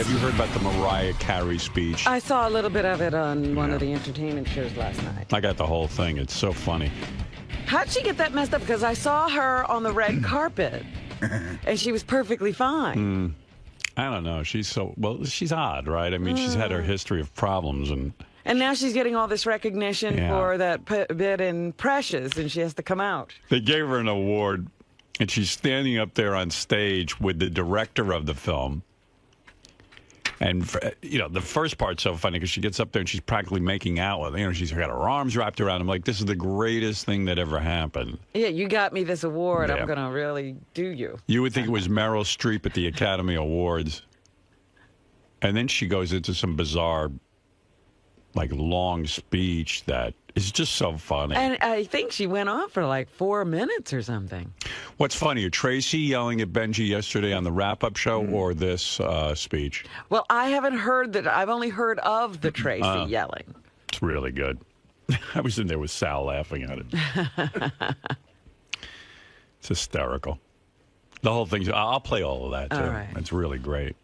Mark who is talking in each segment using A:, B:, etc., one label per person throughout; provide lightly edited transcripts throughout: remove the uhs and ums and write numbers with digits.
A: Have you heard about the Mariah Carey speech?
B: I saw a little bit of it on one of the entertainment shows last night.
A: I got the whole thing. It's so funny.
B: How'd she get that messed up? Because I saw her on the red carpet, and she was perfectly fine.
A: I don't know. She's odd, right? I mean, she's had her history of problems.
B: And now she's getting all this recognition for that bit in Precious, and she has to come out.
A: They gave her an award, and she's standing up there on stage with the director of the film. And, the first part's so funny because she gets up there and she's practically making out with her. She's got her arms wrapped around him like, this is the greatest thing that ever happened.
B: Yeah, you got me this award. Yeah. I'm going to really do you.
A: You would think it was Meryl Streep at the Academy Awards. And then she goes into some bizarre, long speech that is just so funny.
B: And I think she went on for 4 minutes or something.
A: What's funnier, Tracey yelling at Benjy yesterday on the wrap-up show or this speech?
B: Well, I haven't heard that. I've only heard of the Tracey yelling.
A: It's really good. I was in there with Sal laughing at it. It's hysterical. The whole thing. I'll play all of that, too.
B: All right.
A: It's really great.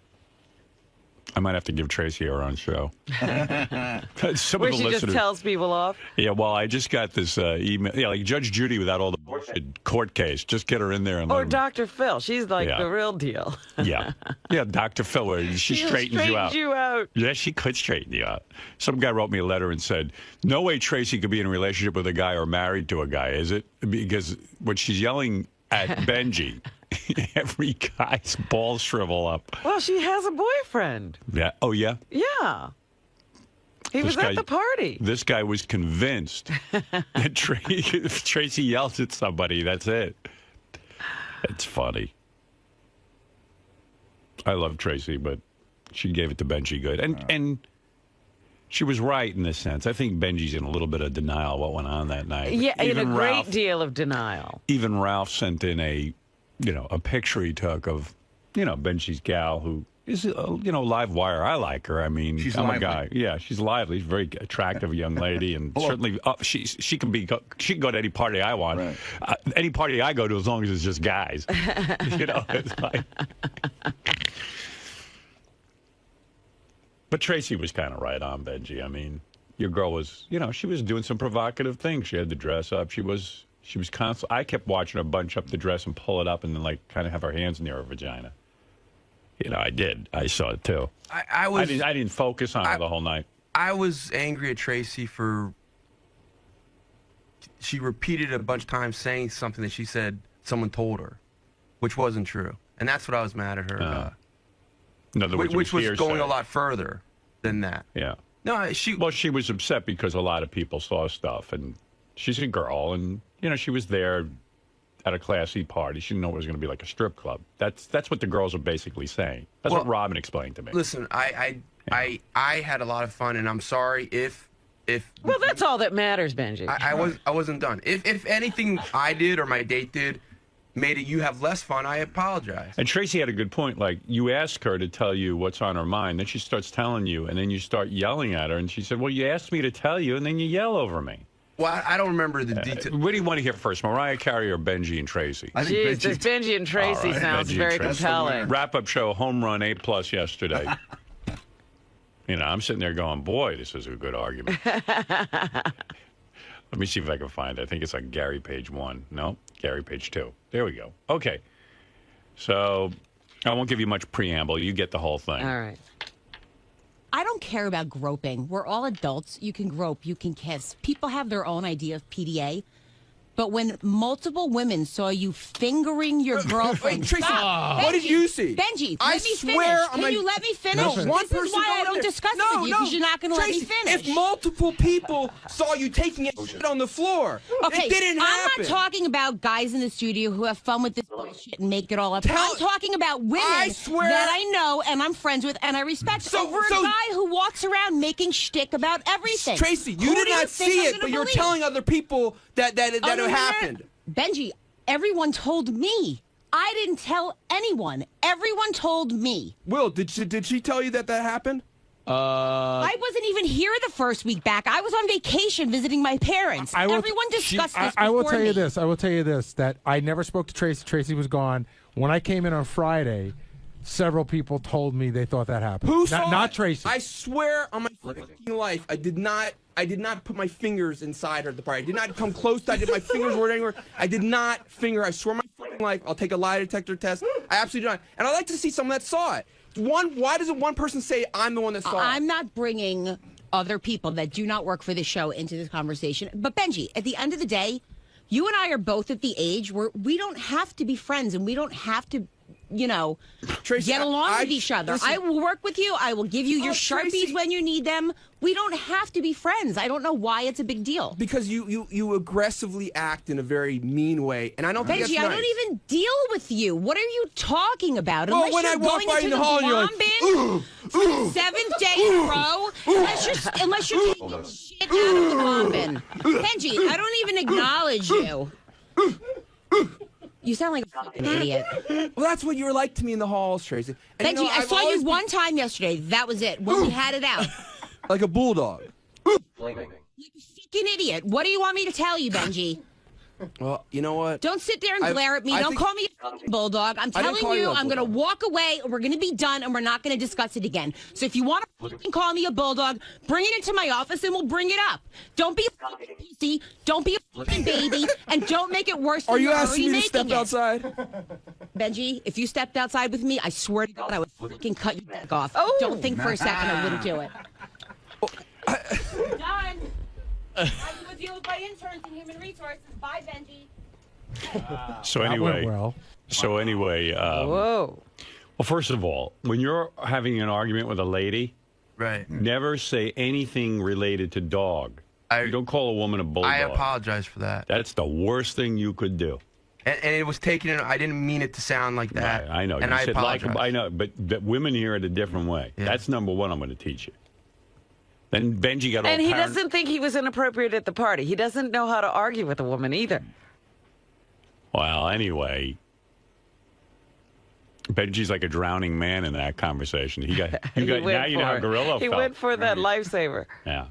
A: I might have to give Tracey her own show.
B: Where she just tells people off?
A: Yeah, well, I just got this email. Yeah, like Judge Judy without all the bullshit court case. Just get her in there.
B: Or Dr. Phil. She's the real deal.
A: Yeah, Dr. Phil, where she straightens you out. Yeah, she could straighten you out. Some guy wrote me a letter and said, no way Tracey could be in a relationship with a guy or married to a guy, is it? Because when she's yelling at Benjy... every guy's balls shrivel up.
B: Well, she has a boyfriend.
A: Yeah. Oh, yeah?
B: Yeah. He was at the party.
A: This guy was convinced that if Tracey yells at somebody, that's it. It's funny. I love Tracey, but she gave it to Benjy good. And she was right in this sense. I think Benji's in a little bit of denial of what went on that night.
B: Yeah, in a great deal of denial.
A: Even Ralph sent in a picture he took of, Benjy's gal who is, live wire. I like her. I mean, I'm a guy. Yeah, she's lively. She's a very attractive young lady, and certainly she can go to any party I want. Right. Any party I go to, as long as it's just guys. It's like. But Tracey was kind of right on Benjy. I mean, your girl was, she was doing some provocative things. She had to dress up. She was constantly. I kept watching her bunch up the dress and pull it up and then kind of have her hands near her vagina. I did. I saw it too. I didn't focus on her the whole night.
C: I was angry at Tracey for. She repeated a bunch of times saying something that she said someone told her, which wasn't true, and that's what I was mad at her about.
A: In other words,
C: which was going a lot further than that.
A: Yeah.
C: No, she
A: was upset because a lot of people saw stuff, and she's a girl, and she was there at a classy party. She didn't know it was going to be like a strip club. That's what the girls are basically saying. That's what Robin explained to me.
C: Listen, I had a lot of fun, and I'm sorry if.
B: Well, that's all that matters, Benjy.
C: I wasn't done. If anything I did or my date did made it you have less fun, I apologize.
A: And Tracey had a good point. Like, you ask her to tell you what's on her mind, then she starts telling you, and then you start yelling at her, and she said, well, you asked me to tell you, and then you yell over me.
C: Well, I don't remember the details.
A: What do you want to hear first, Mariah Carey or Benjy and Tracey?
B: Jeez, this Benjy and Tracey sounds very compelling.
A: Wrap-up show, home run, A+ yesterday. I'm sitting there going, boy, this is a good argument. Let me see if I can find it. I think it's on Gary page 1. No, Gary page 2. There we go. Okay. So I won't give you much preamble. You get the whole thing.
B: All right.
D: I don't care about groping. We're all adults. You can grope. You can kiss. People have their own idea of PDA. But when multiple women saw you fingering your girlfriend...
C: Wait, Tracey, what did you see?
D: Benjy, let me finish. Can you let me finish?
C: No,
D: this is why I don't discuss it with you, because you're not going to let me finish.
C: If multiple people saw you taking it on the floor, it didn't happen.
D: I'm not talking about guys in the studio who have fun with this bullshit and make it all up. I'm talking about women that I know and I'm friends with and I respect over a guy who walks around making shtick about everything.
C: Tracey, you did not see it, but you're telling other people that it happened.
D: Benjy, everyone told me. I didn't tell anyone. Everyone told me.
C: Will, did she tell you that happened?
D: I wasn't even here the first week back. I was on vacation visiting my parents. Everyone discussed this before
E: I will tell
D: me.
E: you this. I will tell you this, that I never spoke to Tracey. Tracey was gone. When I came in on Friday, several people told me they thought that happened.
F: Who saw
E: Not
F: it?
E: Tracey.
F: I swear on my fucking life, I did not put my fingers inside her at the party. I did not come close to. My fingers weren't anywhere. I did not finger. I swear on my fucking life. I'll take a lie detector test. I absolutely don't. And I'd like to see someone that saw it. Why doesn't one person say I'm the one that saw it?
D: I'm not bringing other people that do not work for the show into this conversation. But Benjy, at the end of the day, you and I are both at the age where we don't have to be friends and we don't have to,
F: Tracey,
D: get along with each other.
F: Listen,
D: I will work with you. I will give you your Sharpies
F: Tracey,
D: when you need them. We don't have to be friends. I don't know why it's a big deal.
F: Because you aggressively act in a very mean way, and I don't think
D: Benjy,
F: that's nice.
D: I don't even deal with you. What are you talking about?
F: Well,
D: Unless
F: when
D: you're
F: I walk
D: going
F: by
D: into
F: in the
D: the
F: hall and you're
D: blonde
F: like,
D: bin for the 7th day in a row, unless you're taking shit out of the blonde bin. Benjy, I don't even acknowledge you. You sound like a fucking idiot.
F: Well, that's what you were like to me in the halls, Tracey. And,
D: Benjy, I
F: I've
D: saw
F: always
D: you one time yesterday. That was it. When we had it out.
F: like a bulldog.
D: Like a fucking idiot. What do you want me to tell you, Benjy?
F: Well, you know what?
D: Don't sit there and glare at me. Don't call me a fucking bulldog. I'm telling you, I'm going to walk away, and we're going to be done, and we're not going to discuss it again. So if you want to fucking call me a bulldog, bring it into my office, and we'll bring it up. Don't be a fucking pussy. Don't be a fucking baby, and don't make it worse than
F: Are you
D: you're
F: asking
D: already
F: me to step
D: making it.
F: outside?
D: Benjy, if you stepped outside with me, I swear to God, I would fucking cut your dick off.
B: Oh.
D: Don't think for a second I wouldn't do it. Done. I will deal with my interns in human resources. Bye, Benjy.
A: So
E: That went
A: anyway,
E: well.
B: Whoa.
A: well, first of all, when you're having an argument with a lady,
C: Right.
A: never say anything related to dog. You don't call a woman a bulldog.
C: I apologize for that.
A: That's the worst thing you could do.
C: And it was taken in. I didn't mean it to sound like that.
A: Right, I know.
C: And
A: you
C: I
A: said
C: apologize.
A: I know, but women hear it a different way.
C: Yeah.
A: That's number one I'm going to teach you. Then Benjy got all
B: And he
A: paranoid.
B: doesn't think he was inappropriate at the party. He doesn't know how to argue with a woman either.
A: Well, anyway, Benji's like a drowning man in that conversation. He got now you know how Gorilla
B: He
A: felt.
B: went for that lifesaver.
A: Yeah.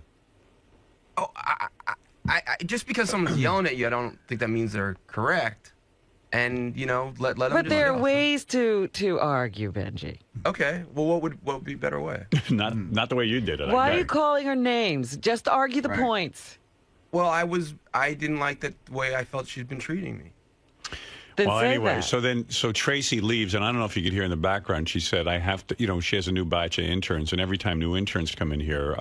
C: Oh, I just because someone's yelling at you, I don't think that means they're correct. And let them.
B: But
C: just
B: there are
C: yell.
B: ways to argue, Benjy.
C: Okay. Well, what would be a better way?
A: Not the way you did it.
B: Why
A: okay.
B: are you calling her names? Just argue the points.
C: Well, I didn't like the way I felt she's been treating me.
B: Then
A: Well,
B: say
A: anyway,
B: that.
A: so Tracey leaves, and I don't know if you could hear in the background. She said, "I have to." She has a new batch of interns, and every time new interns come in here,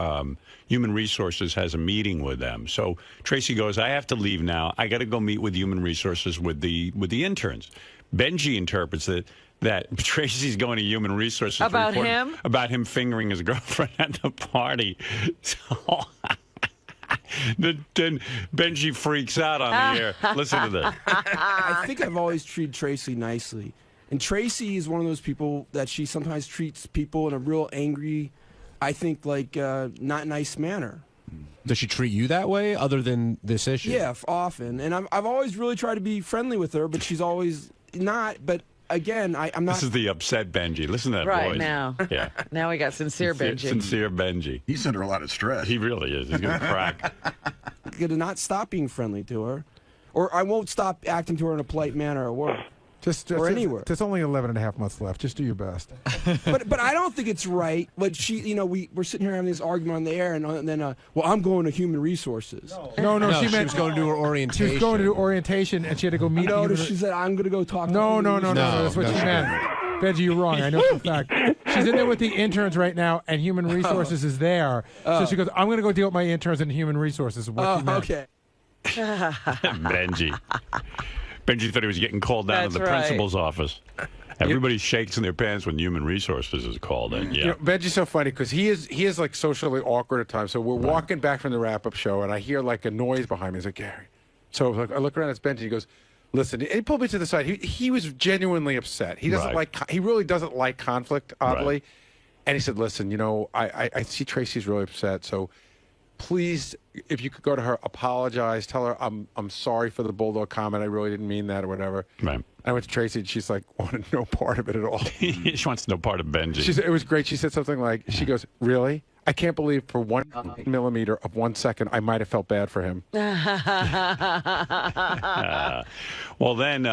A: Human Resources has a meeting with them. So Tracey goes, "I have to leave now. I got to go meet with Human Resources with the interns." Benjy interprets it that Tracey's going to Human Resources to
B: About
A: report
B: him?
A: about him fingering his girlfriend at the party. So. Then Benjy freaks out on the air. Listen to this.
F: I think I've always treated Tracey nicely. And Tracey is one of those people that she sometimes treats people in a real angry, I think, not nice manner.
G: Does she treat you that way other than this issue?
F: Yeah, often. And I've always really tried to be friendly with her, but she's always not. But again, I'm not.
A: This is the upset Benjy. Listen to that
B: Right
A: voice.
B: now.
A: Yeah.
B: Now we got sincere Benjy.
A: Sincere Benjy.
H: He's under a lot of stress.
A: He really is. He's going to crack.
F: going to not stop being friendly to her, or I won't stop acting to her in a polite manner at work.
E: Or
F: anywhere.
E: There's only 11 and a half months left. Just do your best.
F: But I don't think it's right. But she, we're sitting here having this argument on the air, and then, well, I'm going to Human Resources.
E: No,
G: She
E: meant
G: was going to do her orientation.
E: she was going to do orientation, and she had to go meet.
F: No,
E: Human-
F: she said I'm going to go talk.
E: No,
F: to Human
E: that's what she meant. Benjy, you're wrong. I know for a fact. She's in there with the interns right now, and Human Resources is there. So she goes, I'm going to go deal with my interns in Human Resources. What she meant.
F: Okay.
A: Benjy. Benjy thought he was getting called down to
B: That's
A: the
B: right.
A: principal's office. Everybody shakes in their pants when Human Resources is called in. Yeah.
I: Benjy's so funny because he is like socially awkward at times. So we're walking back from the wrap-up show, and I hear like a noise behind me. He's like, Gary. So I look around, it's Benjy. He goes, listen, and he pulled me to the side. He was genuinely upset. He doesn't he really doesn't like conflict, oddly.
A: Right.
I: And he said, listen, I see Tracey's really upset. So please, if you could go to her, apologize, tell her I'm sorry for the bulldog comment. I really didn't mean that or whatever.
A: Right.
I: I went to Tracey, and she's like, wanted no part of it at all.
A: She wants no part of Benjy.
I: It was great. She said something like, she goes, really? I can't believe for 1 millimeter of 1 second I might have felt bad for him.
A: Well, then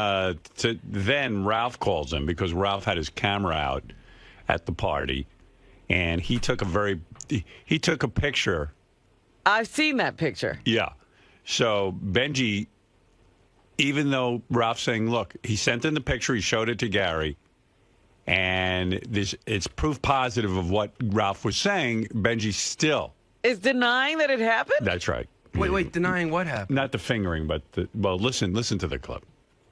A: Ralph calls him because Ralph had his camera out at the party, and he took a picture.
B: I've seen that picture.
A: Yeah. So Benjy, even though Ralph's saying, look, he sent in the picture, he showed it to Gary, and it's proof positive of what Ralph was saying, Benjy still
B: is denying that it happened?
A: That's right.
C: Wait, denying what happened?
A: Not the fingering, but listen to the clip.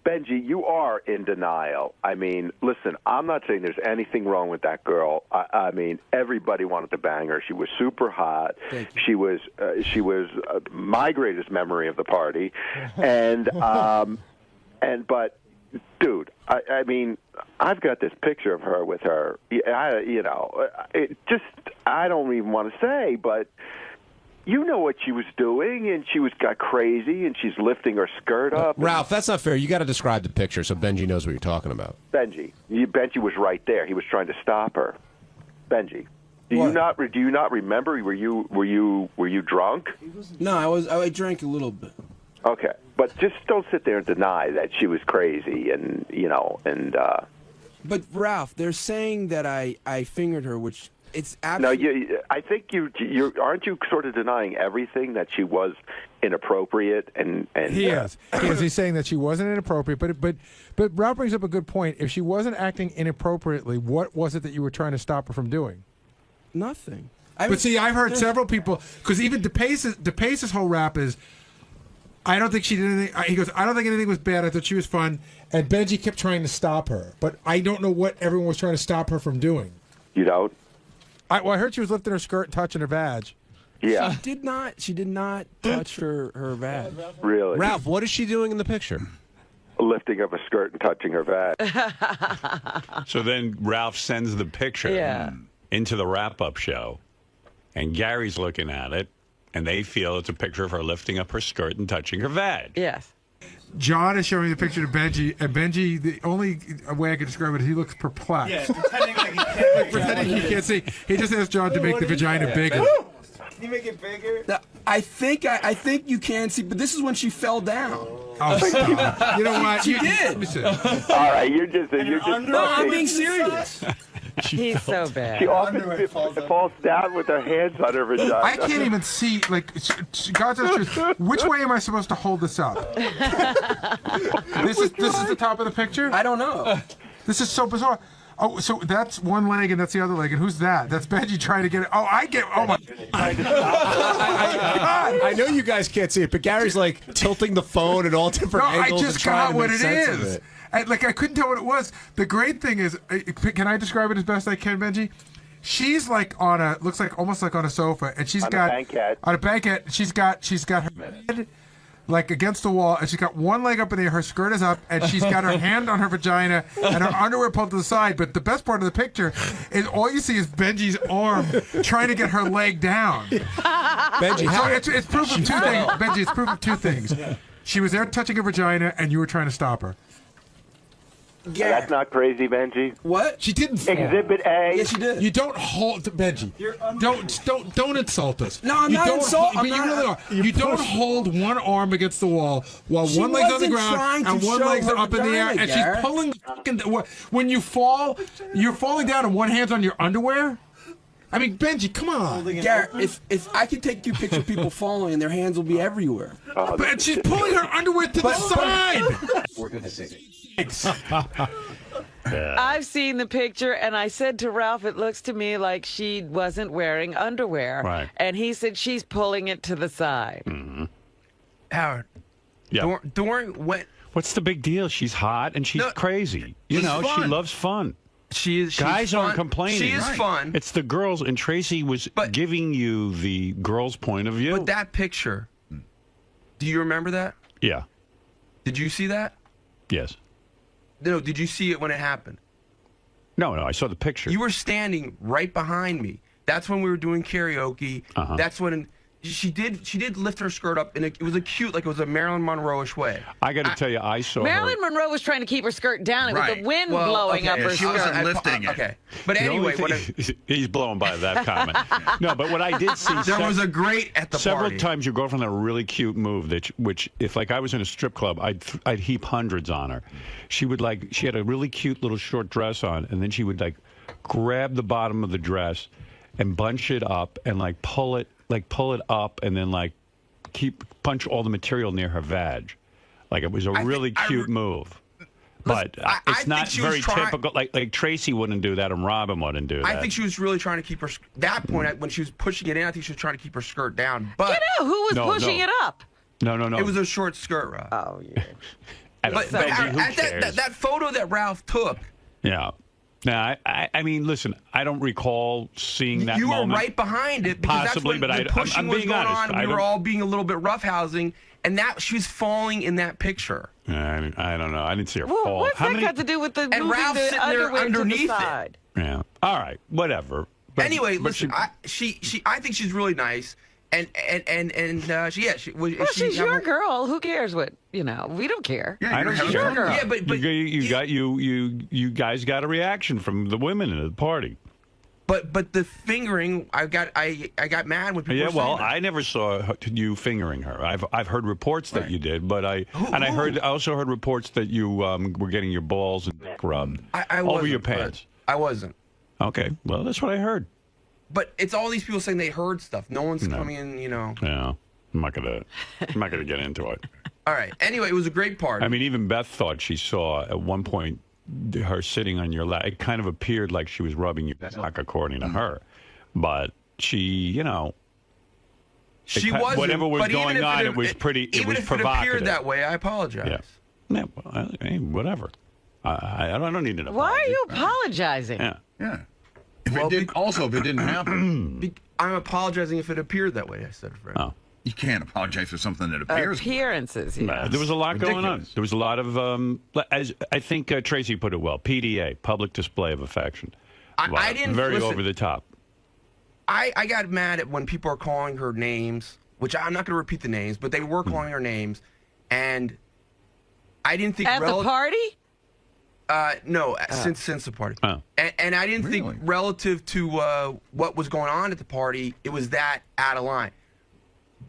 H: Benjy, you are in denial. I mean, listen, I'm not saying there's anything wrong with that girl. I mean, everybody wanted to bang her. She was super hot. She was my greatest memory of the party, but, dude, I mean, I've got this picture of her with her. I don't even want to say, but. You know what she was doing, and she got crazy, and she's lifting her skirt up.
G: Ralph, that's not fair. You got to describe the picture so Benjy knows what you're talking about.
H: Benjy was right there. He was trying to stop her. Benjy, do you not remember? Were you drunk?
F: No, I drank a little bit.
H: Okay, but just don't sit there and deny that she was crazy, and.
F: But Ralph, they're saying that I fingered her, which. It's absolutely...
H: No, I think you aren't you sort of denying everything that she was inappropriate and
E: he is. He's saying that she wasn't inappropriate, but Ralph brings up a good point. If she wasn't acting inappropriately, what was it that you were trying to stop her from doing?
F: Nothing.
E: But see, I've heard several people because even 𝗏𝗏ce's whole rap is. I don't think she did anything. He goes, I don't think anything was bad. I thought she was fun. And Benjy kept trying to stop her, but I don't know what everyone was trying to stop her from doing.
H: You don't.
E: I heard she was lifting her skirt and touching her vag.
H: Yeah.
F: She did not touch her vag.
H: Really?
G: Ralph, what is she doing in the picture?
H: Lifting up a skirt and touching her vag.
A: So then Ralph sends the picture into the wrap-up show, and Gary's looking at it, and they feel it's a picture of her lifting up her skirt and touching her vag.
B: Yes.
E: John is showing the picture to Benjy, and Benjy, the only way I can describe it, he looks perplexed.
J: Yeah, pretending like he can't.
E: Pretending he can't see. He just asked John to make the vagina bigger.
J: Can you make it bigger?
F: Now, I think you can see, but this is when she fell down.
E: Oh, stop. You know what?
F: She did.
H: All right, you're just.
F: No, I'm being serious.
B: He's so bad.
H: She often falls down with her hands on her vagina.
E: I can't even see, like, God's honest truth, which way am I supposed to hold this up? This is the top of the picture?
F: I don't know.
E: This is so bizarre. Oh, so that's one leg and that's the other leg, and who's that? That's Benjy trying to get it. Oh, I get. Oh my God!
G: I know you guys can't see it, but Gary's like tilting the phone at all different angles.
E: I just
G: and trying
E: got
G: to
E: what
G: make
E: it
G: sense of
E: is.
G: it.
E: I couldn't tell what it was. The great thing is, can I describe it as best I can, Benjy? She's like looks like almost like on a sofa, and she's got on a banquette. She's got her head like against the wall, and she's got one leg up in the air. Her skirt is up, and she's got her hand on her vagina and her underwear pulled to the side. But the best part of the picture is all you see is Benjy's arm trying to get her leg down.
G: Benjy,
E: so it's proof of two things. Benjy, it's proof of two things. She was there touching her vagina, and you were trying to stop her.
H: Yeah. That's not crazy, Benjy.
F: What?
E: She didn't fall.
H: Exhibit A.
F: Yes, she did.
E: You don't hold Benjy. Don't insult us.
F: No, I'm not insulting.
E: You really are. You don't hold one arm against the wall while one leg's on the ground and one leg's up in the air, and she's pulling. When you fall, you're falling down, and one hand's on your underwear. I mean, Benjy, come on.
F: Garrett, if I could take you picture of people falling and their hands will be everywhere.
E: But she's pulling her underwear to the side.
J: For goodness sake.
B: I've seen the picture, and I said to Ralph, it looks to me like she wasn't wearing underwear.
A: Right.
B: And he said she's pulling it to the side.
A: Mm-hmm.
C: Howard.
A: Yeah.
C: During when?
A: What's the big deal? She's hot and she's crazy. You know,
C: fun.
A: she loves fun.
C: She's
A: Guys
C: fun.
A: aren't complaining.
C: She is fun.
A: It's the girls, and Tracey was giving you the girls' point of view.
C: But that picture, do you remember that?
A: Yeah.
C: Did you see that?
A: Yes.
C: No, did you see it when it happened?
A: No, I saw the picture.
C: You were standing right behind me. That's when we were doing karaoke. That's when she did lift her skirt up, and it was a cute, like it was a Marilyn Monroe-ish way.
A: I got to tell you, I saw
B: Marilyn
A: her.
B: Monroe was trying to keep her skirt down. It was the wind blowing up her
K: she
B: skirt.
K: wasn't lifting it.
C: Okay, but anyway,
A: he's blown by that comment. No, but what I did see,
C: there was a great at the
A: several
C: party.
A: times your girlfriend had a really cute move which if like I was in a strip club, I'd heap hundreds on her. She had a really cute little short dress on, and then she would like grab the bottom of the dress and bunch it up and like pull it up and then like punch all the material near her vag. Like it was a really cute move. But it's not very typical. Like Tracey wouldn't do that, and Robin wouldn't do that.
C: I think she was really trying to keep her. That point, when she was pushing it in, I think she was trying to keep her skirt down. But
B: Get out! Who was pushing it up?
A: No.
C: It was a short skirt, Ralph.
B: Oh yeah.
C: But that photo that Ralph took.
A: Yeah. Now, I mean, listen, I don't recall seeing that
C: You were
A: moment.
C: right behind it because
A: Possibly,
C: that's when
A: but
C: the pushing
A: I'm
C: was
A: being
C: going
A: honest.
C: on. We were all being a little bit roughhousing, and that she was falling in that picture.
A: I don't know. I didn't see her fall.
B: What's that got to do with the
C: And
B: moving
C: Ralph's
B: the
C: sitting there
B: underwear to the
C: underneath it.
B: side?
A: Yeah. All right. Whatever. But,
C: Anyway, listen, I think she's really nice, and
B: She's your girl. Who cares what we don't care.
K: Yeah,
A: I don't
B: She's your girl.
C: Yeah, but
A: you guys got a reaction from the women at the party.
C: But the fingering, I got mad when people.
A: Yeah,
C: were saying
A: well,
C: that.
A: I never saw you fingering her. I've heard reports that you did, but I also heard reports that you were getting your balls and dick rubbed over your pants.
C: I wasn't.
A: Okay, well, that's what I heard.
C: But it's all these people saying they heard stuff. No one's coming in,
A: Yeah, I'm not gonna get into it.
C: All right. Anyway, it was a great party.
A: I mean, even Beth thought she saw at one point her sitting on your lap. It kind of appeared like she was rubbing your back, according to her. But she,
C: she wasn't.
A: Whatever was
C: but
A: going on, it was pretty. It was
C: even if
A: provocative.
C: it appeared that way, I apologize.
A: Yeah, well, hey, whatever. I don't need an apology.
B: Why are you apologizing?
A: Yeah.
K: If it didn't happen.
C: I'm apologizing if it appeared that way. I said, Fred.
A: Oh.
K: You can't apologize for something that appears.
B: Appearances, yeah.
A: There was a lot going on. There was a lot of, as I think Tracey put it well, PDA, public display of affection.
C: I didn't
A: very
C: listen,
A: over the top.
C: I got mad at when people are calling her names, which I'm not going to repeat the names, but they were calling her names, and I didn't think
B: at the party.
C: No, since the party.
A: Oh.
C: And I didn't think relative to what was going on at the party, it was that out of line.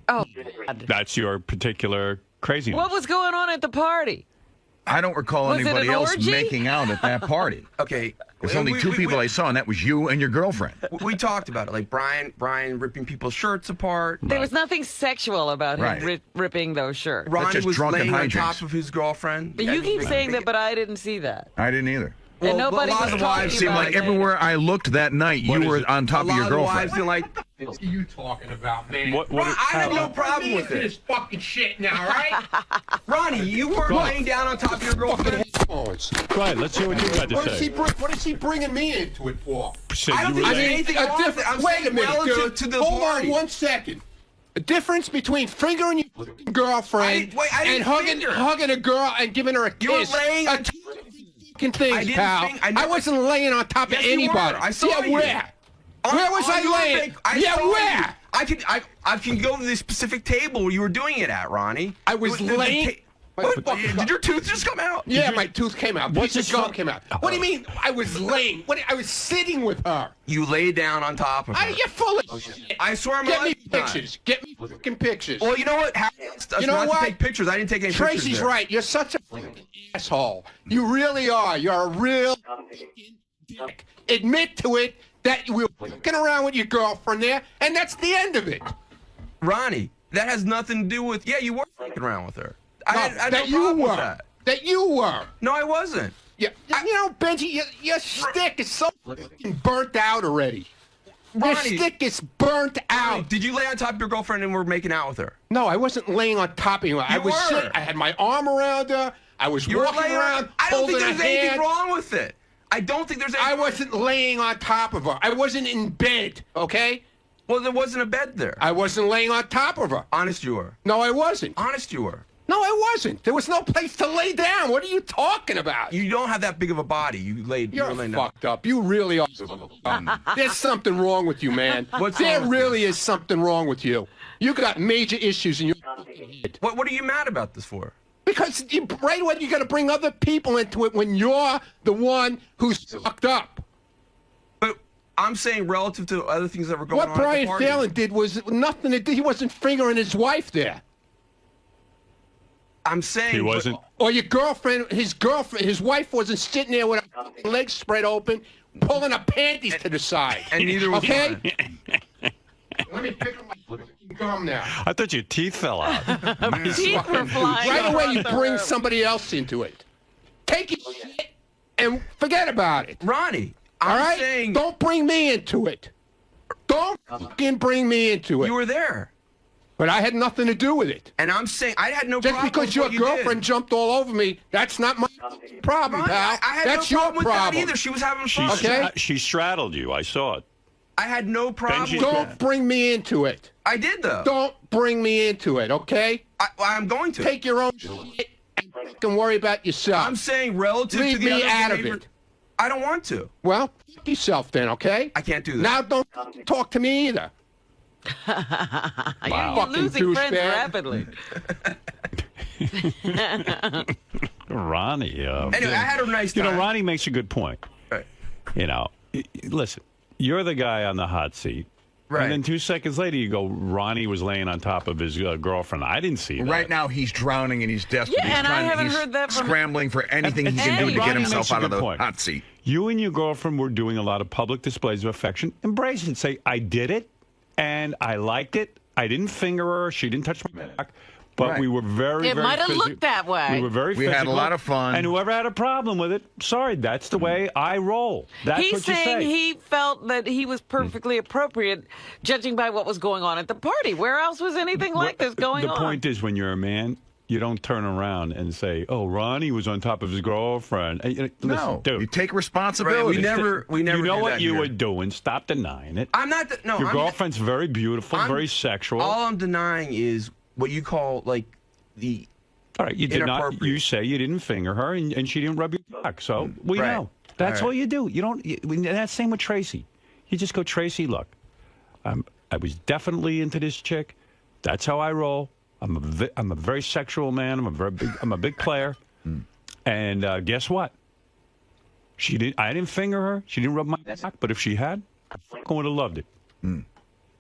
B: Oh,
A: that's your particular craziness.
B: What was going on at the party?
K: I don't recall anybody else making out at that party.
C: Okay.
K: There's only two people I saw, and that was you and your girlfriend.
C: We talked about it, like Brian ripping people's shirts apart.
B: There was nothing sexual about him ripping those shirts.
C: Ronnie was laying on top of his girlfriend.
B: But you keep saying that, but I didn't see that.
K: I didn't either.
B: And nobody was talking about it.
K: It seemed like everywhere I looked that night, you were on top of your girlfriend.
E: What are you talking about, man?
C: I have no problem with
E: this fucking shit now, right?
C: Ronnie, you weren't laying down on top of your girlfriend.
A: Go ahead, let's hear what you got to say.
E: What is he bringing me into it for?
C: I don't think there's anything wrong with it. I'm
E: Wait a
C: saying
E: minute,
C: relative
E: dude.
C: to the
E: Hold
C: party.
E: on 1 second. The difference between fingering your girlfriend and hugging a girl and giving her a kiss.
C: You were laying on
E: things, pal. I wasn't laying on top of anybody.
C: I saw you.
E: Where? Where was I laying? Where?
C: I can go to the specific table where you were doing it at, Ronnie.
E: I was laying.
C: Did your tooth just come out?
E: Yeah, my tooth came out. What's the gum came out? What do you mean? I was laying. I was sitting with her.
C: You lay down on top of her.
E: You're full of shit.
C: I swear,
E: Get me pictures. Get me fucking pictures.
C: Well, you know what?
E: You know what?
C: Take pictures. I didn't take any pictures.
E: Tracy's right. You're such a fucking asshole. You really are. You're a real dick. Admit to it that you were fucking around with your girlfriend there, and that's the end of it.
C: Ronnie, that has nothing to do with. Yeah, you were fucking around with her.
E: That you were.
C: No, I wasn't.
E: Yeah, you know, Benjy, your stick is so fucking burnt out already. Your stick is burnt out.
C: Did you lay on top of your girlfriend and were making out with her?
E: No, I wasn't laying on top of her. I was sitting. I had my arm around her. I was walking around.
C: I don't think
E: holding
C: there's
E: her
C: anything
E: hand.
C: wrong with it. I don't think there's anything.
E: I wasn't laying on top of her. I wasn't in bed. Okay.
C: Well, there wasn't a bed there.
E: I wasn't laying on top of her.
C: Honest, you were.
E: No, I wasn't.
C: Honest, you were.
E: No, I wasn't. There was no place to lay down. What are you talking about?
C: You don't have that big of a body. You're
E: fucked up. You really are. There's something wrong with you, man. There really is something wrong with you.
L: You got major issues in your head.
C: What are you mad about this for?
L: Because right away you got to bring other people into it when you're the one who's fucked up.
C: But I'm saying relative to other things that were going on
L: What Brian Phelan did was nothing to do. He wasn't fingering his wife there.
C: I'm saying
A: he wasn't.
L: Or your girlfriend, his wife wasn't sitting there with her legs spread open, pulling her panties to the side.
C: And neither was
L: okay. Let me pick up my gum now.
A: I thought your teeth fell out.
B: My teeth were flying.
L: Right away, you bring somebody else into it. Take your shit and forget about it.
C: Ronnie,
L: all right?
C: saying...
L: Don't bring me into it. Don't fucking bring me into it.
C: You were there.
L: But I had nothing to do with it.
C: And I'm saying I had no
L: Just
C: problem
L: because your
C: with what
L: girlfriend jumped all over me, that's not my problem,
C: Ronnie,
L: pal.
C: I had
L: That's
C: no
L: your
C: problem with
L: problem.
C: that either. She was having fun.
A: She straddled you. I saw it.
C: I had no problem with
L: Don't
C: that.
L: bring me into it.
C: I did, though.
L: Don't bring me into it, okay?
C: I'm going to.
L: Take your own shit and fucking worry about yourself.
C: I'm saying relative
L: Leave
C: to the
L: me
C: other
L: out of
C: behavior-
L: it.
C: I don't want to.
L: Well, fuck yourself then, okay?
C: I can't do that.
L: Now don't talk to me either.
B: You're losing friends rapidly.
A: Ronnie.
C: Anyway, I had a nice
A: You know,
C: time.
A: Ronnie makes a good point.
C: Right.
A: You know, listen, you're the guy on the hot seat.
C: Right.
A: And then 2 seconds later, you go, Ronnie was laying on top of his girlfriend. I didn't see that.
K: Right now, he's drowning and he's desperate.
B: Yeah,
K: he's
B: and I haven't
K: he's
B: heard that from-
K: scrambling for anything he can do to get
A: Ronnie
K: himself
A: makes a
K: out of
A: good
K: the
A: point.
K: hot seat.
A: You and your girlfriend were doing a lot of public displays of affection. Embrace it. Say, I did it, and I liked it. I didn't finger her. She didn't touch my back. But
K: Right.
A: we were very,
B: It
A: very
B: might have
A: physical.
B: looked that way.
A: We were very
K: We had a
A: physical.
K: lot of fun.
A: And whoever had a problem with it, sorry, that's the way I roll. That's
B: He's
A: what you
B: saying
A: say.
B: he felt that he was perfectly appropriate, judging by what was going on at the party. Where else was anything like this going on?
A: The point is, when you're a man, you don't turn around and say, "Oh, Ronnie was on top of his girlfriend." Listen,
K: No,
A: dude.
K: you take
C: Right,
K: responsibility.
C: we never
A: You know
C: do
A: what
C: that
A: you
C: here.
A: were doing. Stop denying it.
C: I'm not.
A: Your girlfriend's very beautiful, very sexual.
C: All I'm denying is what you call like the.
A: All right, you did not.
C: inappropriate.
A: You say you didn't finger her, and she didn't rub your back. So we
C: Right.
A: know. That's
C: All
A: all you do. You don't. That's same with Tracey. You just go, Tracey. Look, I was definitely into this chick. That's how I roll. I'm a very sexual man. I'm a big player. And guess what? I didn't finger her. She didn't rub my back. But if she had, I fucking would have loved it.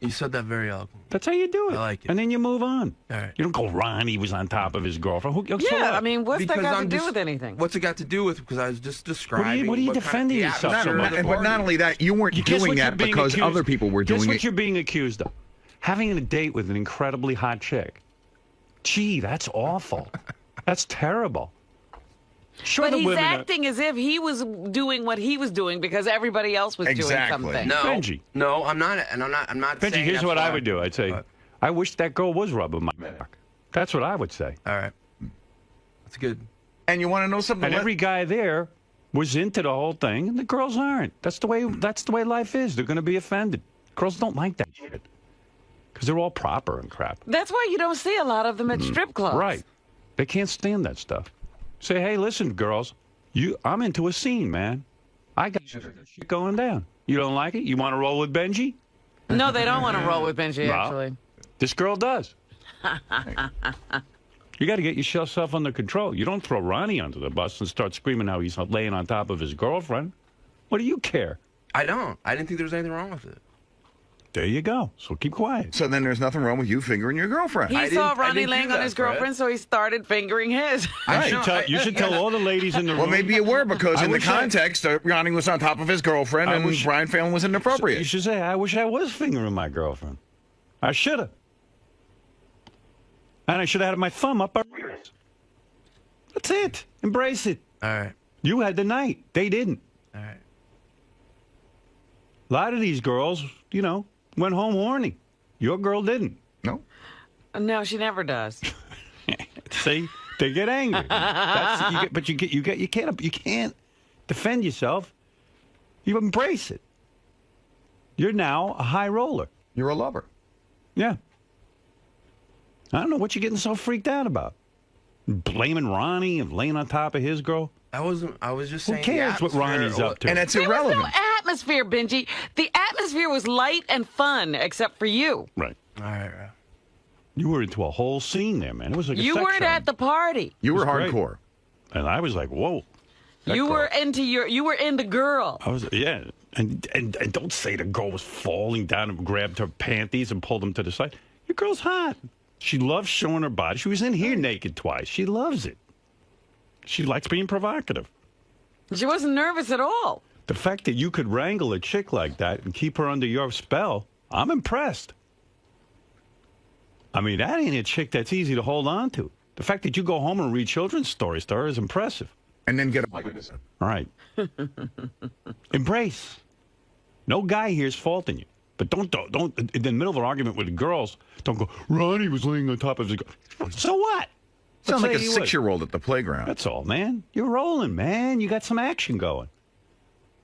C: You said that very eloquently.
A: That's how you do it.
C: I like it.
A: And then you move on.
C: All right.
A: You don't go, Ronnie was on top of his girlfriend. So
B: Yeah,
A: what?
B: I mean, what's
C: Because
B: that got to
C: I'm
B: do
C: just-
B: with anything?
C: What's it got to do with? Because I was just describing.
A: What are you
C: what kind of
A: defending
C: the
A: yourself so
C: atmosphere
A: much?
C: of the
K: But not
C: party.
K: only that, you weren't
A: Guess what
K: doing
A: you're
K: that
A: being
K: because
A: accused-
K: other people were doing
A: Guess what
K: it.
A: you're being accused of? Having a date with an incredibly hot chick. Gee, that's awful. That's terrible. Sure,
B: But
A: the
B: he's
A: women
B: acting as if he was doing what he was doing because everybody else was
K: Exactly.
B: doing something.
C: No,
A: Benjy.
C: no, I'm not, and I'm not.
A: Benjy,
C: saying
A: here's
C: that's
A: what I
C: why.
A: would do. I'd say, I wish that girl was rubbing my back. That's what I would say.
C: All right, that's good.
K: And you want to know something?
A: And every guy there was into the whole thing, and the girls aren't. That's the way life is. They're going to be offended. Girls don't like that shit because they're all proper and crap.
B: That's why you don't see a lot of them at strip clubs.
A: Right. They can't stand that stuff. Say, hey, listen, girls, I'm into a scene, man. I got shit going down. You don't like it? You want to roll with Benjy?
B: No, they don't want to roll with Benjy,
A: Well,
B: actually.
A: This girl does. You got to get yourself under control. You don't throw Ronnie under the bus and start screaming how he's laying on top of his girlfriend. What do you care?
C: I don't. I didn't think there was anything wrong with it.
A: There you go. So keep quiet.
K: So then there's nothing wrong with you fingering your girlfriend.
B: He saw Ronnie
C: didn't
B: laying
C: do
B: on
C: that,
B: his
C: Fred.
B: girlfriend, so he started fingering his.
A: You should tell all the ladies in the room.
K: Well, maybe you were because
A: I
K: in the
A: wish I-
K: context, Ronnie was on top of his girlfriend
A: I
K: and
A: wish-
K: Brian Phelan was inappropriate.
A: You should say, I wish I was fingering my girlfriend. I should have. And I should have had my thumb up our ears. That's it. Embrace it.
C: All right.
A: You had the night. They didn't.
C: All right.
A: A lot of these girls, went home horny. Your girl didn't.
K: No.
B: No, she never does.
A: See, they get angry. You can't defend yourself. You embrace it. You're now a high roller.
K: You're a lover.
A: Yeah. I don't know what you're getting so freaked out about. Blaming Ronnie and laying on top of his girl.
C: I was just
A: Who
C: saying.
A: cares what Ronnie's up to?
K: And it's
B: There was
K: irrelevant.
B: no atmosphere, Benjy. The atmosphere was light and fun, except for you.
A: Right.
C: All right.
A: You were into a whole scene there, man. It was like a
B: You
A: sex
B: weren't
A: show.
B: at the party.
K: You were
A: great.
K: hardcore.
A: And I was like, whoa.
B: You were into girl.
A: I was, yeah. And don't say the girl was falling down and grabbed her panties and pulled them to the side. Your girl's hot. She loves showing her body. She was in here naked twice. She loves it. She likes being provocative.
B: She wasn't nervous at all.
A: The fact that you could wrangle a chick like that and keep her under your spell, I'm impressed. I mean, that ain't a chick that's easy to hold on to. The fact that you go home and read children's stories to her is impressive.
K: And then get
A: All right. Embrace. No guy here is faulting you. But don't in the middle of an argument with the girls, don't go, Ronnie was laying on top of his girl. So what?
K: Sound like a
A: Let's say he
K: 6-year-old at the playground.
A: That's all, man. You're rolling, man. You got some action going.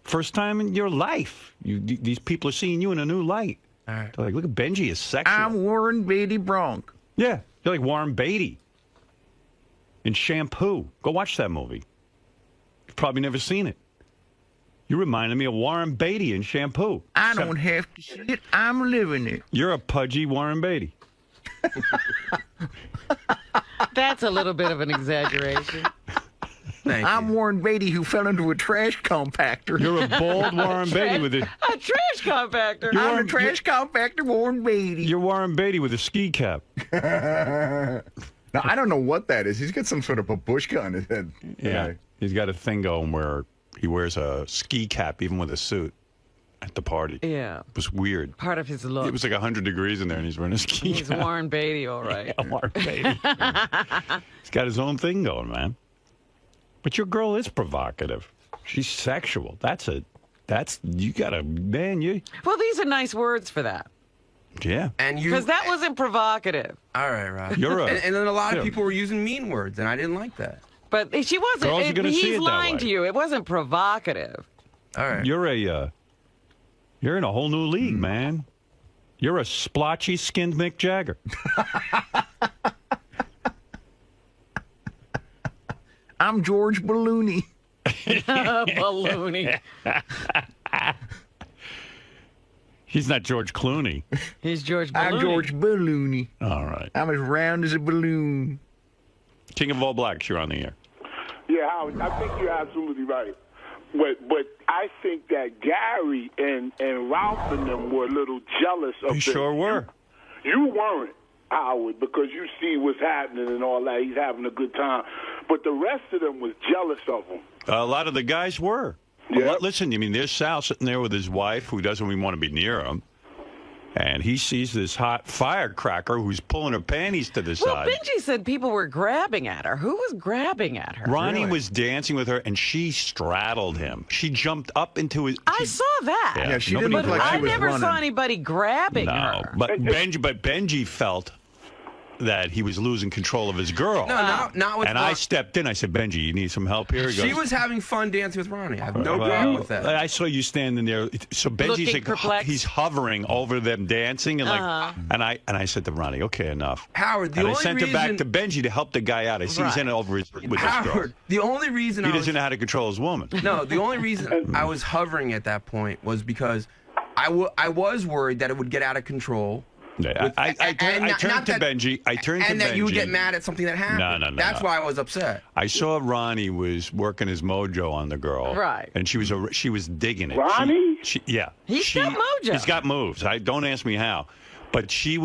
A: First time in your life. These people are seeing you in a new light.
C: All right.
A: They're like, look at Benjy is sexual.
K: I'm Warren Beatty Bronk.
A: Yeah, you're like Warren Beatty in Shampoo. Go watch that movie. You've probably never seen it. You reminded me of Warren Beatty in Shampoo.
K: I don't have to see it. I'm living it.
A: You're a pudgy Warren Beatty.
B: That's a little bit of an exaggeration.
K: I'm Warren Beatty who fell into a trash compactor.
A: You're a bald Warren Beatty with a
B: trash compactor.
K: I'm a trash compactor Warren Beatty.
A: You're Warren Beatty with a ski cap.
K: Now, I don't know what that is. He's got some sort of babushka on his head.
A: Yeah. He's got a thing going where he wears a ski cap even with a suit at the party.
B: Yeah.
A: It was weird.
B: Part of his look.
A: It was like 100 degrees in there and he's wearing a ski
B: He's
A: cap.
B: Warren Beatty, all right.
A: Yeah, Warren Beatty. He's got his own thing going, man. But your girl is provocative. She's sexual. You gotta, man,
B: Well, these are nice words for that.
A: Yeah.
C: And you,
B: because that wasn't provocative.
C: All right, Rob.
A: You're a,
C: and then a lot of people were using mean words, and I didn't like that.
B: But she wasn't.
A: Girls are gonna see
B: He's
A: it that
B: lying
A: way.
B: to you. It wasn't provocative.
C: All right.
A: You're in a whole new league, man. You're a splotchy skinned Mick Jagger.
K: I'm George Ballooney.
B: Ballooney.
A: He's not George Clooney.
B: He's George Ballooney.
K: I'm George Ballooney.
A: All right.
K: I'm as round as a balloon.
A: King of all blacks, you're on the air.
M: Yeah, Howard, I think you're absolutely right. But I think that Gary and Ralph and them were a little jealous of
A: They sure were.
M: You weren't, Howard, because you see what's happening and all that. He's having a good time. But the rest of them was jealous of him.
A: A lot of the guys were.
M: Yeah.
A: Well, listen, I mean, there's Sal sitting there with his wife who doesn't even want to be near him. And he sees this hot firecracker who's pulling her panties to the
B: Well,
A: side.
B: Benjy said people were grabbing at her. Who was grabbing at her?
A: Ronnie was dancing with her, and she straddled him. She jumped up into his...
B: I saw that.
A: Yeah,
K: she didn't look
B: But
K: like she
B: I
K: was
B: never
K: running.
B: saw anybody grabbing
A: No,
B: her.
A: but Benjy felt that he was losing control of his girl.
C: No, not with
A: And I stepped in. I said, Benjy, you need some help here? He
C: She
A: goes,
C: was having fun dancing with Ronnie. I have no
A: well,
C: problem with that.
A: I saw you standing there. So Benji's
B: Looking
A: like,
B: perplexed.
A: he's hovering over them dancing, and and I said to Ronnie, okay, enough.
C: Howard, the
A: and I
C: only
A: sent it back
C: reason-
A: to Benjy to help the guy out. I see he's in over with this girl.
C: Howard, the only reason
A: He
C: I was
A: doesn't know how to control his woman.
C: No, the only reason I was hovering at that point was because I was worried that it would get out of control.
A: Yeah, I turned to Benjy. I turned to Benjy.
C: And that you would get mad at something that happened.
A: No.
C: That's why I was upset.
A: I saw Ronnie was working his mojo on the girl.
B: Right.
A: And she was digging it.
M: Ronnie?
A: Yeah.
B: He's got mojo.
A: He's got moves. Don't ask me how. But she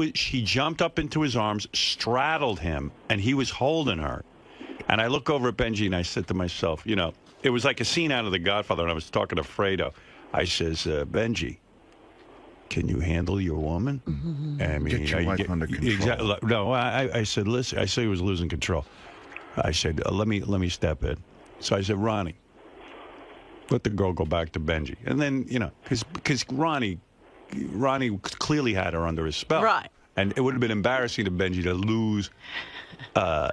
A: jumped up into his arms, straddled him, and he was holding her. And I look over at Benjy and I said to myself, it was like a scene out of The Godfather, and I was talking to Fredo. I says, Benjy, can you handle your woman? I mean,
K: Get your wife under control.
A: Exactly. No, I said, listen. I said he was losing control. I said, let me step in. So I said, Ronnie, let the girl go back to Benjy, and then because Ronnie clearly had her under his spell,
B: Right.
A: And it would have been embarrassing to Benjy to lose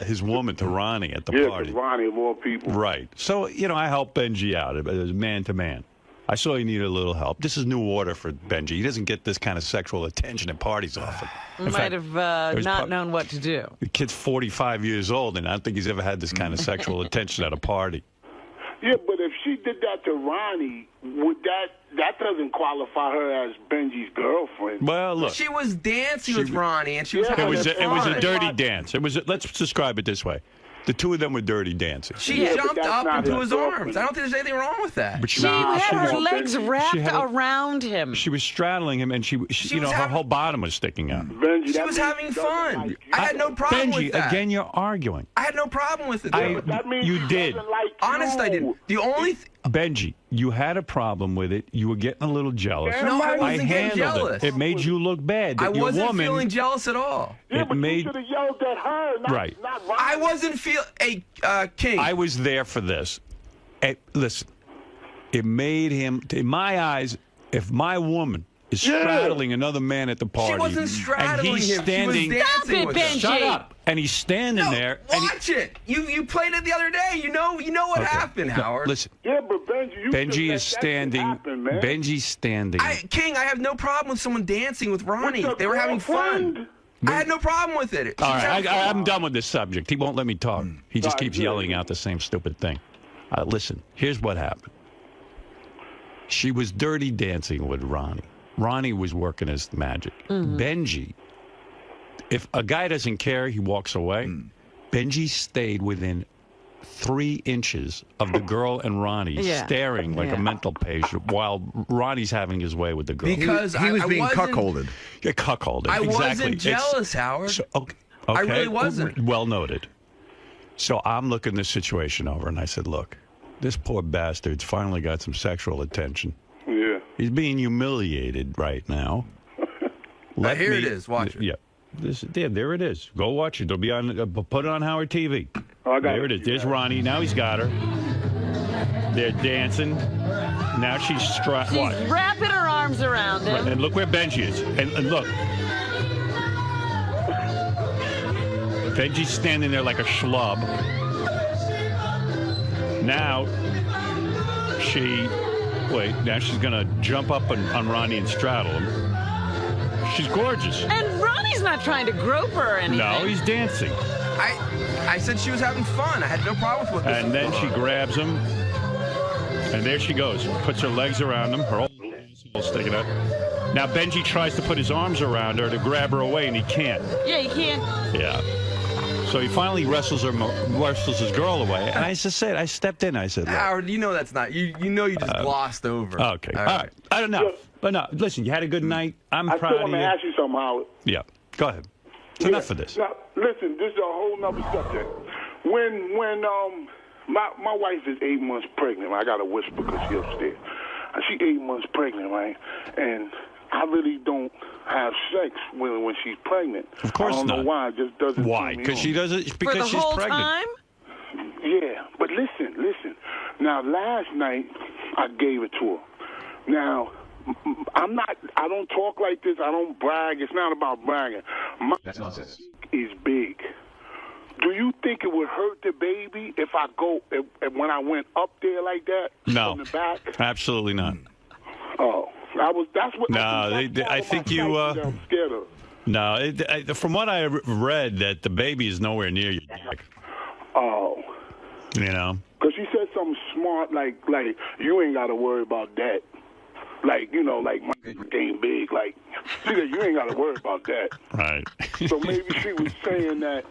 A: his woman to Ronnie at the party.
M: Yeah, Ronnie of all people.
A: Right. So I helped Benjy out as man to man. I saw he needed a little help. This is new order for Benjy. He doesn't get this kind of sexual attention at parties often.
B: Might have not known what to do.
A: The kid's 45 years old, and I don't think he's ever had this kind of sexual attention at a party.
M: Yeah, but if she did that to Ronnie, would that doesn't qualify her as Benjy's girlfriend?
A: Well, look,
C: she was dancing with Ronnie, and she was.
A: It was a dirty dance. It was. Let's describe it this way: the two of them were dirty dancing.
C: She jumped up into his arms. I don't think there's anything wrong with that.
A: But
B: she had her legs wrapped around him.
A: She was straddling him, and she you know, her whole bottom was sticking out.
M: Benjy,
C: she was having fun. I had no problem
A: Benjy,
C: with that.
A: again, you're arguing.
C: I had no problem with it.
A: You did.
C: Honest, I didn't. The only.
A: Benjy, you had a problem with it. You were getting a little jealous.
C: No, I wasn't getting jealous.
A: It made you look bad.
C: I wasn't feeling jealous at all.
M: Yeah,
A: it
M: but
A: made.
M: You should have yelled at her, not Ronnie.
C: I wasn't King.
A: I was there for this. Listen, it made him, in my eyes, if my woman is straddling another man at the party,
C: she wasn't straddling
A: and he's
C: him.
A: standing,
C: She was dancing with him.
A: Shut up. And he's standing there.
C: Watch it. You played it the other day. You know what happened, Howard.
A: Listen.
M: Yeah, but
A: Benjy is standing. Benjy's standing.
C: King, I have no problem with someone dancing with Ronnie. They were having fun. I had no problem with it.
A: All right, I'm done with this subject. He won't let me talk. He just keeps yelling out the same stupid thing. Listen, here's what happened. She was dirty dancing with Ronnie. Ronnie was working his magic. Benjy, if a guy doesn't care, he walks away. Benjy stayed within 3 inches of the girl and Ronnie, staring like a mental patient while Ronnie's having his way with the girl.
K: Because he was being cuckolded.
A: Yeah, cuckolded.
C: I
A: exactly.
C: wasn't jealous, Howard.
A: So, okay.
C: I really wasn't.
A: Well noted. So I'm looking this situation over, and I said, look, this poor bastard's finally got some sexual attention.
M: Yeah.
A: He's being humiliated right now.
C: Here it is. Watch it.
A: Yeah. There it is. Go watch it. It'll be on. Put it on Howard TV. There it is. There's Ronnie. Now he's got her. They're dancing. Now she's
B: She's wrapping her arms around him.
A: And look where Benjy is. And look. Benjy's standing there like a schlub. Now now she's going to jump up on Ronnie and straddle him. She's gorgeous.
B: And Ronnie's not trying to grope her or anything.
A: No, he's dancing.
C: I said she was having fun. I had no problem with what this
A: And then she grabs him, and there she goes. Puts her legs around him, her whole asshole sticking out. Now Benjy tries to put his arms around her to grab her away, and he can't.
B: Yeah, he can't.
A: Yeah. So he finally wrestles his girl away, and I stepped in. I said, look.
C: Howard, you know that's not. You know you just glossed over.
A: Okay. All right. I don't know. But no, listen, you had a good night. I'm proud of you.
M: I still want to ask you something, Howard.
A: Yeah. Go ahead. It's enough of this.
M: Now, listen, this is a whole nother subject. When my wife is 8 months pregnant, I got to whisper because she's upstairs. She's 8 months pregnant, right? And I really don't have sex when she's pregnant.
A: Of course not.
M: I don't know why. It just doesn't.
A: Why? Because she doesn't. Because she's pregnant.
B: Time?
M: Yeah, but listen. Now, last night I gave it to her. Now, I don't talk like this. I don't brag. It's not about bragging. My is big. Do you think it would hurt the baby if when I went up there like that?
A: No.
M: From the back?
A: Absolutely not.
M: Oh, that's what.
A: No, I think you.
M: I'm scared of.
A: No, from what I read, that the baby is nowhere near your dick.
M: Oh.
A: You know.
M: Because she said something smart, like you ain't got to worry about that. Like, you know, like my game big. Like, she said, you ain't got to worry about that.
A: Right.
M: So maybe she was saying that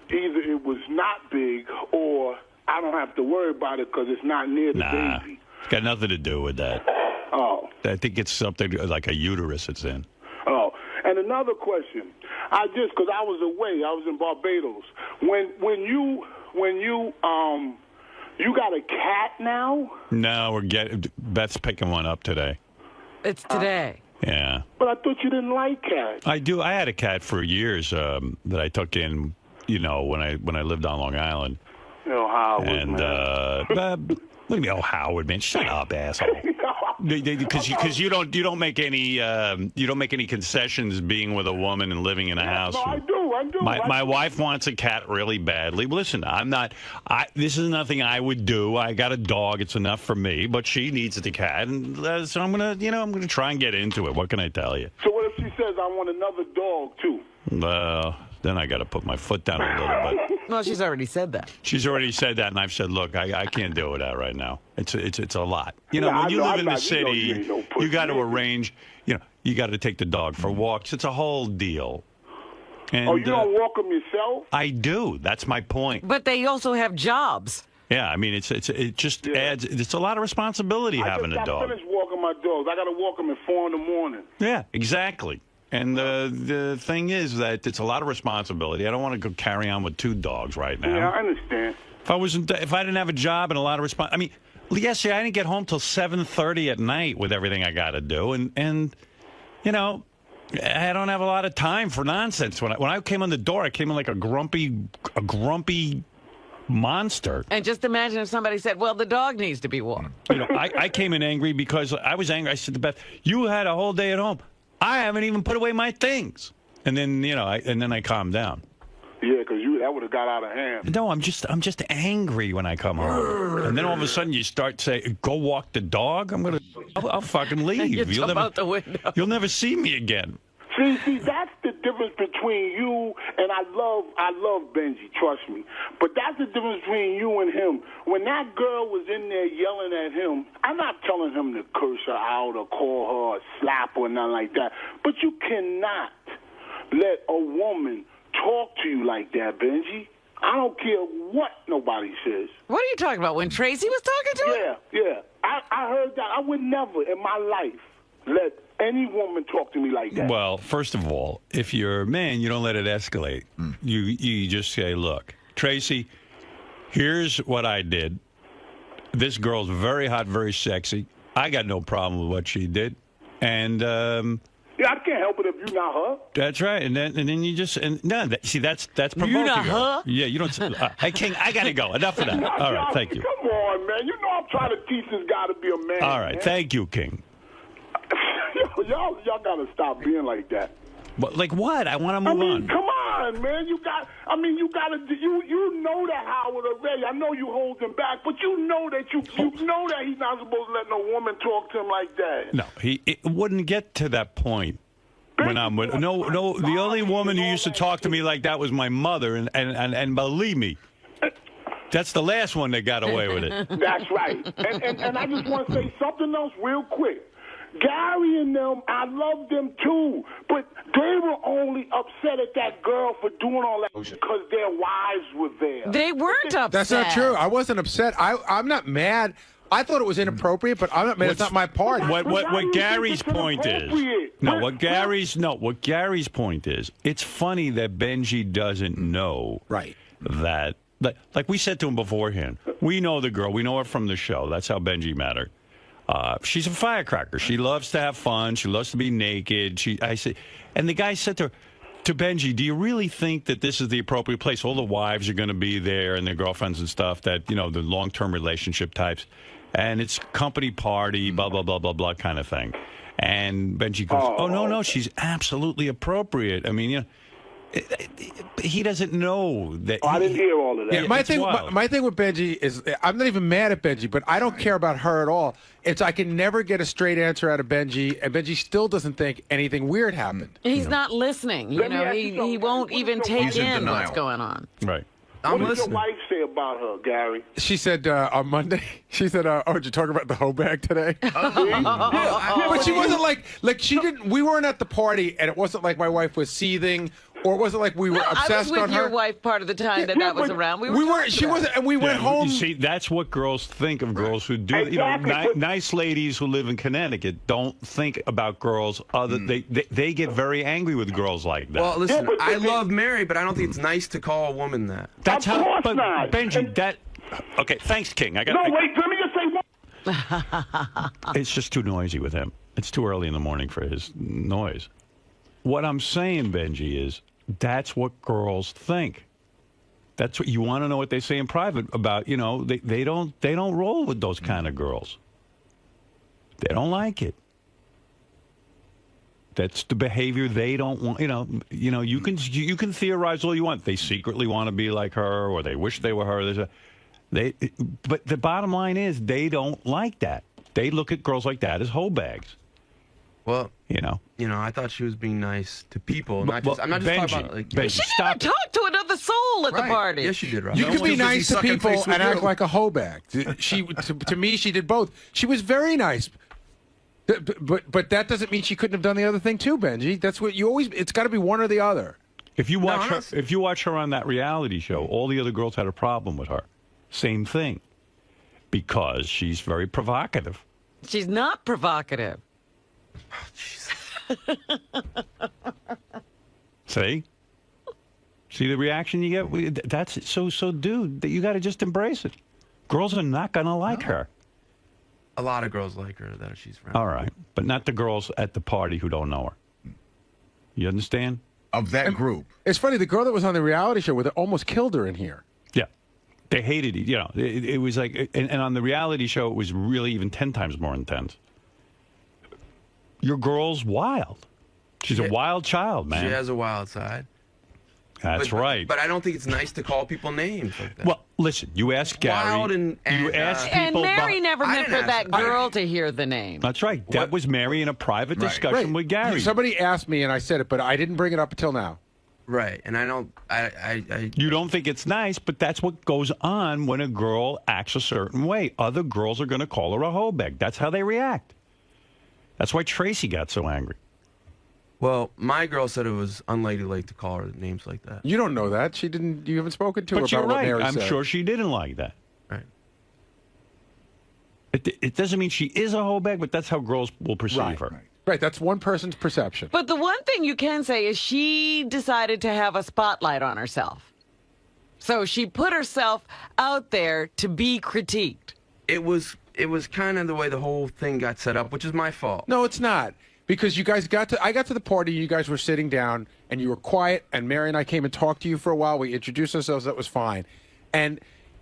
M: either it was not big or I don't have to worry about it because it's not near the baby.
A: It's got nothing to do with that.
M: Oh.
A: I think it's something like a uterus it's in.
M: Oh. And another question. Because I was away. I was in Barbados. When you got a cat now?
A: No, Beth's picking one up today.
B: It's today.
A: Yeah.
M: But I thought you didn't like cats.
A: I do. I had a cat for years that I took in, you know, when I lived on Long Island.
M: Oh, Howard,
A: and what do you mean, oh, Howard, man? Shut up, asshole. Because you don't make any concessions being with a woman and living in a house.
M: No, I do.
A: My wife wants a cat really badly. Listen, this is nothing I would do. I got a dog. It's enough for me. But she needs the cat, and so I'm gonna try and get into it. What can I tell you?
M: So what if she says I want another dog too?
A: Then I got to put my foot down a little bit.
B: Well, she's already said that.
A: She's already said that, and I've said, look, I can't deal with that right now. It's a lot. You know,
M: Yeah,
A: when you live in the
M: you know you
A: city,
M: ain't no pussy.
A: you got to arrange. You know, you got to take the dog for walks. It's a whole deal. And,
M: Oh, you don't walk them yourself?
A: I do. That's my point.
B: But they also have jobs.
A: Yeah, I mean, it just adds. It's a lot of responsibility having a
M: I
A: dog.
M: finished walking my dogs. I got to walk them at 4 in the morning.
A: Yeah, exactly. And the thing is that it's a lot of responsibility. I don't want to go carry on with 2 dogs right now.
M: Yeah, I understand.
A: If I didn't have a job and a lot of I mean, yesterday I didn't get home till 7:30 at night with everything I got to do, and you know, I don't have a lot of time for nonsense. When I came on the door, I came in like a grumpy monster.
B: And just imagine if somebody said, well, the dog needs to be walked.
A: You know, I came in angry because I was angry. I said to Beth, you had a whole day at home. I haven't even put away my things. And then, you know, I calmed down.
M: Yeah, because that would have got out of hand.
A: No, I'm just angry when I come home. And then all of a sudden you start saying, go walk the dog? I'll fucking leave.
B: You jump out the window.
A: You'll never see me again.
M: See, that's the difference between you and I love Benjy, trust me. But that's the difference between you and him. When that girl was in there yelling at him, I'm not telling him to curse her out or call her or slap her or nothing like that. But you cannot let a woman talk to you like that, Benjy. I don't care what nobody says.
B: What are you talking about? When Tracey was talking to her?
M: Yeah. I heard that. I would never in my life let any woman talk to me like that.
A: Well, first of all, if you're a man, you don't let it escalate. You just say, look, Tracey, here's what I did. This girl's very hot, very sexy. I got no problem with what she did. And
M: yeah, I can't help it if you're not her.
A: That's right. And then you just see that's provoking.
B: You're not her?
A: Yeah, you don't. Hey, King, I gotta go. Enough of that. All right, thank you.
M: Come on, man. You know I'm trying to teach this guy to be a man.
A: All right,
M: man.
A: thank you, King.
M: Y'all gotta stop being like that.
A: But like what? I want to move on.
M: Come on, man. You gotta. You know that Howard already. I know you hold him back, but you know that you know that he's not supposed to let no woman talk to him like that.
A: No, it wouldn't get to that point. When I'm with no, the only woman who used to talk to me like that was my mother, and believe me, that's the last one that got away with it.
M: That's right. And I just want to say something else real quick. Gary and them, I love them too, but they were only upset at that girl for doing all that because their wives were there.
B: They weren't upset.
G: That's not true. I wasn't upset. I'm not mad. I thought it was inappropriate, but I'm not mad. It's not my part.
A: What Gary's point is? What Gary's point is? It's funny that Benjy doesn't know that. Like we said to him beforehand, we know the girl. We know her from the show. That's how Benjy met her. She's a firecracker. She loves to have fun. She loves to be naked. And the guy said to Benjy, do you really think that this is the appropriate place? All the wives are going to be there and their girlfriends and stuff, that, you know, the long-term relationship types. And it's company party, blah, blah, blah, blah, blah kind of thing. And Benjy goes, oh, no, she's absolutely appropriate. I mean, you know, he doesn't know that.
M: I didn't hear all of that.
G: Yeah, my thing with Benjy is I'm not even mad at Benjy, but I don't care about her at all. It's I can never get a straight answer out of Benjy, and Benjy still doesn't think anything weird happened.
B: He's not listening. You know, he won't even take in what's going on.
A: Right.
M: What did your wife say about her, Gary?
G: She said on Monday, she said, oh, did you talk about the hoe bag today? But she wasn't like she didn't, we weren't at the party, and it wasn't like my wife was seething, or it wasn't like we were obsessed on her.
B: I was with your wife part of the time that was around. We weren't,
G: she wasn't, and we went home.
A: You see, that's what girls think of girls who do,
M: exactly.
A: You know, nice ladies who live in Connecticut don't think about girls other, they get very angry with girls like that.
C: Well, listen, I love Mary, but I don't think it's nice to call a woman that.
A: That's
M: of course
A: but
M: not.
A: Benjy, okay, thanks, King.
M: Wait, let me just say one.
A: It's just too noisy with him. It's too early in the morning for his noise. What I'm saying, Benjy, is that's what girls think. That's what you want to know what they say in private about. You know, they don't roll with those kind of girls. They don't like it. That's the behavior they don't want. You know. You can theorize all you want. They secretly want to be like her, or they wish they were her. But the bottom line is they don't like that. They look at girls like that as hoe bags.
C: Well,
A: you know,
C: I thought she was being nice to people. I'm not just
A: Benjy,
C: talking about like.
A: Benjy,
B: She
A: stop
B: never talked to another soul at the party.
C: Yes, she did, Rob.
G: You can be nice to people and act like a hoeback. To me, she did both. She was very nice. But that doesn't mean she couldn't have done the other thing too, Benjy. That's what you always. It's got to be one or the other.
A: If you watch her on that reality show, all the other girls had a problem with her. Same thing, because she's very provocative.
B: She's not provocative.
A: See the reaction you get? That's so, dude, that you got to just embrace it. Girls are not going to like her.
C: A lot of girls like her that she's friends.
A: All right, but not the girls at the party who don't know her. You understand?
K: Of that group.
G: It's funny, the girl that was on the reality show with it almost killed her in here.
A: Yeah. They hated it. You know, it was like, and on the reality show, it was really even 10 times more intense. Your girl's wild. She's a wild child, man.
C: She has a wild side.
A: That's right.
C: But I don't think it's nice to call people names like that.
A: Well, listen, you ask Gary.
C: Wild and
A: you ask
B: And
A: people.
B: Mary never meant for that girl to hear the name.
A: That's right. That was Mary in a private discussion with Gary.
G: Somebody asked me and I said it, but I didn't bring it up until now.
C: Right, and I don't.
A: You don't think it's nice, but that's what goes on when a girl acts a certain way. Other girls are going to call her a hoebag. That's how they react. That's why Tracey got so angry.
C: Well, my girl said it was unladylike to call her names like that.
G: You don't know that. She didn't. You haven't spoken to her
A: But you're
G: about what
A: right.
G: Mary
A: I'm
G: said.
A: sure she didn't like that.
C: Right.
A: It doesn't mean she is a hoebag, but that's how girls will perceive her.
G: Right, that's one person's perception.
B: But the one thing you can say is she decided to have a spotlight on herself. So she put herself out there to be critiqued.
C: It was kind of the way the whole thing got set up, which is my fault.
G: No, it's not. Because you guys I got to the party, you guys were sitting down, and you were quiet, and Mary and I came and talked to you for a while. We introduced ourselves, that was fine. And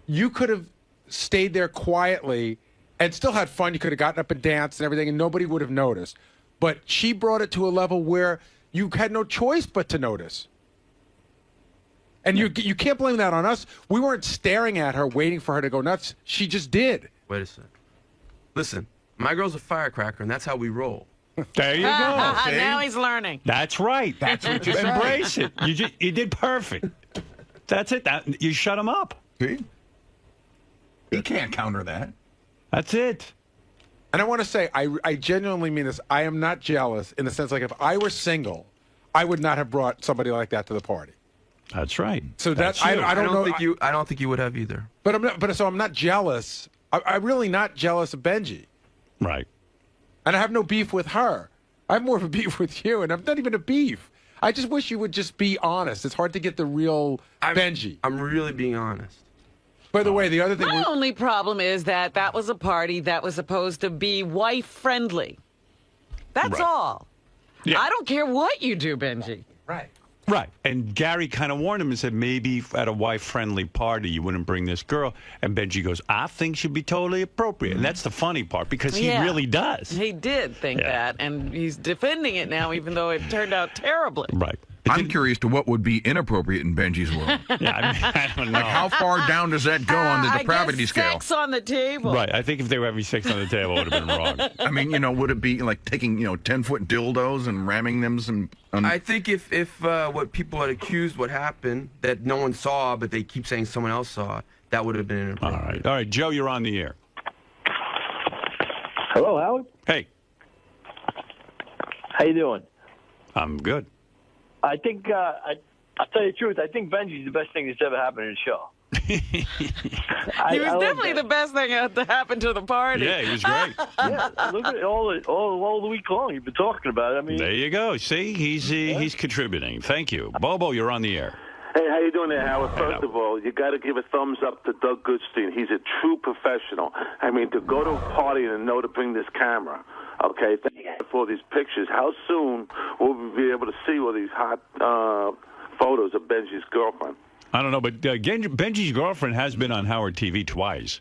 G: you could have stayed there quietly and still had fun. You could have gotten up and danced and everything, and nobody would have noticed. But she brought it to a level where you had no choice but to notice. And you can't blame that on us. We weren't staring at her, waiting for her to go nuts. She just did.
C: Wait a second. Listen, my girl's a firecracker, and that's how we roll.
A: There you go.
B: Now he's learning.
A: That's right.
K: That's what you said.
A: Embrace it. You did perfect. That's it. You shut him up.
K: See? He can't counter that.
A: That's it.
G: And I want to say, I genuinely mean this. I am not jealous in the sense, like, if I were single, I would not have brought somebody like that to the party.
A: That's right.
G: So
A: That's
G: I
A: you.
G: don't know.
C: I don't think you would have either.
G: But I'm not. But so I'm not jealous. I'm really not jealous of Benjy.
A: Right.
G: And I have no beef with her. I have more of a beef with you, and I'm not even a beef. I just wish you would just be honest. It's hard to get the real Benjy.
C: I'm really being honest.
G: By the way, the other thing.
B: My only problem is that was a party that was supposed to be wife-friendly. That's all.
A: Yeah.
B: I don't care what you do, Benjy.
C: Right.
A: Right. And Gary kind of warned him and said, maybe at a wife-friendly party you wouldn't bring this girl. And Benjy goes, I think she'd be totally appropriate. And that's the funny part, because he really does.
B: He did think that, and he's defending it now, even though it turned out terribly.
A: Right.
K: I'm curious to what would be inappropriate in Benjy's world.
A: I don't know.
K: Like, how far down does that go on the depravity
B: I guess
K: scale?
B: sex on the table.
A: Right. I think if they were having sex on the table, it would have been wrong.
K: I mean, would it be like taking, 10-foot dildos and ramming them
C: I think if what people had accused what happened, that no one saw, but they keep saying someone else saw, that would have been inappropriate.
A: All right, Joe, you're on the air.
N: Hello, Howard.
A: Hey.
N: How you doing?
A: I'm good.
N: I think, I'll tell you the truth, I think Benjy's the best thing that's ever happened in the show.
B: He was definitely the best thing that happened to the party.
A: Yeah, he was great.
N: Yeah, look at it all the week long. You've been talking about it. I mean,
A: There you go. See, he's contributing. Thank you. Bobo, you're on the air.
O: Hey, how you doing there, Howard? First of all, you got to give a thumbs up to Doug Goodstein. He's a true professional. I mean, to go to a party and know to bring this camera. Okay, thank you for these pictures. How soon will we be able to see all these hot photos of Benjy's girlfriend?
A: I don't know, but Benjy's girlfriend has been on Howard TV twice.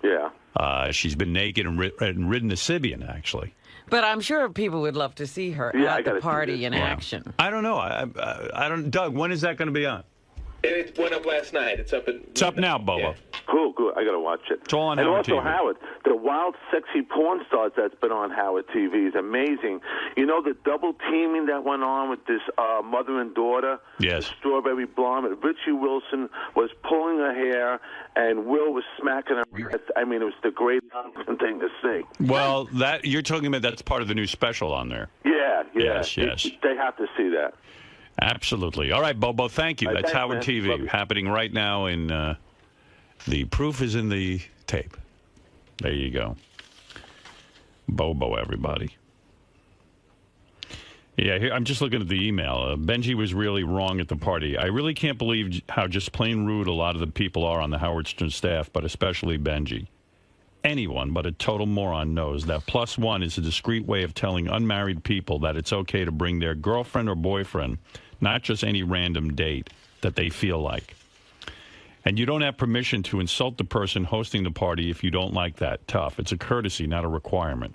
O: Yeah.
A: She's been naked and ridden a Sybian, actually.
B: But I'm sure people would love to see her at the party in action.
A: I don't know. I don't. Doug, when is that going to be on?
P: It went up last night. It's up
A: now, Bobo.
P: Yeah.
O: Cool, good. I got to watch it.
A: It's all on
O: and
A: Howard
O: also
A: TV.
O: Howard, the wild, sexy porn stars that's been on Howard TV is amazing. You know the double teaming that went on with this mother and daughter?
A: Yes.
O: The Strawberry Blonde. Richie Wilson was pulling her hair, and Will was smacking her. I mean, it was the greatest thing to see.
A: Well, that you're talking about, that's part of the new special on there.
O: Yeah.
A: Yes.
O: They have to see that.
A: Absolutely. All right, Bobo, thank you.
O: All right,
A: That's
O: thanks,
A: Howard
O: man.
A: TV
O: Love you.
A: happening right now in the proof is in the tape. There you go. Bobo, everybody. Yeah, here, I'm just looking at the email. Benjy was really wrong at the party. I really can't believe how just plain rude a lot of the people are on the Howard Stern staff, but especially Benjy. Anyone but a total moron knows that +1 is a discreet way of telling unmarried people that it's okay to bring their girlfriend or boyfriend, not just any random date that they feel like. And you don't have permission to insult the person hosting the party if you don't like that. Tough. It's a courtesy, not a requirement.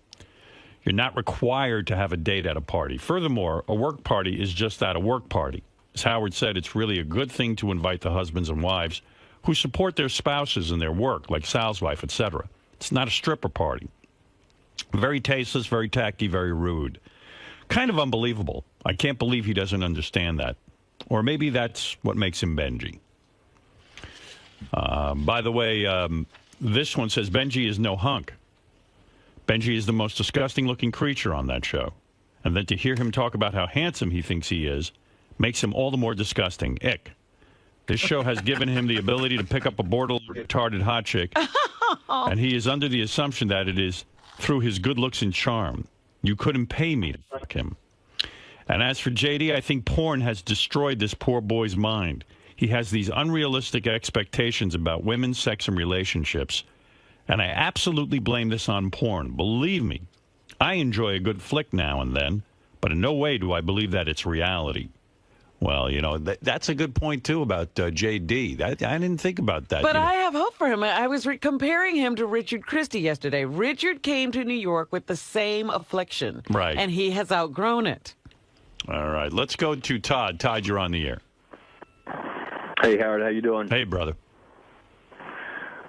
A: You're not required to have a date at a party. Furthermore, a work party is just that, a work party. As Howard said, it's really a good thing to invite the husbands and wives who support their spouses in their work, like Sal's wife, etc. It's not a stripper party. Very tasteless, very tacky, very rude. Kind of unbelievable. I can't believe he doesn't understand that. Or maybe that's what makes him Benjy. By the way, this one says Benjy is no hunk. Benjy is the most disgusting-looking creature on that show. And then to hear him talk about how handsome he thinks he is makes him all the more disgusting. Ick. This show has given him the ability to pick up a borderline retarded hot chick, and he is under the assumption that it is through his good looks and charm. You couldn't pay me to fuck him. And as for JD, I think porn has destroyed this poor boy's mind. He has these unrealistic expectations about women, sex, and relationships. And I absolutely blame this on porn. Believe me, I enjoy a good flick now and then, but in no way do I believe that it's reality. Well, you know, that's a good point, too, about JD. I didn't think about that.
B: But I have hope for him. I was comparing him to Richard Christie yesterday. Richard came to New York with the same affliction.
A: Right.
B: And he has outgrown it.
A: All right. Let's go to Todd. Todd, you're on the air.
P: Hey, Howard, how you doing?
A: Hey, brother.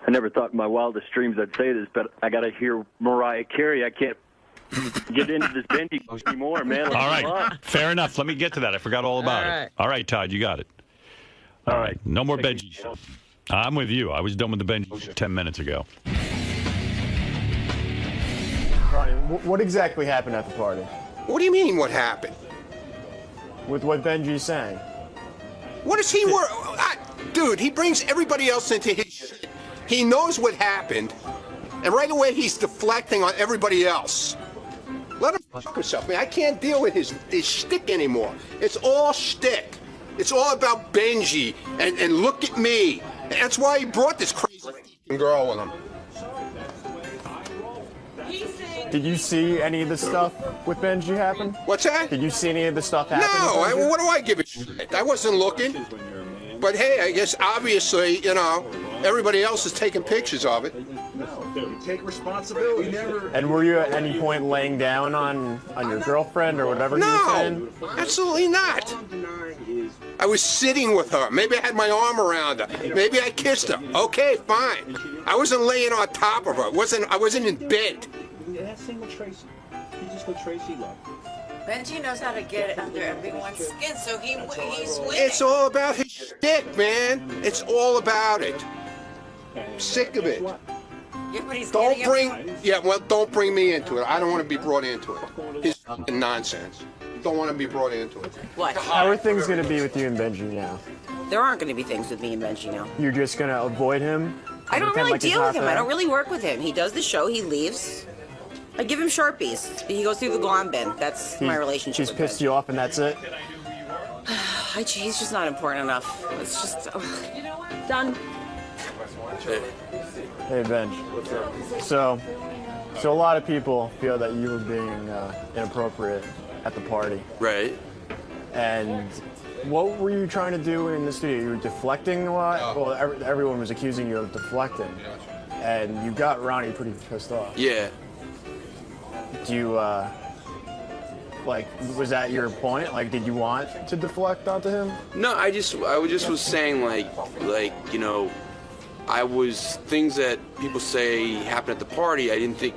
P: I never thought in my wildest dreams I'd say this, but I got to hear Mariah Carey. I can't get into this Benjy anymore, man.
A: All right. Fair enough. Let me get to that. I forgot all about it. All right, Todd, you got it. All right. No more Benjy. I'm with you. I was done with the Benjy 10 minutes ago.
Q: Ronnie, what exactly happened at the party?
L: What do you mean, what happened?
Q: With what Benjy's saying.
L: What is he dude, he brings everybody else into his shit. He knows what happened, and right away he's deflecting on everybody else. Let him fuck himself, man. I can't deal with his shtick anymore. It's all shtick. It's all about Benjy, and look at me. And that's why he brought this crazy girl with him.
Q: Did you see any of the stuff with Benjy happen?
L: What's that?
Q: Did you see any of the stuff happen?
L: No, what do I give a shit? I wasn't looking. But hey, I guess obviously, you know, everybody else is taking pictures of it.
J: Take responsibility.
Q: And were you at any point laying down on your girlfriend or whatever he was saying?
L: No, absolutely not. I was sitting with her. Maybe I had my arm around her. Maybe I kissed her. Okay, fine. I wasn't laying on top of her. I wasn't in bed.
J: That's single Tracey. He just what Tracey loved.
R: Benjy knows how to get under everyone's skin, so he's winning.
L: It's all about his shtick, man. It's all about it. I'm sick of it. Don't bring me into it. I don't want to be brought into it. His fucking nonsense. Don't want to be brought into it.
R: What?
Q: How are things going to be with you and Benjy now?
R: There aren't going to be things with me and Benjy now.
Q: You're just going to avoid him?
R: I don't really
Q: Pretend like he's
R: deal
Q: not
R: with him. I
Q: there?
R: don't really work with him. He does the show. He leaves. I give him Sharpies. He goes through the glom bin. That's my relationship
Q: He's
R: with
Q: pissed you off and that's it?
R: He's just not important enough. It's just... done.
Q: Hey, Benj. So a lot of people feel that you were being inappropriate at the party.
S: Right.
Q: And what were you trying to do in the studio? You were deflecting a lot? Well, everyone was accusing you of deflecting. And you got Ronnie pretty pissed off.
S: Yeah.
Q: Do you, was that your point? Like, did you want to deflect onto him?
S: No, I just was saying like, you know,
F: things that people say happened at the party. I didn't think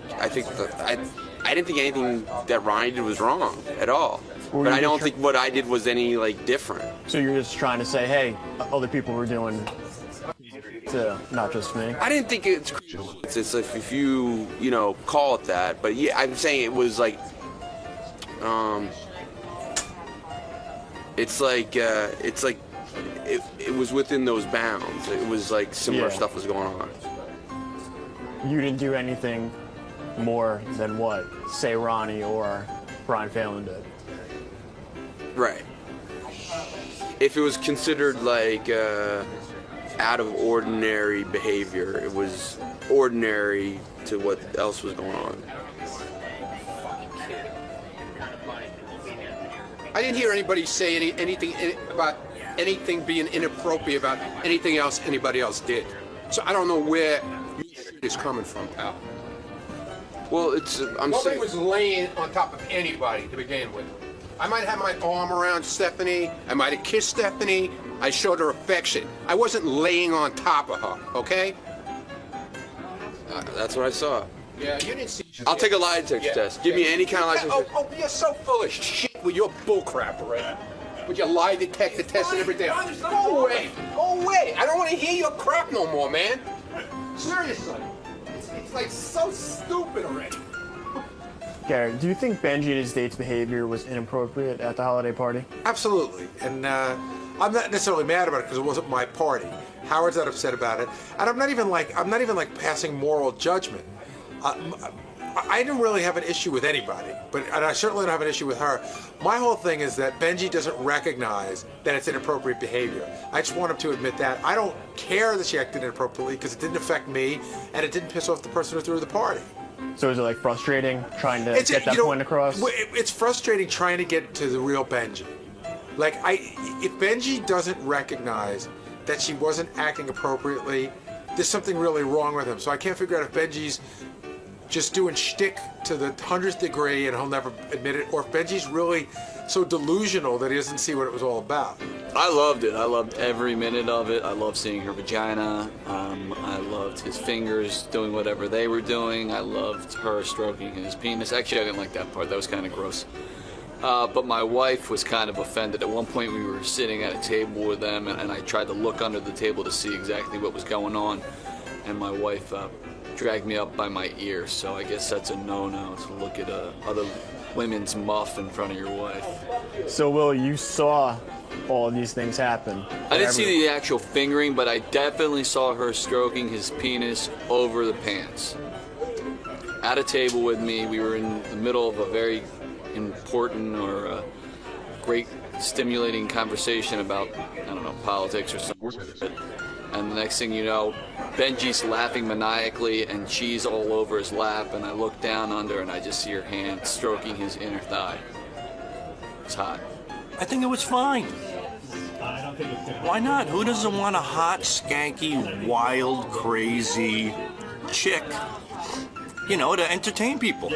F: anything that Ronnie did was wrong at all. But I don't think what I did was any different.
Q: So you're just trying to say, hey, other people were doing to not just me.
F: I didn't think it's if you call it that, but yeah, I'm saying it was it was within those bounds. It was similar stuff was going on.
Q: You didn't do anything more than what, say, Ronnie or Brian Phelan did.
F: Right. If it was considered out of ordinary behavior, it was ordinary to what else was going on.
L: I didn't hear anybody say anything about anything being inappropriate about anything else anybody else did. So I don't know where it's coming from, pal.
F: Well,
L: nobody was laying on top of anybody to begin with. I might have my arm around Stephanie. I might have kissed Stephanie. I showed her affection. I wasn't laying on top of her, okay?
F: That's what I saw.
L: Yeah, you didn't see.
F: I'll take a lie detector test. Give me any kind of lie detector.
L: Oh, you're so full of shit with your bullcrap already. With your lie detector test and everything. Go away. Go away. I don't want to hear your crap no more, man. Seriously. It's so stupid already.
Q: Gary, do you think Benjy and his date's behavior was inappropriate at the holiday party?
G: Absolutely, and I'm not necessarily mad about it because it wasn't my party. Howard's not upset about it, and I'm not even passing moral judgment. I didn't really have an issue with anybody, and I certainly don't have an issue with her. My whole thing is that Benjy doesn't recognize that it's inappropriate behavior. I just want him to admit that. I don't care that she acted inappropriately because it didn't affect me, and it didn't piss off the person who threw the party.
Q: So is it frustrating trying to get that point across?
G: It's frustrating trying to get to the real Benjy. If Benjy doesn't recognize that she wasn't acting appropriately, there's something really wrong with him. So I can't figure out if Benjy's just doing shtick to the 100th degree and he'll never admit it, or if Benjy's really so delusional that he doesn't see what it was all about.
S: I loved it. I loved every minute of it. I loved seeing her vagina. I loved his fingers doing whatever they were doing. I loved her stroking his penis. Actually, I didn't like that part. That was kind of gross. But my wife was kind of offended. At one point, we were sitting at a table with them, and I tried to look under the table to see exactly what was going on. And my wife dragged me up by my ear. So I guess that's a no-no to look at other women's muff in front of your wife.
Q: So, Will, you saw all of these things happen?
S: I didn't see the actual fingering, but I definitely saw her stroking his penis over the pants. At a table with me, we were in the middle of a very important or great stimulating conversation about, I don't know, politics or something. And the next thing you know, Benjy's laughing maniacally and cheese all over his lap, and I look down under and I just see her hand stroking his inner thigh. It's hot.
T: I think it was fine. Why not? Who doesn't want a hot, skanky, wild, crazy chick, to entertain people?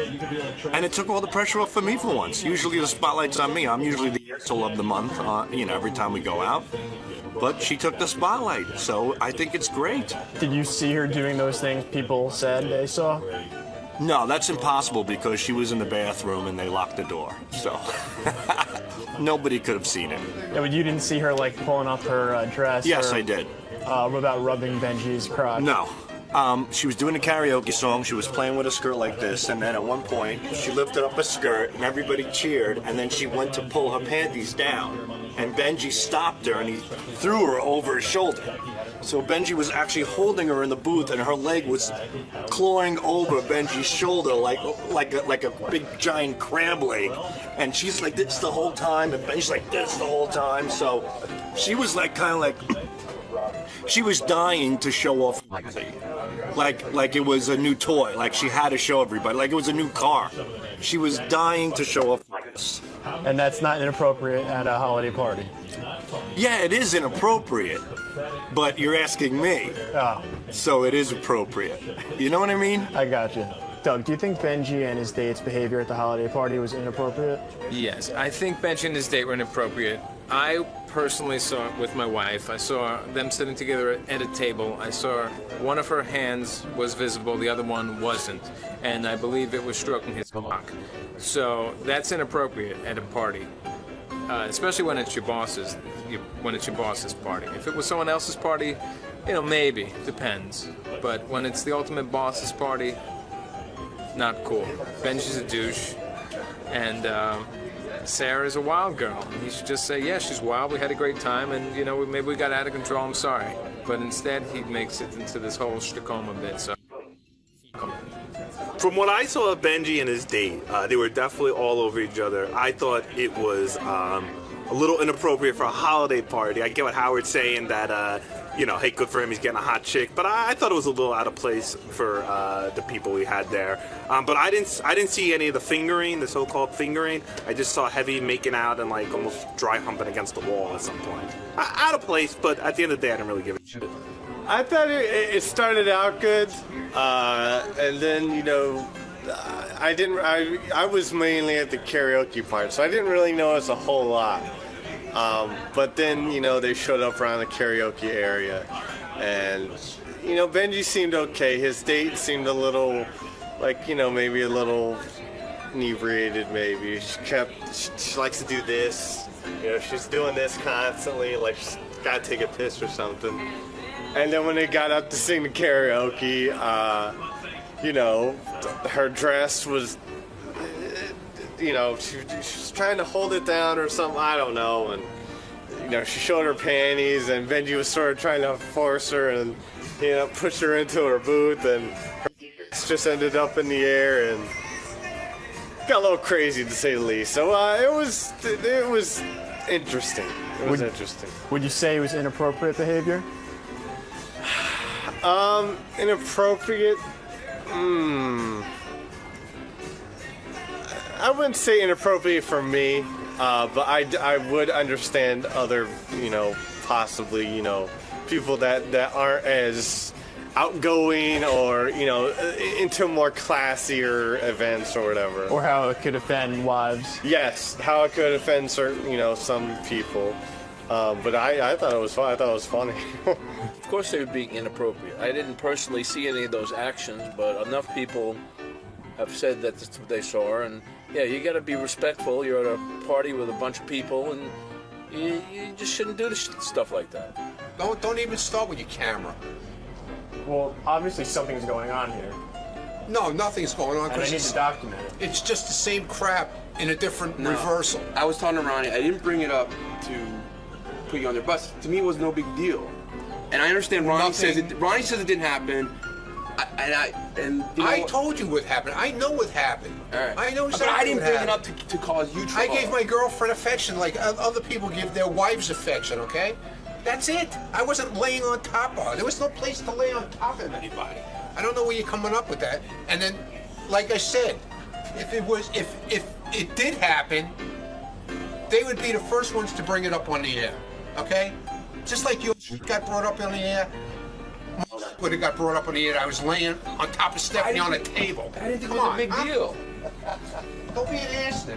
T: And it took all the pressure off for me for once. Usually the spotlight's on me. I'm usually the asshole of the month, every time we go out. But she took the spotlight, so I think it's great.
Q: Did you see her doing those things people said they saw?
T: No, that's impossible because she was in the bathroom and they locked the door. So nobody could have seen it.
Q: Yeah, but you didn't see her pulling up her dress?
T: Yes, I did.
Q: Without rubbing Benjy's crotch?
T: No. She was doing a karaoke song. She was playing with a skirt like this, and then at one point she lifted up a skirt and everybody cheered, and then she went to pull her panties down, and Benjy stopped her and he threw her over his shoulder. So Benjy was actually holding her in the booth, and her leg was clawing over Benjy's shoulder like a big giant crab leg, and she's like this the whole time, and Benjy's like this the whole time. So she was she was dying to show off, like it was a new toy, like she had to show everybody, like it was a new car. She was dying to show off.
Q: And that's not inappropriate at a holiday party?
T: Yeah, it is inappropriate, but you're asking me, so it is appropriate. You know what I mean?
Q: I got you. Doug, do you think Benjy and his date's behavior at the holiday party was inappropriate?
U: Yes, I think Benjy and his date were inappropriate. I personally saw it with my wife. I saw them sitting together at a table. I saw one of her hands was visible, the other one wasn't. And I believe it was stroking his cock. So that's inappropriate at a party, especially when it's your boss's party. If it was someone else's party, you know, maybe, depends. But when it's the ultimate boss's party, not cool. Benjy's a douche, and Sarah's a wild girl. You should just say, yeah, she's wild, we had a great time, and, you know, maybe we got out of control, I'm sorry. But instead, he makes it into this whole 𝗛cie𝘄𝗿𝗍 bit, so.
V: From what I saw of Benjy and his date, they were definitely all over each other. I thought it was a little inappropriate for a holiday party. I get what Howard's saying that, you know, hey, good for him, he's getting a hot chick. But I thought it was a little out of place for the people we had there. But I didn't see any of the fingering, the so-called fingering. I just saw heavy making out and like almost dry humping against the wall at some point. Out of place, but at the end of the day, I didn't really give a shit.
W: I thought it started out good, and then, you know, I was mainly at the karaoke part, so I didn't really notice a whole lot. But then, you know, they showed up around the karaoke area, and, you know, Benjy seemed okay. His date seemed a little, like, you know, maybe a little inebriated, maybe. She likes to do this, you know, she's doing this constantly, like she's got to take a piss or something. And then when they got up to sing the karaoke, you know, her dress was, you know, she was trying to hold it down or something, I don't know. And, you know, she showed her panties, and Benjy was sort of trying to force her and, you know, push her into her booth, and her just ended up in the air and got a little crazy, to say the least. So it was interesting. It was interesting.
Q: Would you say it was inappropriate behavior?
W: Inappropriate? I wouldn't say inappropriate for me, but I would understand other, you know, possibly, you know, people that aren't as outgoing or, you know, into more classier events or whatever.
Q: Or how it could offend wives.
W: Yes, how it could offend certain, you know, some people. But I thought it was fun. I thought it was funny.
X: Of course they were being inappropriate. I didn't personally see any of those actions, but enough people have said that that's what they saw. And yeah, you got to be respectful. You're at a party with a bunch of people, and you just shouldn't do stuff like that.
L: Don't even start with your camera.
Q: Well, obviously something's going on here.
L: No, nothing's going on.
Q: And I need to document it.
L: It's just the same crap in a different reversal.
F: I was talking to Ronnie. I didn't bring it up to put you on their bus. To me, it was no big deal. And I understand Ronnie says it didn't happen.
L: I told you what happened. I know what happened.
F: All right.
L: I know exactly.
F: But I didn't
L: what
F: bring
L: happened.
F: it up to cause you trouble.
L: I gave my girlfriend affection like other people give their wives affection. Okay, that's it. I wasn't laying on top of her. There was no place to lay on top of anybody. I don't know where you're coming up with that. And then, like I said, if it did happen, they would be the first ones to bring it up on the air. Okay? Just like you got brought up on the air, would have got brought up on the air. I was laying on top of Stephanie on a table.
F: I didn't think it was a big deal.
L: Don't be an ass now.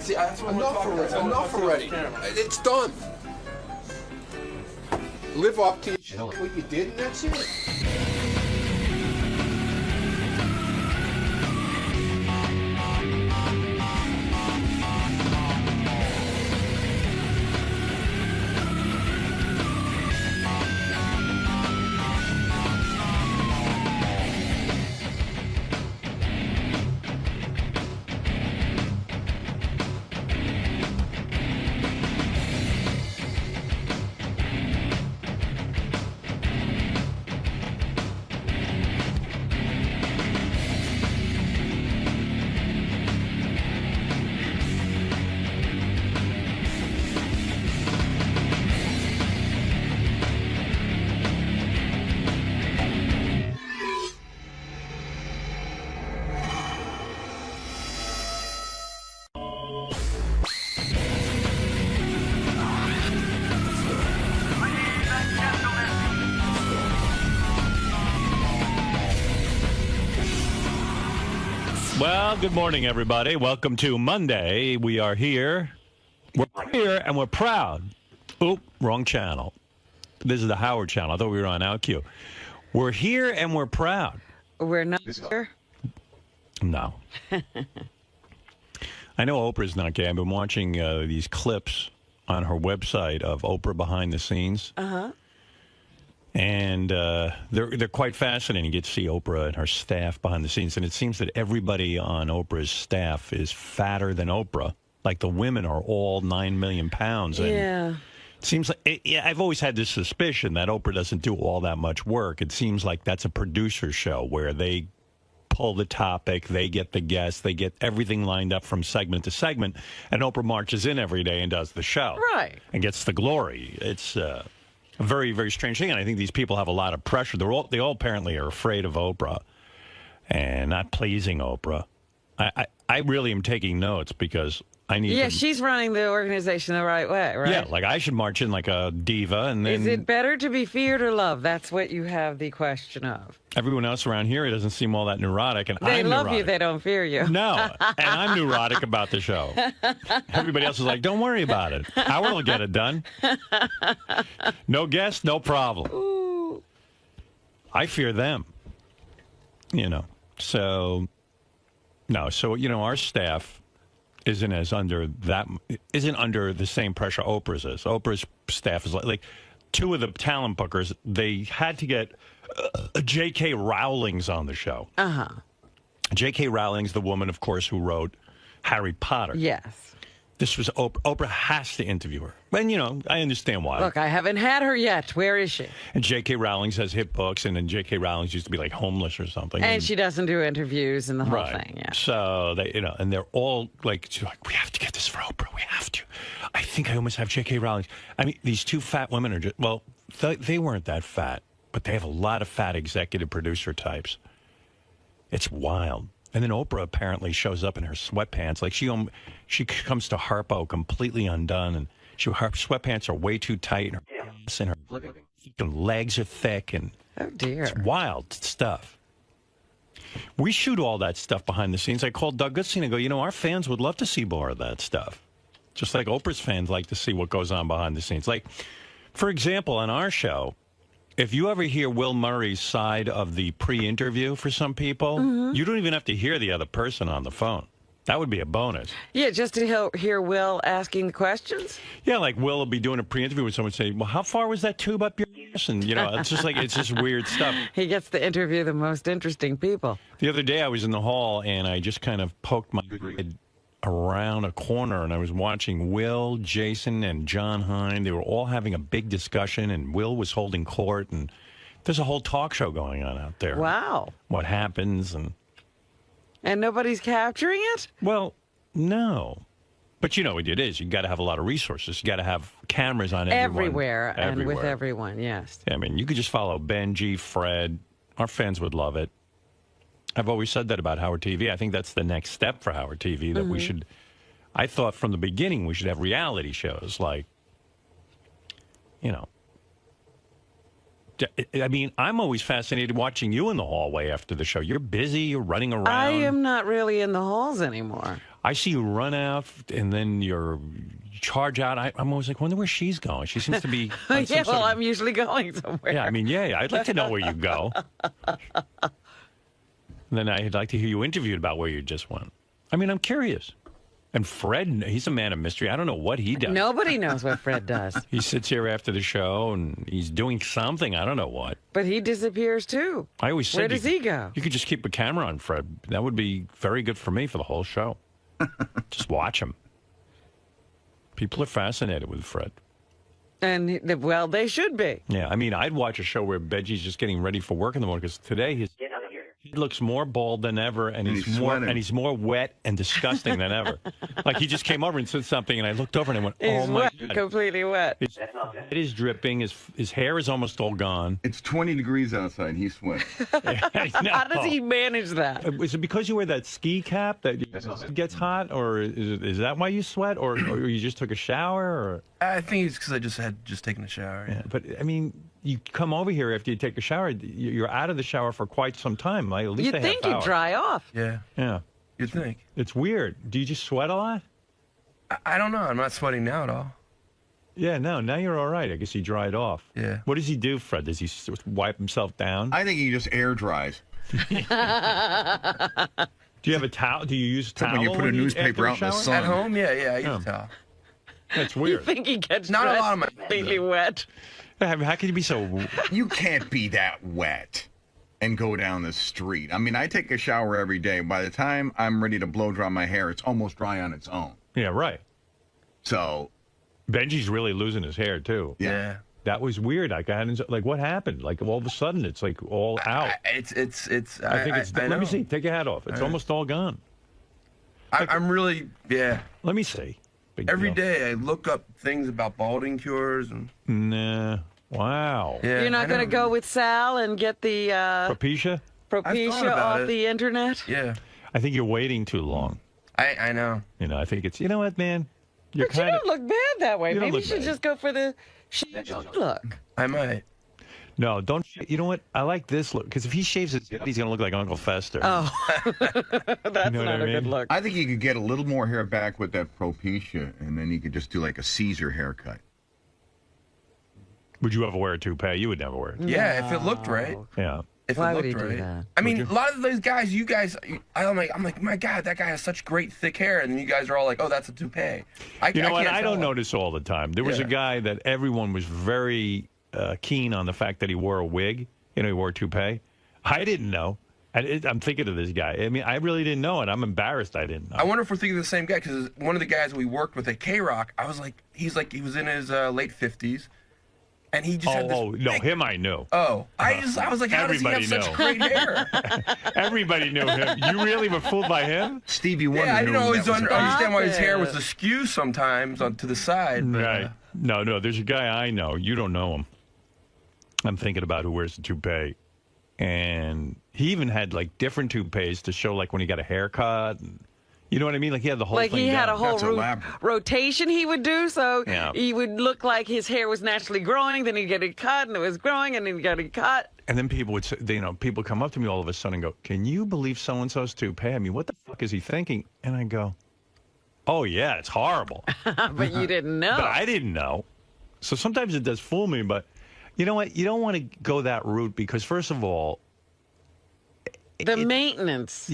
F: See, that's what
L: Enough already. It's done. Live up to what you did, and that's it.
A: Well, good morning, everybody. Welcome to Monday. We are here. We're here and we're proud. Oop, wrong channel. This is the Howard channel. I thought we were on 𝗦𝗄𝗄. We're here and we're proud.
B: We're not here?
A: No. I know Oprah's not gay. I've been watching these clips on her website of Oprah behind the scenes.
B: Uh-huh.
A: And they're quite fascinating. You get to see Oprah and her staff behind the scenes. And it seems that everybody on Oprah's staff is fatter than Oprah. Like the women are all 9 million pounds. And
B: yeah.
A: it seems like, I've always had this suspicion that Oprah doesn't do all that much work. It seems like that's a producer show where they pull the topic, they get the guests, they get everything lined up from segment to segment, and Oprah marches in every day and does the show.
B: Right.
A: And gets the glory. It's a very, very strange thing, and I think these people have a lot of pressure. They all apparently are afraid of Oprah and not pleasing Oprah. I really am taking notes because I need to...
B: she's running the organization the right way, right?
A: Yeah, like I should march in like a diva and then...
B: Is it better to be feared or loved? That's what you have the question of.
A: Everyone else around here, it doesn't seem all that neurotic, and
B: They
A: I'm
B: love
A: neurotic.
B: you, they don't fear you.
A: No, and I'm neurotic about the show. Everybody else is like, don't worry about it. Howard will get it done. No guests, no problem.
B: Ooh.
A: I fear them. You know, so... No, so, you know, our staff isn't under the same pressure Oprah's is. Oprah's staff is like two of the talent bookers, they had to get J.K. Rowling's on the show.
B: Uh-huh.
A: J.K. Rowling's the woman, of course, who wrote Harry Potter.
B: Yes.
A: This was Oprah. Oprah has to interview her. And, you know, I understand why.
B: Look, I haven't had her yet. Where is she?
A: And J.K. Rowling's has hit books, and then J.K. Rowling's used to be like homeless or something.
B: And she doesn't do interviews and the whole thing, yeah.
A: So, they, you know, and they're all like, we have to get this for Oprah. We have to. I think I almost have J.K. Rowling. I mean, these two fat women are just, well, they weren't that fat, but they have a lot of fat executive producer types. It's wild. And then Oprah apparently shows up in her sweatpants. Like she comes to Harpo completely undone, and her sweatpants are way too tight, and her legs are thick, and
B: oh dear,
A: it's wild stuff. We shoot all that stuff behind the scenes. I called Doug Goodstein and go, you know, our fans would love to see more of that stuff, just like Oprah's fans like to see what goes on behind the scenes. Like, for example, on our show, if you ever hear Will Murray's side of the pre-interview for some people, you don't even have to hear the other person on the phone. That would be a bonus.
B: Yeah, just to hear Will asking the questions?
A: Yeah, like Will will be doing a pre-interview with someone saying, well, how far was that tube up your ass? And, you know, it's just weird stuff.
B: He gets to interview the most interesting people.
A: The other day I was in the hall, and I just kind of poked my head around a corner, and I was watching Will, Jason, and John Hine. They were all having a big discussion, and Will was holding court, and there's a whole talk show going on out there.
B: Wow.
A: What happens,
B: and nobody's capturing it?
A: Well, no. But you know what it is. You got to have a lot of resources. You got to have cameras on
B: everywhere. And with everyone, yes.
A: I mean, you could just follow Benjy, Fred. Our fans would love it. I've always said that about Howard TV. I think that's the next step for Howard TV, that we should... I thought from the beginning we should have reality shows like, you know... I mean, I'm always fascinated watching you in the hallway after the show. You're busy, you're running around.
B: I am not really in the halls anymore.
A: I see you run out, and then you charge out. I'm always like, wonder where she's going. She seems to be...
B: Yeah, well, I'm usually going somewhere.
A: Yeah, I mean, yeah, I'd like to know where you go. Then I'd like to hear you interviewed about where you just went. I mean, I'm curious. And Fred, he's a man of mystery. I don't know what he does.
B: Nobody knows what Fred does.
A: He sits here after the show, and he's doing something. I don't know what.
B: But he disappears, too.
A: I always said...
B: Where does he go?
A: You could just keep a camera on Fred. That would be very good for me for the whole show. Just watch him. People are fascinated with Fred.
B: And, well, they should be.
A: Yeah, I mean, I'd watch a show where Benjy's just getting ready for work in the morning, because today he looks more bald than ever, and he's more wet and disgusting than ever. Like, he just came over and said something, and I looked over and I went,
B: He's
A: my
B: wet,
A: God.
B: completely wet.
A: It is dripping. His hair is almost all gone.
K: It's 20 degrees outside. He's sweating.
B: How does he manage that?
A: Is it because you wear that ski cap that it gets hot, or is that why you sweat, or you just took a shower? Or?
C: I think it's because I just taken a shower.
A: Yeah, but I mean, you come over here after you take a shower, you're out of the shower for quite some time, like at least a half hour.
B: You'd think you'd dry off.
C: Yeah.
A: Yeah.
C: You'd think.
A: It's weird. Do you just sweat a lot?
C: I don't know. I'm not sweating now at all.
A: Yeah, no, now you're all right. I guess he dried off.
C: Yeah.
A: What does he do, Fred? Does he wipe himself down?
K: I think he just air dries.
A: Do you have a towel? Do you use a towel?
K: When you put a newspaper out in the sun.
C: At home, yeah, I use a towel.
A: That's
B: You
A: weird.
B: think he gets
C: Not a
B: dressed
C: lot of my
B: completely wet?
A: How can you be so...
K: You can't be that wet and go down the street. I mean, I take a shower every day. By the time I'm ready to blow dry my hair, it's almost dry on its own.
A: Yeah, right.
K: So...
A: Benji's really losing his hair, too.
C: Yeah.
A: That was weird. Like, what happened? Like, all of a sudden, it's like all out.
C: I think it's.
A: Let me see. Take your hat off. It's almost all gone.
C: I'm really, yeah.
A: Let me see.
C: Every day I look up things about balding cures and.
A: Nah. Wow.
C: Yeah,
B: You're not going to go with Sal and get the
A: 𝗵ici𝗄?
B: 𝗵ici𝗄 off the internet?
C: Yeah.
A: I think you're waiting too long.
C: I know.
A: You know, I think it's. You know what, man? You're
B: But you don't look bad that way.
A: You don't
B: Maybe you
A: look
B: should
A: bad.
B: just go for the look.
C: I might.
A: No, don't. You know what? I like this look because if he shaves his head, he's gonna look like Uncle Fester.
B: Oh, that's
A: know what I
B: not a good
A: mean?
B: look.
K: I think you could get a little more hair back with that 𝗵ici𝗄, and then you could just do like a Caesar haircut.
A: Would you ever wear a toupee? You would never wear it.
C: Yeah, if it looked right.
A: Yeah.
C: If
B: Why
C: it
B: would
C: looked
B: he do
C: right.
B: that?
C: I mean, a lot of those guys, you guys, I'm like, my God, that guy has such great thick hair, and you guys are all like, oh, that's a toupee.
A: You know what?
C: can't
A: I don't
C: tell.
A: notice all the time. There was a
C: Yeah.
A: guy that everyone was very keen on the fact that he wore a wig. You know, he wore a toupee. I didn't know. I'm thinking of this guy. I mean, I really didn't know, and I'm embarrassed I didn't know.
C: I wonder if we're thinking of the same guy, because one of the guys we worked with at K-Rock, I was like, he was in his late 50s, and he just had this.
A: Oh, no, him I knew.
C: Oh, I was like, how does he have
A: Everybody
C: such
A: knew.
C: great hair?
A: Everybody knew him. You really were fooled by him?
K: Stevie Wonder.
C: Yeah, I didn't always
K: that was
C: understand why his hair
B: it.
C: was askew sometimes to the side. But,
A: Right. No, there's a guy I know. You don't know him. I'm thinking about who wears the toupee. And he even had, like, different toupees to show, like, when he got a haircut. And, you know what I mean? Like, he had the whole
B: Like
A: thing
B: he had
A: down.
B: a whole rotation he would do, so
A: Yeah.
B: he would look like his hair was naturally growing, then he'd get it cut, and it was growing, and then he'd get it cut.
A: And then people would say, people come up to me all of a sudden and go, can you believe so-and-so's toupee? I mean, what the fuck is he thinking? And I go, oh, yeah, it's horrible.
B: But you didn't know.
A: But I didn't know. So sometimes it does fool me, but you know what? You don't want to go that route because, first of all,
B: the maintenance.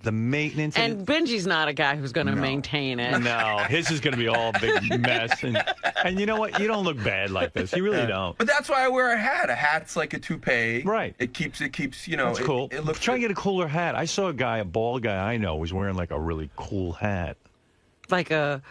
A: The maintenance.
B: And Benji's not a guy who's going to maintain it.
A: No, his is going to be all a big mess. And you know what? You don't look bad like this. You really don't.
C: But that's why I wear a hat. A hat's like a toupee.
A: Right.
C: It keeps, you know.
A: That's cool.
C: It looks.
A: Try and get a cooler hat. I saw a bald guy I know was wearing like a really cool hat.
B: Like a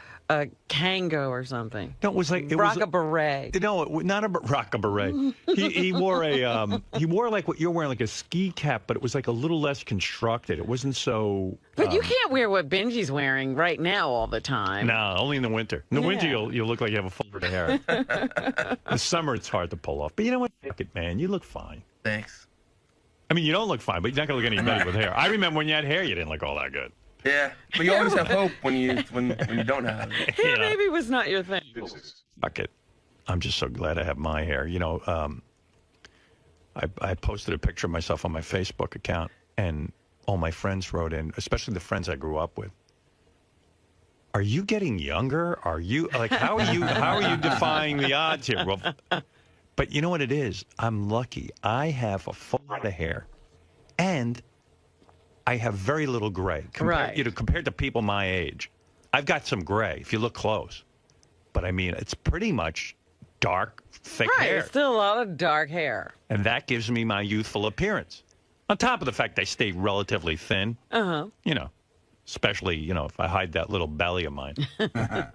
B: Kango or something.
A: No, it was like
B: Rocka beret.
A: No, not a Rocka beret. He wore like what you're wearing, like a ski cap, but it was like a little less constructed. It wasn't so.
B: But you can't wear what Benji's wearing right now all the time.
A: No, only in the winter. In the winter, you'll look like you have a full head of hair. The summer, it's hard to pull off. But you know what? Fuck it, man. You look fine.
C: Thanks.
A: I mean, you don't look fine, but you're not gonna look any better with hair. I remember when you had hair, you didn't look all that good.
C: Yeah, but you always have hope when you don't have it.
B: Hair maybe was not your thing.
A: Fuck it. I'm just so glad I have my hair. You know, I posted a picture of myself on my Facebook account, and all my friends wrote in, especially the friends I grew up with. Are you getting younger? Are you like how are you defying the odds here? Well, but you know what it is? I'm lucky. I have a full head of hair, and I have very little gray. Compared to people my age. I've got some gray if you look close. But I mean, it's pretty much dark, thick hair.
B: Still a lot of dark hair.
A: And that gives me my youthful appearance. On top of the fact I stay relatively thin.
B: Uh-huh.
A: You know, especially, you know, if I hide that little belly of mine.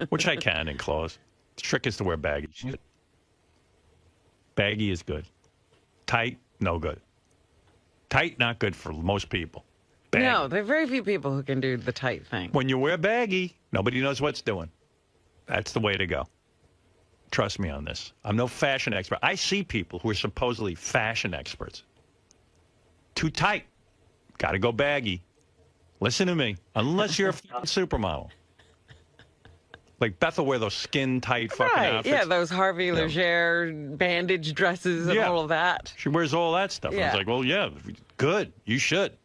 A: Which I can in clothes. The trick is to wear baggy shit. Baggy is good. Tight, no good. Tight, not good for most people. Baggy.
B: No, there are very few people who can do the tight thing.
A: When you wear baggy, nobody knows what's doing. That's the way to go. Trust me on this. I'm no fashion expert. I see people who are supposedly fashion experts. Too tight. Got to go baggy. Listen to me. Unless you're a supermodel. Like Beth will wear those skin-tight fucking outfits.
B: Yeah, those Harvey Leger bandage dresses and all of that.
A: She wears all that stuff. I
B: Yeah.
A: was like, well, yeah, good. You should.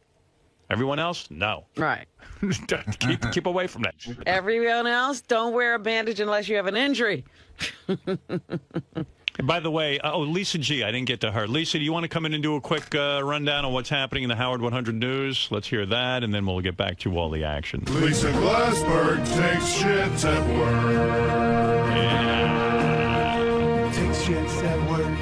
A: Everyone else, no.
B: Right.
A: keep away from that.
B: Everyone else, don't wear a bandage unless you have an injury.
A: By the way, Lisa G, I didn't get to her. Lisa, do you want to come in and do a quick rundown on what's happening in the Howard 100 News? Let's hear that, and then we'll get back to all the action.
D: Lisa Glassberg takes shits at work.
A: Yeah.
D: Takes shits at work.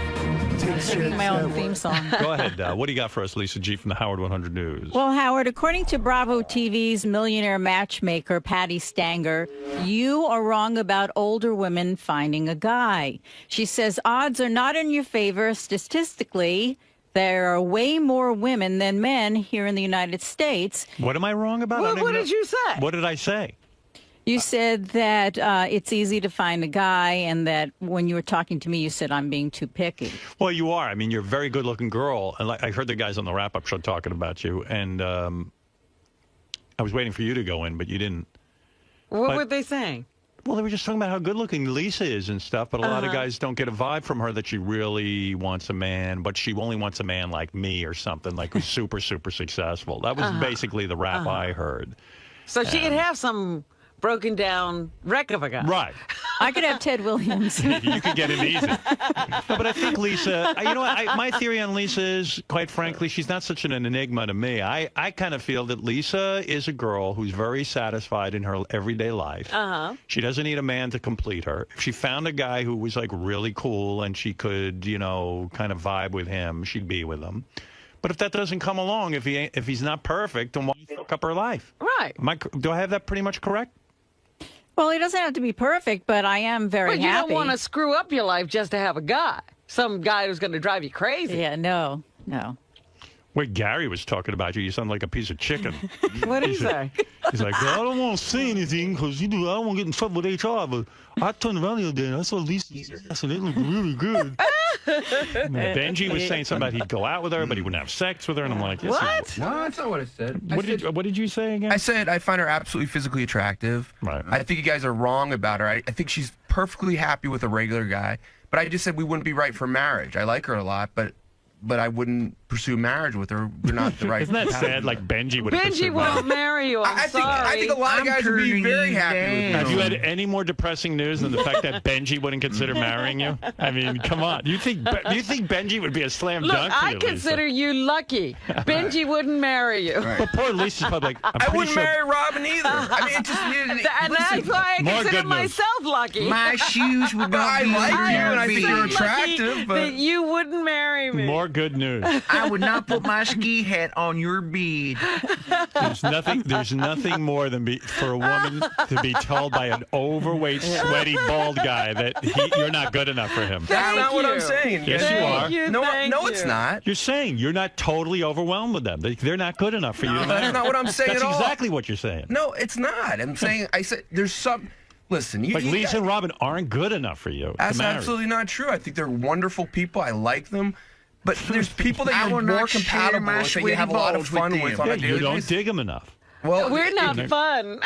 E: My own theme song.
A: Go ahead. What do you got for us, Lisa G, from the Howard 100 News?
E: Well, Howard, according to Bravo TV's millionaire matchmaker, Patty Stanger, you are wrong about older women finding a guy. She says odds are not in your favor statistically. There are way more women than men here in the United States.
A: What am I wrong about?
B: What did you say?
A: What did I say?
E: You said that it's easy to find a guy, and that when you were talking to me, you said I'm being too picky.
A: Well, you are. I mean, you're a very good-looking girl. And I heard the guys on the wrap-up show talking about you, and I was waiting for you to go in, but you didn't.
B: What were they saying?
A: Well, they were just talking about how good-looking Lisa is and stuff, but a lot of guys don't get a vibe from her that she really wants a man, but she only wants a man like me or something, like who's super, super successful. That was basically the rap I heard.
B: So she could have some broken down wreck of a guy.
A: Right.
E: I could have Ted Williams.
A: You could get him easy. No, but I think Lisa, you know what, my theory on Lisa is, quite frankly, she's not such an enigma to me. I kind of feel that Lisa is a girl who's very satisfied in her everyday life. She doesn't need a man to complete her. If she found a guy who was like really cool and she could, you know, kind of vibe with him, she'd be with him. But if that doesn't come along, if he's not perfect, then why fuck up her life?
B: Right.
A: Do I have that pretty much correct?
E: Well, he doesn't have to be perfect, but I am very happy.
B: But you don't want to screw up your life just to have a guy. Some guy who's going to drive you crazy.
E: Yeah, no.
A: Wait, Gary was talking about you. You sound like a piece of chicken.
B: What did he say?
A: He's like, well, I don't want to say anything because I don't want to get in trouble with HR, but I turned around the other day and I saw Lisa's ass and it looked really good. Benjy was saying something about he'd go out with her, but he wouldn't have sex with her, and I'm like, yes,
C: what? No, that's not what I said.
A: What did you say again?
C: I said I find her absolutely physically attractive.
A: Right.
C: I think you guys are wrong about her. I think she's perfectly happy with a regular guy, but I just said we wouldn't be right for marriage. I like her a lot, but I wouldn't pursue marriage with her. We're not the right.
A: Isn't that sad? Like Benjy would.
B: Benjy won't marry you. I
C: think a lot of guys would be very happy with me.
A: Have you had any more depressing news than the fact that Benjy wouldn't consider marrying you? I mean, come on. You think Benjy would be a slam dunk for you,
B: I consider you lucky. Benjy wouldn't marry you.
A: Right. But poor Lisa's probably like,
C: I wouldn't marry Robin either. I mean, it just.
B: And that's why I consider myself lucky.
H: My shoes would not
C: I
H: be
C: like
H: on
C: you,
H: your
C: and I think
H: feet.
C: you're attractive, but
B: that you wouldn't marry me.
A: More good news.
H: I would not put my ski hat on your bead.
A: There's nothing more than for a woman to be told by an overweight, sweaty, bald guy that you're not good enough for him.
C: That's not what I'm saying.
A: Yes, you are.
C: No, it's not.
A: You're saying you're not totally overwhelmed with them. They're not good enough for you.
C: That's not what I'm saying
A: That's
C: at all.
A: exactly what you're saying.
C: No, it's not. I'm saying I said there's some. Listen,
A: Lisa and Robin aren't good enough for you.
C: That's
A: to marry.
C: absolutely not true. I think they're wonderful people. I like them. But there's people that you're more compatible with, that you have a lot of fun with on a daily
A: You don't
C: basis.
A: dig them enough.
C: Well,
B: we're not fun.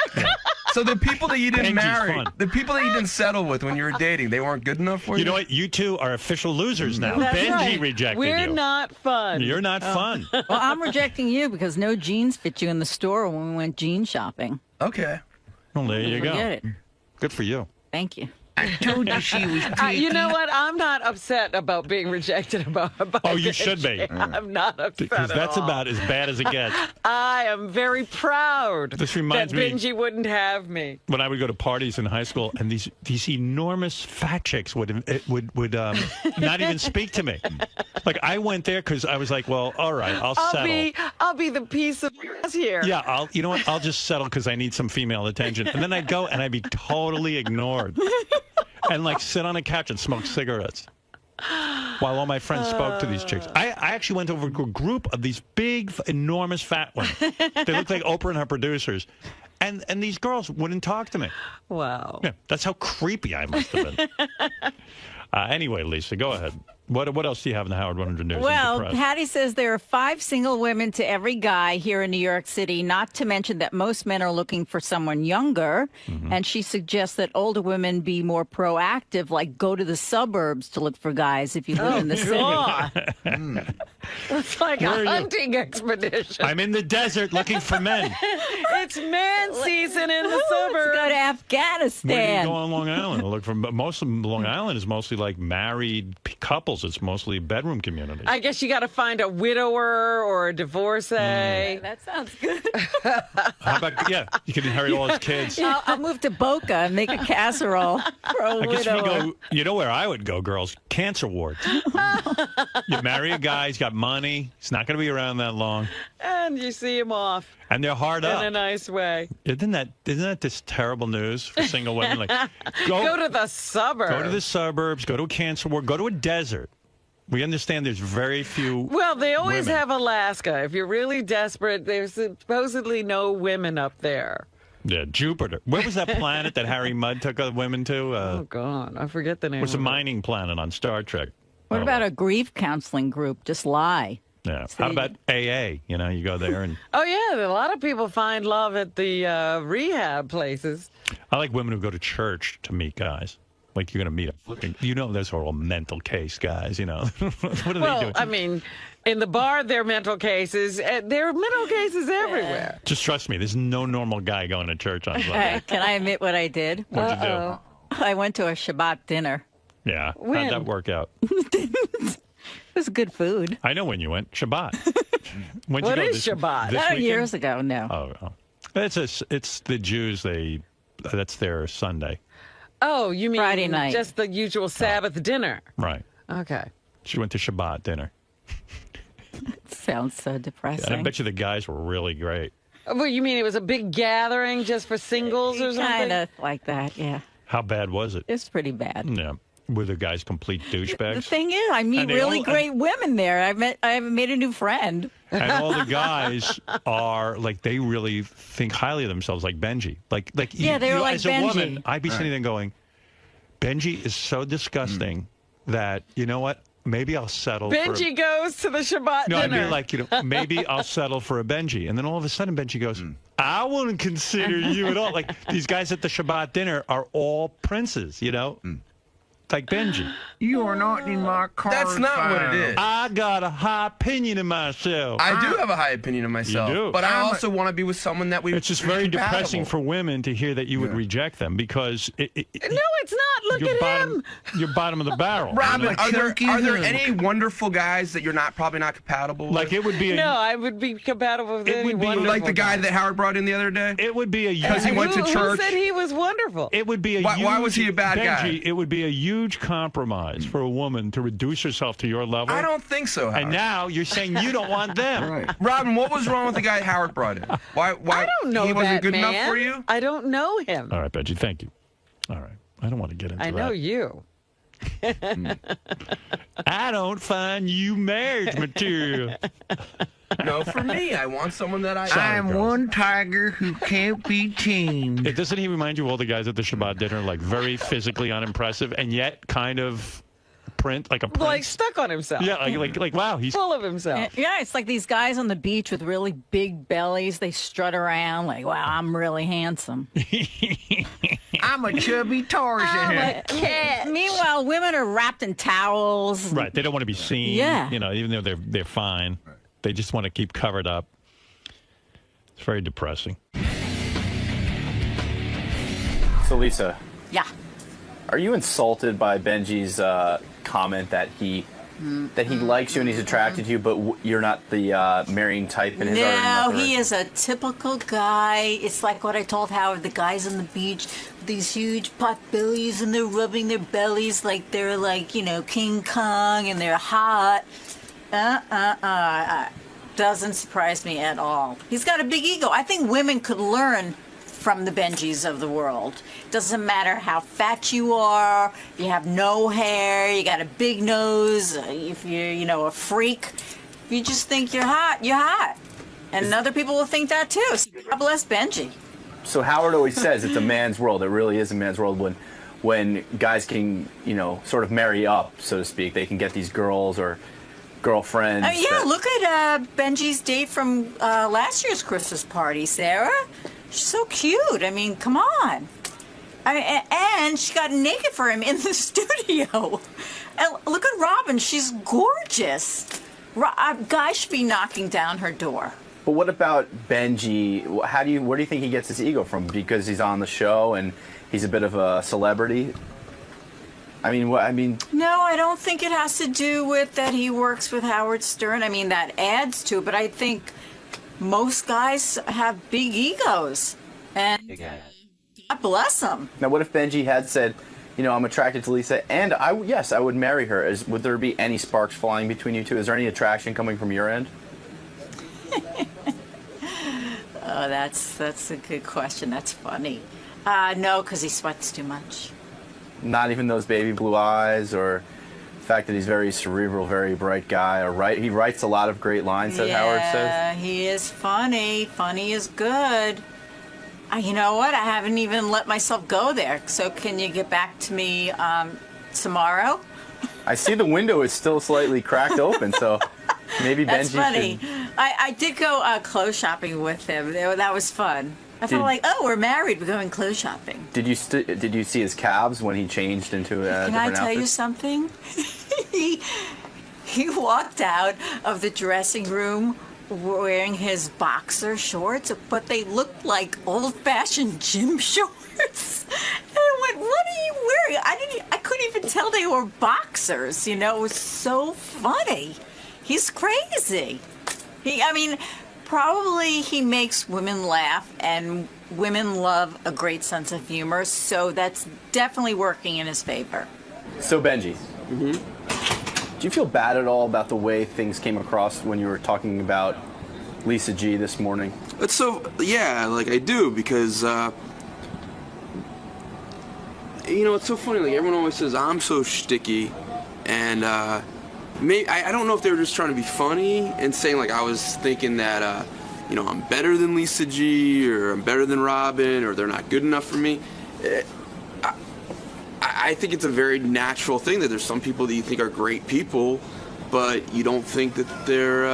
C: So the people that you didn't
A: Benjy's
C: marry,
A: fun.
C: the people that you didn't settle with when you were dating, they weren't good enough for you?
A: You know what? You two are official losers now.
B: That's
A: Benjy
B: right.
A: rejected
B: We're
A: you.
B: not fun.
A: You're not fun.
E: Well, I'm rejecting you because no jeans fit you in the store when we went jean shopping.
C: Okay.
A: Well, there you go.
E: Forget it.
A: Good for you.
E: Thank you.
H: I told you she was pretty.
B: You know what? I'm not upset about being rejected about
A: Oh, you should be.
B: I'm not upset
A: Because
B: at
A: that's
B: all.
A: about as bad as it gets.
B: I am very proud
A: This reminds
B: that
A: me-
B: Benjy wouldn't have me.
A: When I would go to parties in high school, and these enormous fat chicks would not even speak to me. Like I went there because I was like, well, all right, I'll settle.
B: I'll be the piece of ass here.
A: Yeah, you know what? I'll just settle because I need some female attention. And then I'd go and I'd be totally ignored, and like sit on a couch and smoke cigarettes while all my friends spoke to these chicks. I actually went over to a group of these big, enormous fat women. They looked like Oprah and her producers. And these girls wouldn't talk to me.
B: Wow.
A: Yeah, that's how creepy I must have been. Anyway, Lisa, go ahead. What else do you have in the Howard 100 News?
E: Well, Patty says there are 5 single women to every guy here in New York City, not to mention that most men are looking for someone younger. And she suggests that older women be more proactive, like go to the suburbs to look for guys if you live in the city.
B: It's like a hunting expedition.
A: I'm in the desert looking for men.
B: It's man season in the suburbs.
E: Go to Afghanistan.
A: Where do you go on Long Island to look for? Most of Long Island is mostly like married couples. It's mostly bedroom communities.
B: I guess you got to find a widower or a divorcee.
E: That sounds good.
A: How about, you can inherit all his kids.
E: I'll move to Boca and make a casserole for a
A: I guess we
E: widower.
A: go, you know where I would go, girls? Cancer wards. You marry a guy, he's got money, he's not going to be around that long.
B: And you see him off.
A: And they're hard up.
B: In a nice way.
A: Isn't that this terrible news for single women? Like,
B: go to the suburbs.
A: Go to the suburbs, go to a cancer ward, go to a desert. We understand there's very few
B: Well, they always
A: women.
B: have Alaska. If you're really desperate, there's supposedly no women up there.
A: Yeah, Jupiter. Where was that planet that Harry Mudd took women to?
B: Oh, God. I forget the name.
A: It was a
B: of it.
A: mining planet on Star Trek.
E: What about a grief counseling group? Just lie.
A: Yeah. How about AA? You know, you go there and...
B: Oh, yeah. A lot of people find love at the rehab places.
A: I like women who go to church to meet guys. Like, you're going to meet a fucking... You know, those are all mental case guys, you know. What are they doing?
B: I mean, in the bar, there are mental cases. There are mental cases everywhere.
A: Just trust me, there's no normal guy going to church on Sunday.
E: Hey, can I admit what I did?
A: What'd you do?
E: I went to a Shabbat dinner.
A: Yeah.
E: When?
A: How'd that work out?
E: It was good food.
A: I know when you went. Shabbat. When'd
E: What
A: you go?
E: is Shabbat?
A: This weekend?
E: Years ago, no.
A: Oh. It's the Jews, that's their Sunday.
B: Oh, you mean
E: Friday night.
B: just the usual Sabbath dinner?
A: Right.
B: Okay.
A: She went to Shabbat dinner.
E: Sounds so depressing.
A: And I bet you the guys were really great.
B: Well, you mean it was a big gathering just for singles or something?
E: Kind of like that, yeah.
A: How bad was it?
E: It's pretty bad.
A: Yeah. Were the guys complete douchebags?
E: The thing is, I meet
A: And they
E: really
A: all-
E: great women there. I made a new friend.
A: And all the guys are like, they really think highly of themselves, like Benjy. Like
E: Yeah, they were like
A: as a
E: Benjy.
A: woman, I'd be sitting there going, Benjy is so disgusting that, you know what? Maybe I'll settle
B: Benjy goes to the Shabbat
A: No, I'd
B: dinner.
A: be like, maybe I'll settle for a Benjy. And then all of a sudden, Benjy goes, I wouldn't consider you at all. Like, these guys at the Shabbat dinner are all princes, you know? Like Benjy.
H: You are not in my car.
C: That's not what it is.
A: I got a high opinion of myself.
C: I do have a high opinion of myself.
A: You do.
C: But I also want to be with someone that we.
A: It's just very depressing for women to hear that you would reject them because
B: No, it's not. Look at him.
A: You're bottom of the barrel.
C: Robin, are there any wonderful guys that you're probably not compatible with?
A: Like it would be a,
B: No, I would be compatible with any wonderful
C: like the guy that Howard brought in the other day.
A: It would be a
C: because he went to church.
B: Who said he was wonderful?
A: It would be a
C: Why was he a bad guy?
A: Benjy, it would be a huge compromise for a woman to reduce herself to your level.
C: I don't think so, Howard.
A: And now you're saying you don't want them.
C: Robin, what was wrong with the guy Howard brought in? Why?
B: I don't know
C: he wasn't
B: that
C: good
B: man.
C: enough for you?
B: I don't know him.
A: All right, Benjy, thank you. All right. I don't want to get into
B: I
A: that.
B: know you.
A: I don't find you marriage material.
C: No, for me, I want someone that
H: I'm one tiger who can't be tamed.
A: Doesn't he remind you of all the guys at the Shabbat dinner, like very physically unimpressive and yet kind of like a prince?
B: Like stuck on himself.
A: Yeah, like wow, he's
B: full of himself.
E: Yeah, it's like these guys on the beach with really big bellies. They strut around like, wow, I'm really handsome.
H: I'm a chubby Tarzan.
E: Meanwhile, women are wrapped in towels.
A: right. They don't want to be seen.
E: Yeah.
A: You know, even though they're fine, they just want to keep covered up. It's very depressing.
I: So, Lisa.
E: Yeah.
I: Are you insulted by Benjy's comment that he likes you and he's attracted to you, but you're not the marrying type in his
E: No, he is a typical guy. It's like what I told Howard, the guys on the beach, these huge pot bellies, and they're rubbing their bellies like they're like, King Kong, and they're hot. Doesn't surprise me at all. He's got a big ego. I think women could learn from the Benjys of the world. Doesn't matter how fat you are, if you have no hair, you got a big nose, if you're, a freak. If you just think you're hot, you're hot. And other people will think that too. So God bless Benjy.
I: So Howard always says it's a man's world. It really is a man's world. when guys can, sort of marry up, so to speak. They can get these girls or girlfriends.
E: Yeah, look at Benjy's date from last year's Christmas party, Sarah. She's so cute. I mean, come on. And she got naked for him in the studio. And look at Robin. She's gorgeous. Guys should be knocking down her door.
I: But what about Benjy? Where do you think he gets his ego from? Because he's on the show and he's a bit of a celebrity? No,
E: I don't think it has to do with that he works with Howard Stern. I mean, that adds to it, but I think most guys have big egos. And God bless them.
I: Now, what if Benjy had said, I'm attracted to Lisa, and I would marry her. Would there be any sparks flying between you two? Is there any attraction coming from your end?
E: Oh, that's a good question. That's funny. No, because he sweats too much.
I: Not even those baby blue eyes, or the fact that he's very cerebral, very bright guy. He writes a lot of great lines, that Howard says.
E: Yeah, he is funny. Funny is good. You know what? I haven't even let myself go there. So can you get back to me tomorrow?
I: I see the window is still slightly cracked open, so maybe
E: That's
I: Benjy
E: funny.
I: should...
E: I did go clothes shopping with him. That was fun. I felt like, we're married. We're going clothes shopping.
I: Did you see his calves when he changed into a different outfit?
E: Can I tell you something? He walked out of the dressing room wearing his boxer shorts, but they looked like old-fashioned gym shorts. And I went, what are you wearing? I couldn't even tell they were boxers. It was so funny. He's crazy. Probably he makes women laugh, and women love a great sense of humor, so that's definitely working in his favor.
I: So, Benjy, do you feel bad at all about the way things came across when you were talking about Lisa G this morning?
F: I do, because, it's so funny. Like, everyone always says, I'm so shticky, and, I don't know if they were just trying to be funny and saying, like, I was thinking that, I'm better than Lisa G, or I'm better than Robin, or they're not good enough for me. I think it's a very natural thing that there's some people that you think are great people, but you don't think that they're,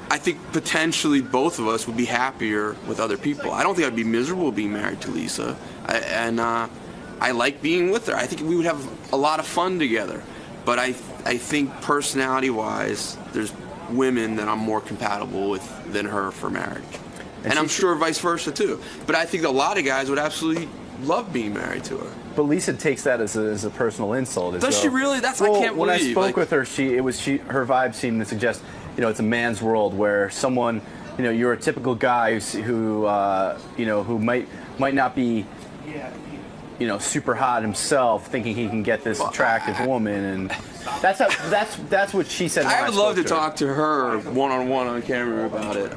F: I think potentially both of us would be happier with other people. I don't think I'd be miserable being married to Lisa, I like being with her. I think we would have a lot of fun together. But I think personality-wise, there's women that I'm more compatible with than her for marriage. And I'm sure vice versa, too. But I think a lot of guys would absolutely love being married to her.
I: But Lisa takes that as a personal insult.
F: Does she really? I can't believe.
I: When I spoke with her, her vibe seemed to suggest, it's a man's world where someone, you're a typical guy who might not be, super hot himself, thinking he can get this attractive woman, and that's what she said.
F: I would love to talk to her one-on-one on camera about it.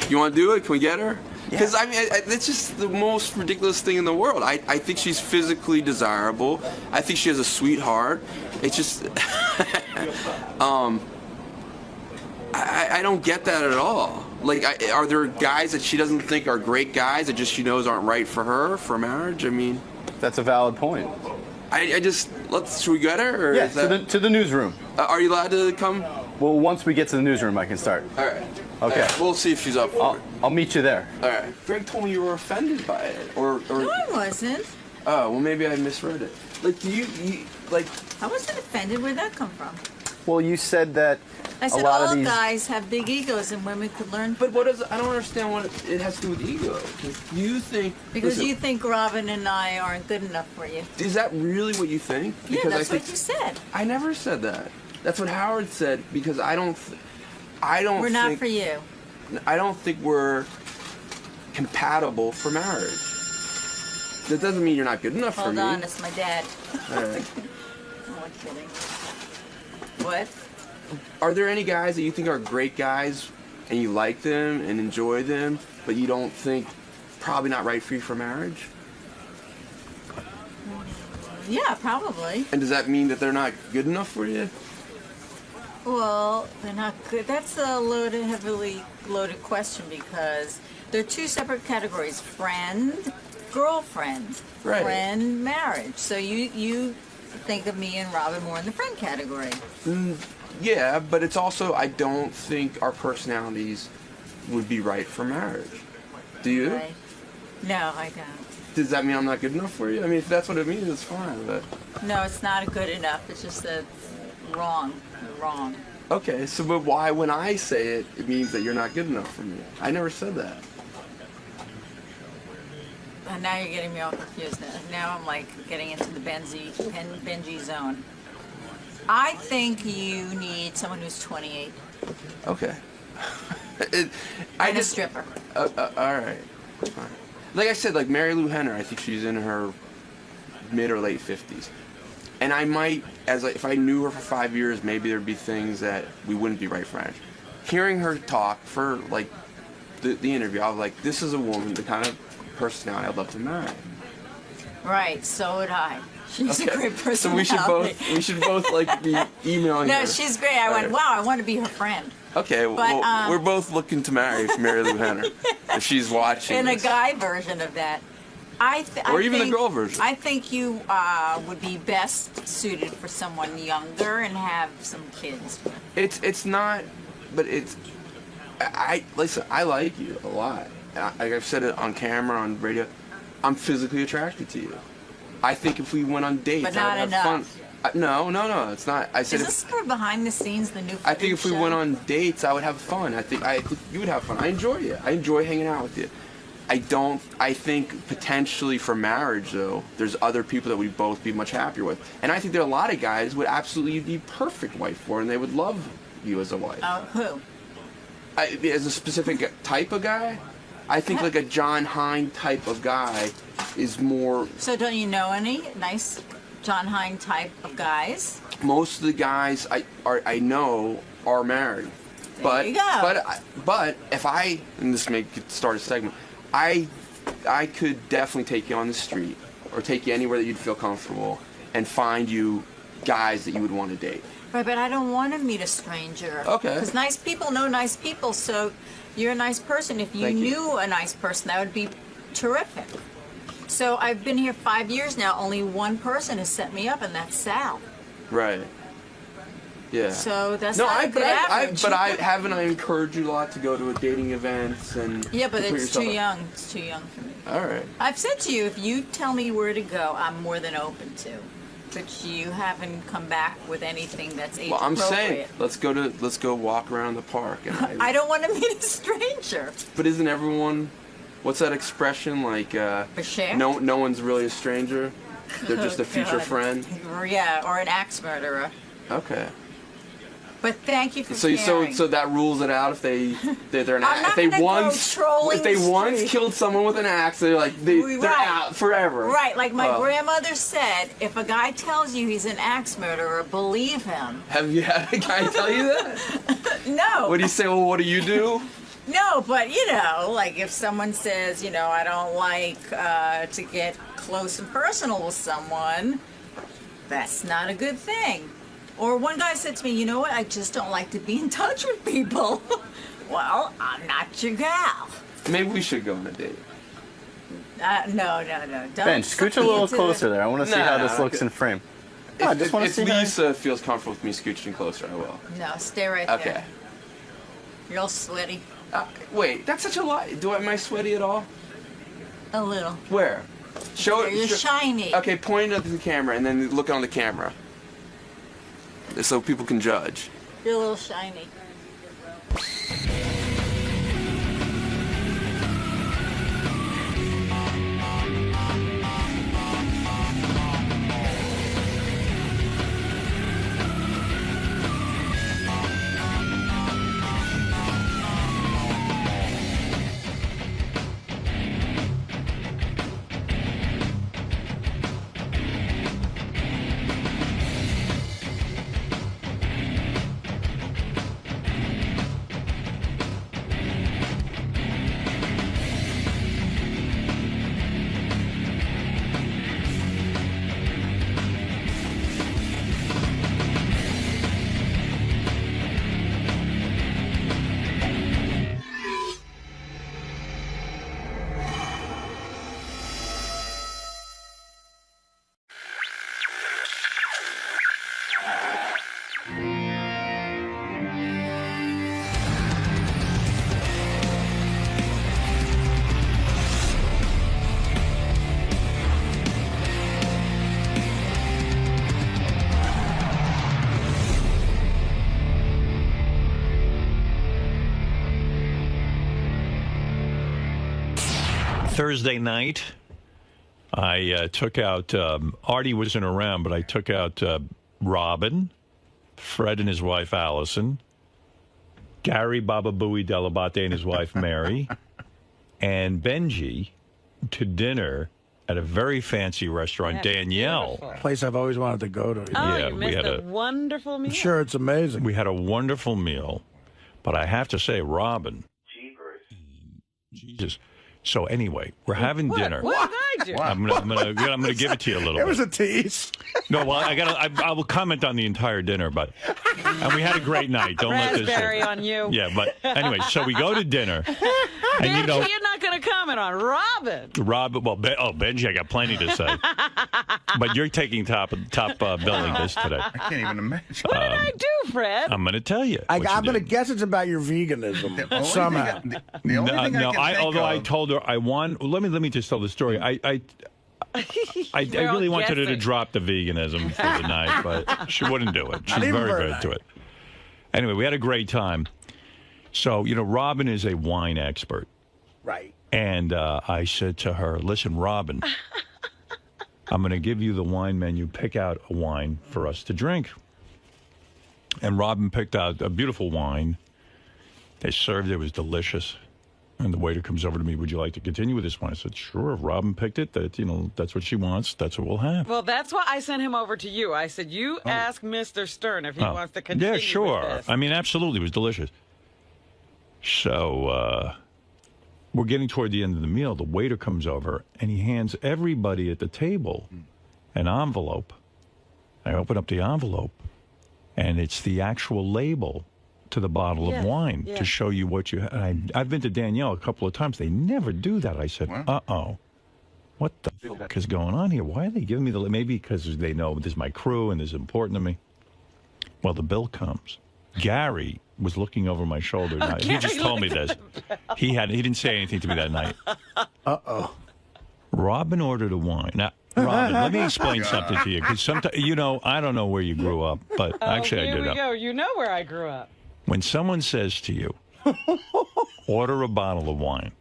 F: You want to do it? Can we get her? Because it's just the most ridiculous thing in the world. I think she's physically desirable. I think she has a sweetheart. It's just, I don't get that at all. Like, are there guys that she doesn't think are great guys that just she knows aren't right for her for marriage?
I: That's a valid point.
F: Should we get her? Or
I: yeah, to the newsroom.
F: Are you allowed to come?
I: Well, once we get to the newsroom, I can start.
F: All right.
I: Okay.
F: All right. We'll see if she's up for it.
I: I'll meet you there.
F: All right. Greg told me you were offended by it, or...
E: No, I wasn't.
F: Oh, well, maybe I misread it. Like,
E: I wasn't offended. Where'd that come from?
I: Well, you said that
E: I said
I: a lot
E: all
I: of these
E: guys have big egos and women could learn.
F: But I don't understand what it has to do with ego. You think...
E: Because you think Robin and I aren't good enough for you.
F: Is that really what you think?
E: Yeah, that's what you said.
F: I never said that. That's what Howard said, because I don't
E: We're not for you.
F: I don't think we're compatible for marriage. That doesn't mean you're not good enough for me.
E: Hold on, it's my dad.
F: All right.
E: I'm kidding. What?
F: Are there any guys that you think are great guys and you like them and enjoy them, but you don't think probably not right for you for marriage?
E: Yeah, probably.
F: And does that mean that they're not good enough for you?
E: Well, they're not good. That's a heavily loaded question, because they're two separate categories. Friend girlfriend,
C: Right.
E: friend, marriage. So you think of me and Robin more in the friend category.
C: Yeah, but it's also, I don't think our personalities would be right for marriage. Do you?
E: Right. No, I don't.
C: Does that mean I'm not good enough for you? I mean, if that's what it means, it's fine. But
E: No, it's not good enough. It's just that wrong. You're wrong.
C: okay, so but why, when I say it, it means that you're not good enough for me? I never said that.
E: And now you're getting me all confused. Now I'm like getting into the Benjy zone. I think you need someone who's 28.
C: Okay.
E: And a stripper.
C: All right. Fine. Like I said, like Mary Lou Henner, I think she's in her mid or late 50s. And I might, if I knew her for 5 years, maybe there'd be things that we wouldn't be right for marriage. Hearing her talk for like the interview, I was like, this is a woman, the kind of personality I'd love to marry.
E: Right, so would I. She's
C: Okay.
E: a great personality.
C: So we should both like be emailing her.
E: No, she's great. I went, wow, I want to be her friend.
C: Okay,
E: But,
C: well, we're both looking to marry Mary Lou Henner if she's watching.
E: In
C: this.
E: a guy version of that.
C: Or even the girl version.
E: I think you would be best suited for someone younger and have some kids.
C: It's not, but it's. Listen. I like you a lot. Like I've said it on camera, on radio. I'm physically attracted to you. I think if we went on dates,
E: But not
C: I would have
E: enough.
C: fun. No, it's not. I said
E: Is this for behind the scenes, the new
C: I think if we
E: show?
C: went on dates, I would have fun. I think you would have fun. I enjoy you. I enjoy hanging out with you. I think potentially for marriage, though, there's other people that we'd both be much happier with. And I think there are a lot of guys would absolutely be perfect wife for, and they would love you as a wife.
E: Who?
C: As a specific type of guy, I think like a John Hine type of guy is more.
E: So don't you know any nice John Hine type of guys?
C: Most of the guys I know are married.
E: There you go.
C: But if and this may start a segment, I could definitely take you on the street or take you anywhere that you'd feel comfortable and find you guys that you would want to date.
E: Right, but I don't want to meet a stranger.
C: Okay.
E: Because nice people know nice people, so you're a nice person. If you knew a nice person, that would be terrific. So I've been here 5 years now. Only one person has set me up, and that's Sal.
C: Right. Yeah.
E: So that's not a good average.
C: But I encouraged you a lot to go to dating events and.
E: Yeah, but
C: to put
E: it's too
C: yourself-
E: young. It's too young for me.
C: All right.
E: I've said to you, if you tell me where to go, I'm more than open to. But you haven't come back with anything that's age
C: Well, I'm
E: appropriate.
C: saying let's go walk around the park. And
E: I don't want to meet a stranger.
C: But isn't everyone? What's that expression like?
E: share?
C: No one's really a stranger. They're just a future
E: God.
C: friend.
E: Yeah, or an axe murderer.
C: Okay.
E: But thank you for
C: So
E: sharing.
C: so that rules it out if they're an
E: I'm not
C: if they
E: gonna go
C: once
E: trolling
C: if they
E: the
C: once
E: street.
C: killed someone with an axe, they're like they're
E: Right.
C: out forever.
E: Right, like my
C: Oh.
E: grandmother said, if a guy tells you he's an axe murderer, believe him.
C: Have you had a guy tell you that?
E: No.
C: What do you say? Well, what do you do?
E: No, but like if someone says, I don't like to get close and personal with someone, that's not a good thing. Or one guy said to me, you know what, I just don't like to be in touch with people. Well, I'm not your gal.
C: Maybe we should go on a date.
E: No. Don't
I: Ben, scooch a little closer there. I want to see how this looks in frame. I just want to
C: If
I: see how.
C: Lisa feels comfortable with me scooching closer, I will.
E: No, stay right
C: Okay.
E: there. You're all sweaty.
C: Wait, that's such a lie. Am I sweaty at all?
E: A little.
C: Where? Show it.
E: You're shiny.
C: Okay, point it at the camera and then look on the camera, so people can judge.
E: You're a little shiny.
A: Thursday night, I took out, Artie wasn't around, but I took out Robin, Fred and his wife Allison, Gary Baba Booey 𝗛𝗏𝗍𝗍 and his wife Mary, and Benjy to dinner at a very fancy restaurant,
B: That's
A: Danielle.
B: beautiful.
M: Place I've always wanted to go to.
B: Oh,
A: Yeah,
B: you
A: we
B: missed
A: had
B: a
A: a-
B: wonderful meal.
M: I'm sure it's amazing.
A: We had a wonderful meal, but I have to say, Robin, Jesus. So anyway, we're having dinner.
B: What did I do?
A: I'm gonna give it to you a little
M: It
A: bit.
M: was a tease.
A: No, well, I will comment on the entire dinner, but and we had a great night. Don't let this.
B: Raspberry on you.
A: Yeah, but anyway, so we go to dinner, and you know,
B: you're not going to comment on Robin.
A: Benjy, I got plenty to say, but you're taking top billing this today.
K: I can't even imagine.
B: What did I do, Fred?
A: I'm going to tell you.
M: I'm
A: what you
M: going to
A: did.
M: guess it's about your veganism somehow.
A: Told her I want. Let me just tell the story. I really wanted her to drop the veganism for the night, but she wouldn't do it. She's very good to it. Anyway, we had a great time. So, you know, Robin is a wine expert.
M: Right.
A: And I said to her, listen, Robin, I'm going to give you the wine menu. Pick out a wine for us to drink. And Robin picked out a beautiful wine. They served it. It was delicious. And the waiter comes over to me, would you like to continue with this wine? I said, sure. If Robin picked it, that's what she wants. That's what we'll have.
B: Well, that's why I sent him over to you. I said, you ask Mr. Stern if he wants to continue.
A: Yeah, sure.
B: With this.
A: I mean, absolutely. It was delicious. So we're getting toward the end of the meal. The waiter comes over, and he hands everybody at the table an envelope. I open up the envelope, and it's the actual label to the bottle of wine to show you what you have. I've been to Danielle a couple of times. They never do that. I said, uh-oh. What the fuck is going on here? Why are they giving me the... Maybe because they know this is my crew and this is important to me. Well, the bill comes. Gary was looking over my shoulder. He just told me this. He didn't say anything to me that night.
M: Uh-oh.
A: Robin ordered a wine. Now, Robin, let me explain something to you. Because sometimes, you know, I don't know where you grew up, but actually I did.
B: Here we go. You know where I grew up.
A: When someone says to you, order a bottle of wine,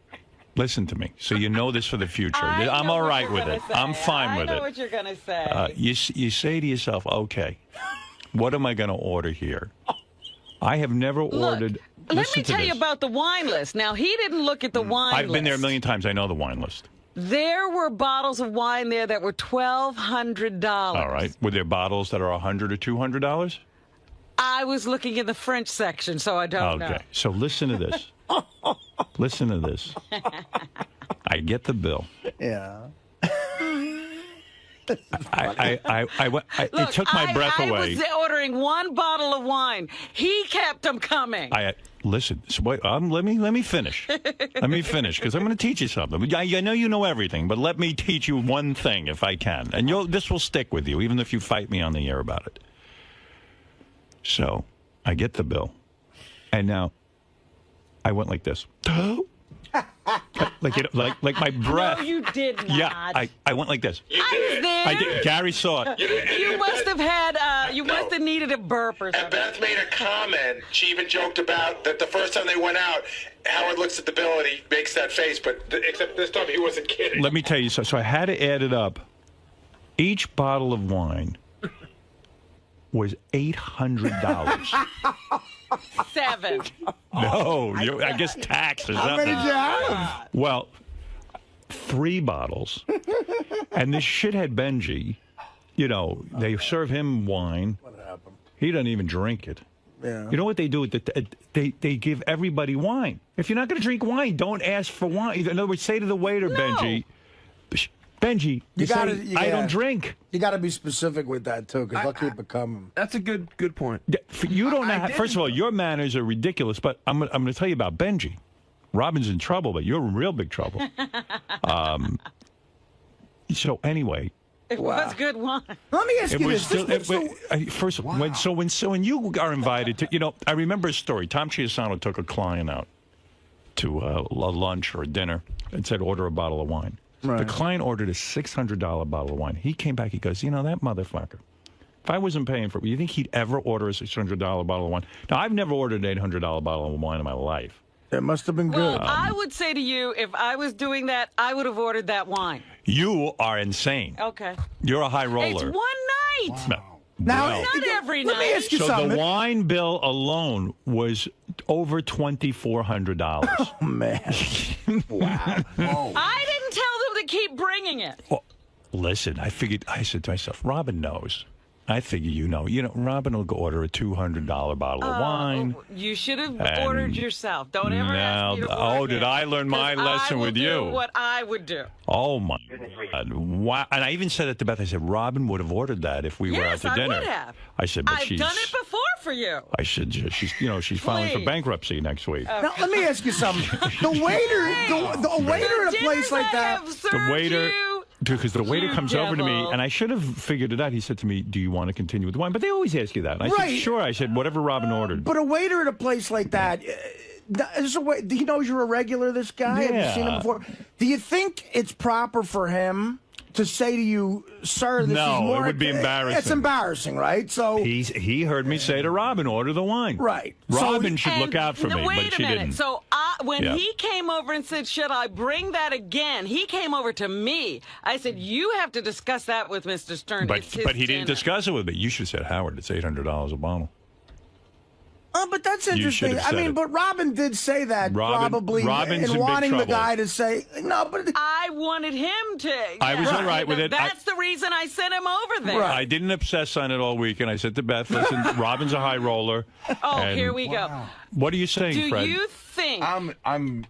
A: listen to me, so you know this for the future. I'm all right with it. I'm fine with it.
B: I know what you're going to say.
A: You say to yourself, okay, what am I going to order here? I have never ordered...
B: Let me tell you about the wine list. Now, he didn't look at the wine list.
A: I've been there a million times. I know the wine list.
B: There were bottles of wine there that were $1,200.
A: All right. Were there bottles that are $100 or $200?
B: I was looking in the French section, so I don't know.
A: Okay, so listen to this. Listen to this. I get the bill.
M: Yeah.
A: It took my breath away.
B: I was ordering one bottle of wine. He kept them coming.
A: Listen. So wait, let me finish. Let me finish because I'm going to teach you something. I know you know everything, but let me teach you one thing if I can, and this will stick with you, even if you fight me on the air about it. So I get the bill, and now I went like this. like my breath.
B: No, you did not.
A: Yeah, I went like this.
B: I was there.
A: I did. Gary saw it.
B: You must have had, you must have needed a burp or something.
N: And Beth made a comment. She even joked about that the first time they went out, Howard looks at the bill and he makes that face, but except this time he wasn't kidding.
A: Let me tell you, so I had to add it up. Each bottle of wine was $800.
B: 7.
A: No, I guess tax or something.
M: How many did you have?
A: Well, 3 bottles. And this shithead Benjy, you know, they serve him wine.
M: What happened?
A: He doesn't even drink it.
M: Yeah.
A: You know what they do? They give everybody wine. If you're not going to drink wine, don't ask for wine. In other words, say to the waiter, Benjy, I don't drink.
M: You got to be specific with that too, because they'll keep it coming.
F: That's a good point.
A: You don't know. First of all, your manners are ridiculous. But I'm going to tell you about Benjy. Robin's in trouble, but you're in real big trouble. So anyway,
B: it was good wine.
M: Let me ask you this.
A: When you are invited to, you know, I remember a story. 𝗵𝗵ci𝘄𝗿𝗍 took a client out to a lunch or a dinner and said, order a bottle of wine.
M: Right.
A: The client ordered a $600 bottle of wine. He came back, he goes, you know, that motherfucker, if I wasn't paying for it, you think he'd ever order a $600 bottle of wine? Now, I've never ordered an $800 bottle of wine in my life.
M: It must have been
B: Well,
M: good.
B: I would say to you, if I was doing that, I would have ordered that wine.
A: You are insane.
B: Okay.
A: You're a high roller.
B: It's one night.
A: No.
M: Now,
A: Well,
B: Not every
M: let
B: night.
M: me ask you
A: so
M: something.
A: the wine bill alone was over $2,400.
M: Oh, man. Wow.
B: I didn't tell them to keep bringing it.
A: Well, listen, I said to myself, Robin knows. I figure you know. Robin will go order a $200 bottle of wine.
B: You should have
A: And
B: ordered yourself. Don't ever ask me to order
A: did
B: it,
A: I learn my
B: 'cause
A: lesson
B: I will
A: with
B: do
A: you?
B: what I would do.
A: Oh, my God. Wow. And I even said it to Beth. I said, Robin would have ordered that if we were out
B: Yes,
A: to
B: I
A: dinner.
B: would have.
A: I said, but
B: I've
A: she's...
B: done it before for you.
A: I said, she's filing for
B: Please.
A: bankruptcy next week.
M: Now, let me ask you something. The waiter at a place like that.
A: The waiter... Because the waiter
B: You
A: comes over to me,
B: devil.
A: and I should have figured it out. He said to me, do you want to continue with the wine? But they always ask you that. And I said,
M: Right.
A: sure. I said, whatever Robin ordered.
M: But a waiter at a place like that, he knows you're a regular, this guy? Have you seen him before? Do you think it's proper for him to say to you, sir, this is
A: No,
M: more...
A: it would be embarrassing.
M: It's embarrassing, right? So
A: He heard me say to Robin, order the wine.
M: Right.
A: Robin should look out for me,
B: Wait
A: but
B: a
A: she
B: minute.
A: didn't.
B: So when
A: Yeah.
B: he came over and said, should I bring that again? He came over to me. I said, you have to discuss that with Mr. Stern. It's his
A: But he didn't
B: dinner.
A: discuss it with me. You should have said, Howard, it's $800 a bottle.
M: but that's
A: You
M: interesting.
A: should have
M: I
A: said
M: mean,
A: it.
M: but Robin did say that
A: Robin's
M: in
A: in
M: wanting
A: big
M: the
A: trouble.
M: guy to say, no, but...
B: I wanted him to.
A: I was all right with it.
B: That's the reason I sent him over there.
A: I didn't obsess on it all weekend. I said to Beth, listen, Robin's a high roller.
B: Oh,
A: and
B: here we go.
A: What are you saying,
B: Do
A: Fred?
B: you think...
K: I'm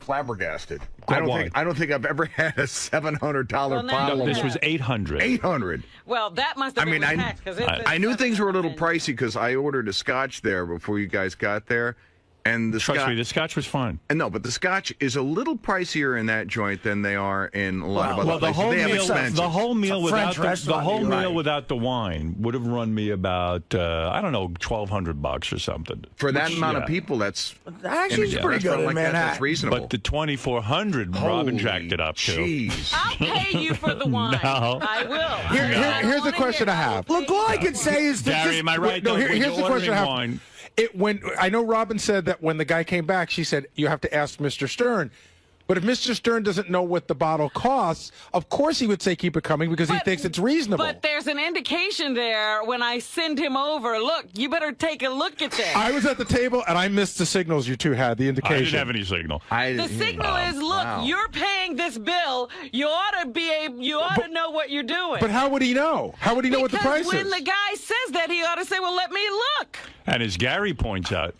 K: flabbergasted.
A: Why?
K: I don't think I've ever had a $700
B: Well, now
K: bottle.
B: you
A: This
B: have.
A: was $800.
K: $800.
B: Well, that must have been tax.
K: I knew things were a little pricey because I ordered a scotch there before you guys got there. And the
A: Trust me, the scotch was fine.
K: And no, but the scotch is a little pricier in that joint than they are in a lot of other
A: Well, the
K: places.
A: whole
K: They have
A: meal,
K: expensive.
A: the whole meal without
K: French
A: the whole
K: restaurant,
A: meal
K: right.
A: without the wine would have run me about I don't know, $1,200 or something.
K: For that
A: Which,
K: amount
A: yeah.
K: of people, that's
M: Actually,
K: in
M: it's
K: a
M: pretty good
K: restaurant
M: in
K: like that,
M: Manhattan.
K: that's reasonable.
A: But the $2,400, Robin jacked it up to.
K: Jeez.
B: I'll pay you for the wine.
A: No.
B: I will.
G: Here's the question I have.
M: Look, all I can say is that
A: Gary, am I right?
G: No,
A: though, when
G: here's
A: you're
G: the question I have.
A: ordering wine,
G: When I know Robin said that when the guy came back, she said you have to ask Mr. Stern. But if Mr. Stern doesn't know what the bottle costs, of course he would say keep it coming because he thinks it's reasonable.
B: But there's an indication there when I send him over. Look, you better take a look at this.
G: I was at the table and I missed the signals you two had, the
A: I
G: indication.
A: didn't have any signal.
B: The signal is, look,
G: wow.
B: you're paying this bill. You ought to know what you're doing.
G: But how would he know? How would he know what the price
B: Because when
G: is?
B: the guy says that, he ought to say, well, let me look.
A: And as Gary points out,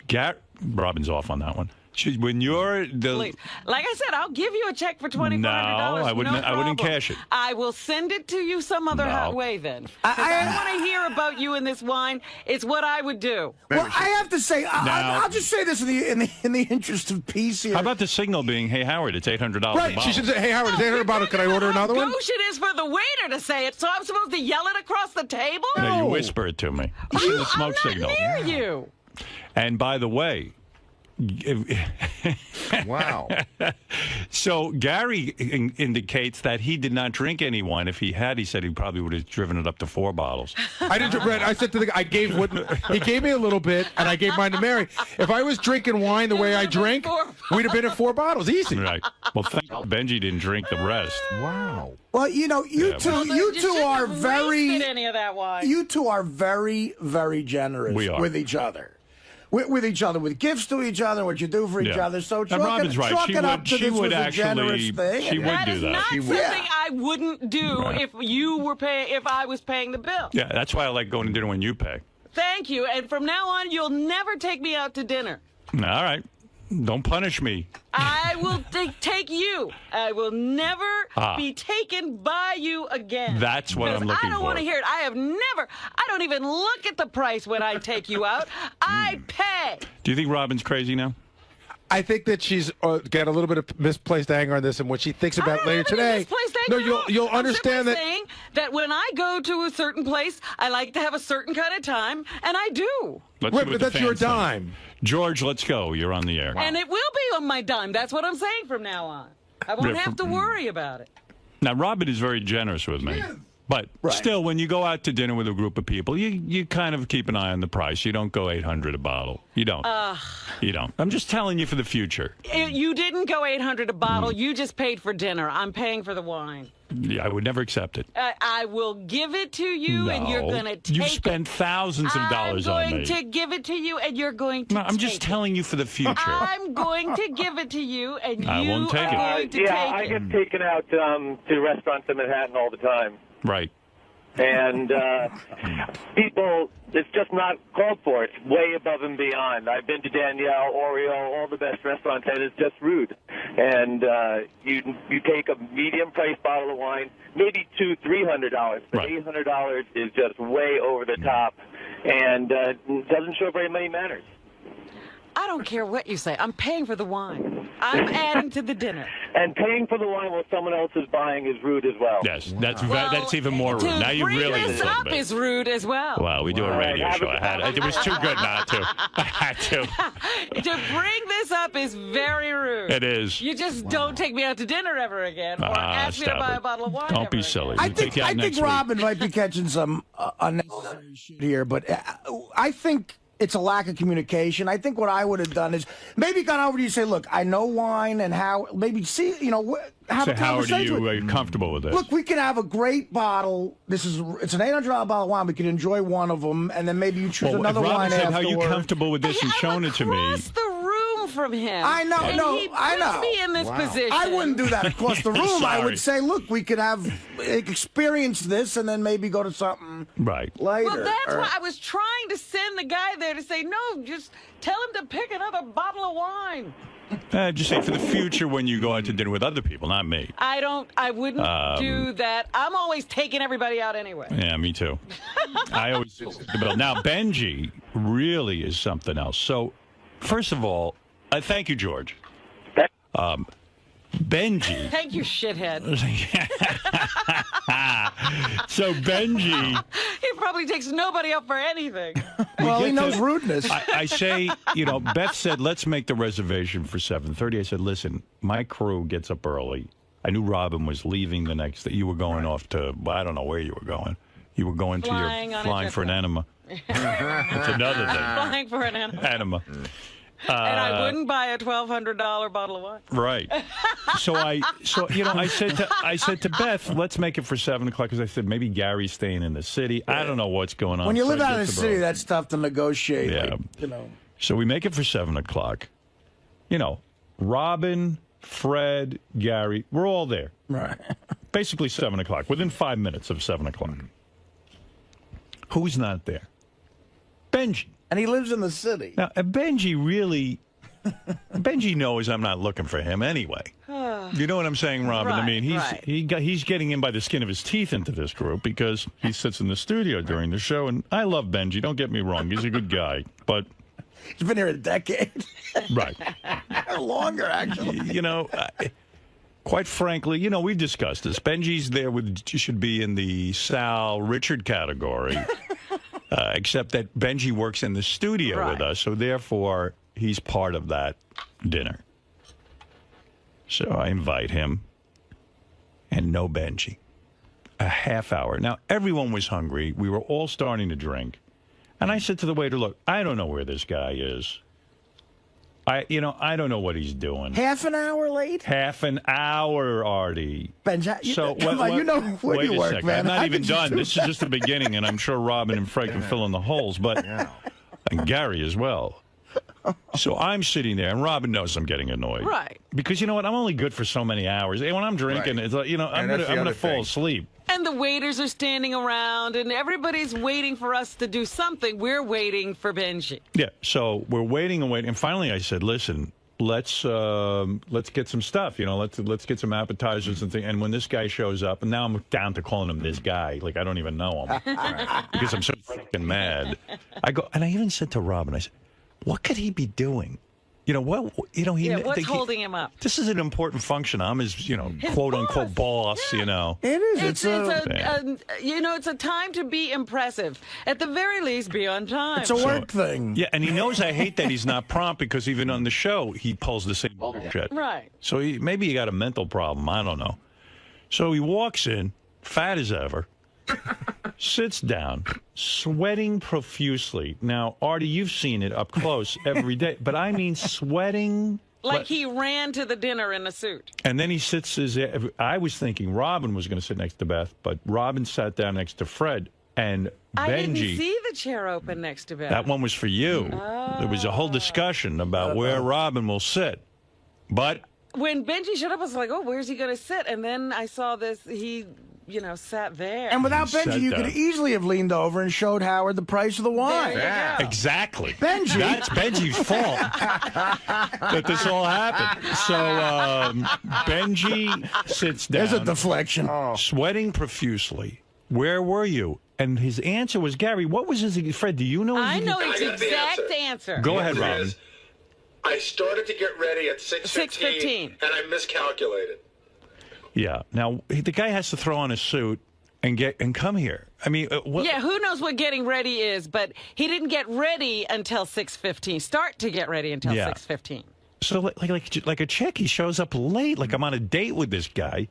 A: Robin's off on that one. When you're the
B: Please. Like I said, I'll give you a check for $2,400.
A: No, I wouldn't.
B: No
A: I wouldn't
B: problem.
A: cash it.
B: I will send it to you some other
A: No.
B: way then. I want to hear about you in this wine. It's what I would do.
M: Well, I have to say,
A: Now-
M: I'll just say this in the interest of peace here.
A: How about the signal being, "Hey Howard, it's $800 a
G: Right,
A: bottle."
G: she should say, "Hey Howard, it's $800 bottle. Can I order another one?"
B: Gauche it is for the waiter to say it, so I'm supposed to yell it across the table?
A: No, you whisper it to me. You see the smoke signal.
B: Near you.
A: And by the way,
K: wow.
A: So Gary indicates that he did not drink any wine. If he had, he said he probably would have driven it up to 4 bottles.
G: I didn't. Red, I said to the guy, he gave me a little bit, and I gave mine to Mary. If I was drinking wine the way I drink, we'd have been at 4 bottles, easy.
A: Right. Well, thank God Benjy didn't drink the rest.
K: Wow.
M: Well, you know, you
A: Yeah,
M: two,
A: well-
M: you two are
B: Wasted
M: very,
B: any of that wine.
M: you two are very, very generous
A: We are.
M: with each other. With each other, with gifts to each other, what you do for each
A: Yeah.
M: other. So
A: And
M: chalk
A: Robin's
M: it,
A: right.
M: chalk
A: She
M: it up
A: would-
M: to
A: she
M: this
A: would
M: was a generous
A: actually-
M: thing.
A: she would
B: That
A: do
B: is
A: that.
B: not
A: She
B: something
A: would.
B: I wouldn't do
A: Right.
B: if you were paying. If I was paying the bill.
A: Yeah, that's why I like going to dinner when you pay.
B: Thank you. And from now on, you'll never take me out to dinner.
A: All right. Don't punish me.
B: I will take you. I will never
A: Ah.
B: be taken by you again.
A: That's what I'm
B: Because
A: looking
B: I don't want
A: for.
B: to hear it. I don't even look at the price when I take you out. I pay.
A: Do you think Robin's crazy now?
G: I think that she's got a little bit of misplaced anger on this, and what she thinks about later today.
B: Misplaced
G: No,
B: anger at all.
G: you'll
B: I'm
G: understand
B: simply
G: that.
B: saying that when I go to a certain place, I like to have a certain kind of time, and I do.
A: Let's
G: Right,
A: see
G: but
A: what the
G: that's your
A: fans think.
G: dime.
A: George, let's go. You're on the air.
B: And it will be on my dime. That's what I'm saying from now on. I won't
A: Yeah,
B: have to worry about it.
A: Now, Robin is very generous with me. But still, when you go out to dinner with a group of people, you kind of keep an eye on the price. You don't go $800 a bottle. You don't. You don't. I'm just telling you for the future.
B: You didn't go $800 a bottle. You just paid for dinner. I'm paying for the wine.
A: Yeah, I would never accept it.
B: I will give it to you, and you're going to take
A: You've spent thousands of dollars on me.
B: I'm going to give it to you, and you're going to
A: I'm just telling you for the future.
B: I'm going to give it to you, and
A: I
B: you
A: won't take
B: are
A: it.
B: going to
J: Yeah,
B: take
J: I
B: it.
J: get taken out to restaurants in Manhattan all the time.
A: Right.
J: And people, it's just not called for. It's way above and beyond. I've been to Danielle, Oreo, all the best restaurants, and it's just rude. And you take a medium-priced bottle of wine, maybe $200-300, but $800 is just way over the top, and doesn't show very many manners.
B: I don't care what you say. I'm paying for the wine. I'm adding to the dinner.
J: And paying for the wine while someone else is buying is rude as well.
A: Yes, that's even more rude. Now you really
B: this
A: insulted
B: up
A: me.
B: is rude as well.
A: Well, we do a radio show. It was too good not to. I had to.
B: To bring this up is very rude.
A: It is.
B: You just don't take me out to dinner ever again, or ask me to buy a bottle of wine.
A: Don't be silly.
M: I
A: We'll take you out
M: think
A: next week.
M: Robin might be catching some unnecessary shit here, but I think it's a lack of communication. I think what I would have done is maybe gone over to you and say, look, I know wine and how, maybe see, have a conversation.
A: Are you comfortable with this?
M: Look, we can have a great bottle. It's an $800 bottle of wine. We can enjoy one of them, and then maybe you choose another wine
A: said,
M: afterward.
A: how are you comfortable with this and shown it to me?
B: Across the room from him.
M: I know,
B: and
M: no,
B: he
M: I
B: puts
M: know.
B: me in this position.
M: I wouldn't do that across the room. I
A: Sorry.
M: would say, look, we could have experience this, and then maybe go to something
A: right
M: later.
B: Well, that's why I was trying to send the guy there to say, no, just tell him to pick another bottle of wine.
A: Just say for the future when you go out to dinner with other people, not me.
B: I wouldn't do that. I'm always taking everybody out anyway.
A: Yeah, me too. I always do the bill. Now, Benjy really is something else. So, first of all, thank you, George. Benjy.
B: Thank you, shithead.
A: So Benjy.
B: He probably takes nobody up for anything.
M: Well, he knows rudeness.
A: I say, Beth said, let's make the reservation for 7:30. I said, listen, my crew gets up early. I knew Robin was leaving the next day. You were going off to, I don't know where you were going. You were going
B: Flying
A: to your
B: on a
A: flying
B: jet
A: for an
B: plane.
A: enema. That's another thing.
B: Flying for an enema.
A: Enema.
B: And I wouldn't buy a $1,200 bottle of wine.
A: Right. So I said to Beth, let's make it for 7 o'clock because I said maybe Gary's staying in the city. I don't know what's going on.
M: When you
A: So
M: live
A: I
M: out in the
A: just
M: city,
A: about-
M: that's tough to negotiate.
A: Yeah.
M: Like,
A: So we make it for 7 o'clock. Robin, Fred, Gary, we're all there.
M: Right.
A: Basically 7 o'clock, within 5 minutes of 7 o'clock. Who's not there? Benjy.
M: And he lives in the city.
A: Now, Benjy knows I'm not looking for him anyway. You know what I'm saying, Robin? I mean, he's getting in by the skin of his teeth into this group because he sits in the studio during the show, and I love Benjy. Don't get me wrong; he's a good guy, but
M: he's been here a decade,
A: right?
M: Longer, actually.
A: Quite frankly, we've discussed this. Benjy's there should be in the Sal Richard category, except that Benjy works in the studio with us, so therefore he's part of that dinner. So I invite him, and no Benjy. A half hour. Now, everyone was hungry. We were all starting to drink. And I said to the waiter, look, I don't know where this guy is. I don't know what he's doing.
M: Half an hour late?
A: Half an hour, Artie.
M: Benjy,
A: So
M: where
A: wait
M: you
A: a
M: work,
A: second.
M: man.
A: I'm not
M: How
A: even
M: could you
A: done.
M: do
A: This is just the beginning, and I'm sure Robin and Fred can fill in the holes, but and Gary as well. So I'm sitting there, and Robin knows I'm getting annoyed.
B: Right.
A: Because you know what? I'm only good for so many hours. And when I'm drinking, it's like, I'm gonna fall asleep.
B: And the waiters are standing around, and everybody's waiting for us to do something. We're waiting for Benjy.
A: Yeah. So we're waiting and waiting, and finally I said, listen. Let's get some stuff, let's get some appetizers and things. And when this guy shows up, and now I'm down to calling him this guy, like I don't even know him because I'm so fucking mad. I go, and I even said to Robin, I said, what could he be doing?
B: What's holding him up?
A: This is an important function. I'm his, quote unquote boss.
M: It is.
B: It's a time to be impressive. At the very least, be on time.
M: It's a work thing.
A: Yeah, and he knows I hate that he's not prompt because even on the show he pulls the same bullshit.
B: Right.
A: So maybe he got a mental problem. I don't know. So he walks in, fat as ever, sits down, sweating profusely. Now, Artie, you've seen it up close every day, but I mean sweating.
B: Like he ran to the dinner in a suit.
A: And then he sits I was thinking Robin was going to sit next to Beth, but Robin sat down next to Fred. And
B: I didn't
A: Benjy,
B: see the chair open next to Beth.
A: that one was for you. There was a whole discussion about where Robin will sit. But
B: when Benjy showed up, I was like, oh, where's he going to sit? And then I saw this, he, sat there.
M: And without Benjy, you could easily have leaned over and showed Howard the price of the wine.
A: Yeah. Exactly.
M: Benjy.
A: That's Benjy's fault that this all happened. So Benjy sits down.
M: There's a deflection.
A: Sweating profusely. Where were you? And his answer was, Gary, what was his... Fred, do you know?
B: I know his exact answer.
A: Go ahead, Robin.
N: I started to get ready at 6:15, and I miscalculated.
A: Yeah. Now, the guy has to throw on a suit and come here. I mean, what?
B: Yeah, who knows what getting ready is, but he didn't get ready until 6:15. Start to get ready until 6:15.
A: So, like a chick, he shows up late, like I'm on a date with this guy.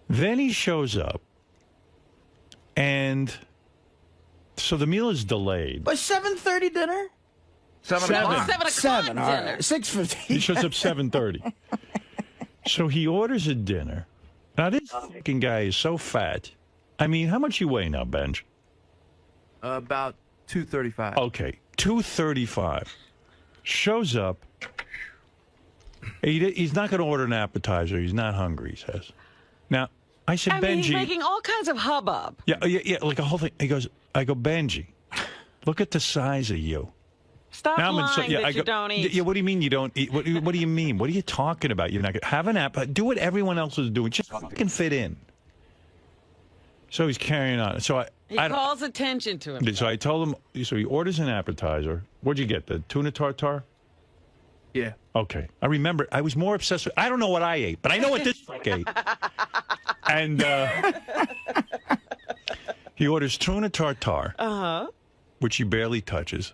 A: Then he shows up. And so the meal is delayed.
M: But 7:30 dinner?
B: 7 o'clock
M: 7, all
B: dinner.
M: right. 6:15.
A: He shows up 7:30. So he orders a dinner. Now, this fucking guy is so fat. I mean, how much you weigh now, Benj?
O: About 235.
A: Okay, 235. Shows up. He's not going to order an appetizer. He's not hungry, he says. Now, I said,
B: I mean,
A: Benjy.
B: he's making all kinds of hubbub.
A: Yeah, like a whole thing. I go, Benjy, look at the size of you.
B: Stop lying that you don't eat.
A: Yeah, what do you mean you don't eat? What do you mean? What are you talking about? You're not going to have an app. Do what everyone else is doing. Just fucking fit in. So he's carrying on. So
B: he calls attention to him.
A: So I told him, so he orders an appetizer. What'd you get, the tuna tartare?
O: Yeah.
A: Okay. I remember, I was more obsessed with, I don't know what I ate, but I know what this fuck ate. And he orders tuna tartare, which he barely touches.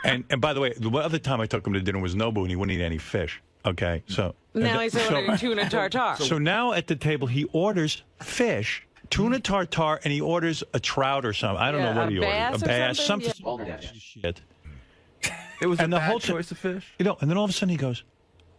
A: And by the way, the other time I took him to dinner was Nobu, and he wouldn't eat any fish. Okay, so
B: now he's ordering tuna tartare.
A: So now at the table he orders fish, tuna tartare, and he orders a trout or something. I don't know what he ordered. A bass, something. Yeah. Shit.
O: It was
A: and
O: a
A: the whole
O: bad choice of fish.
A: And then all of a sudden he goes,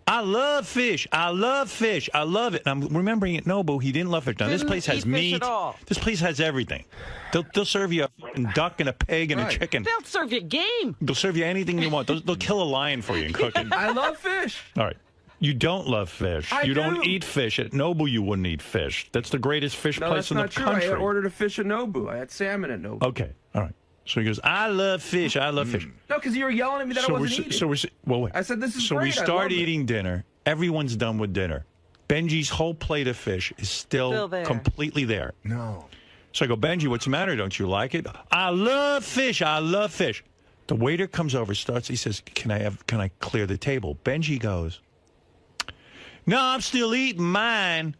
A: I love fish. I love fish. I love it. And I'm remembering at Nobu, he didn't love fish. Now, this place has meat. This place has everything. They'll serve you a fucking duck and a pig and a chicken.
B: They'll serve you game.
A: They'll serve you anything you want. They'll kill a lion for you and cook it.
O: I love fish.
A: All right. You don't love fish. You don't eat fish. At Nobu, you wouldn't eat fish. That's the greatest fish place in the country.
O: That's not true. I ordered a fish at Nobu. I had salmon at Nobu.
A: Okay. All right. So he goes, I love fish. I love fish.
O: No, because you were yelling at me that I wasn't eating.
A: Well, wait.
O: I said, this is
A: so
O: great.
A: we start eating dinner. Everyone's done with dinner. Benji's whole plate of fish is still completely there.
K: No.
A: So I go, Benjy, what's the matter? Don't you like it? I love fish. I love fish. The waiter comes over, he says, can I clear the table? Benjy goes, no, I'm still eating mine.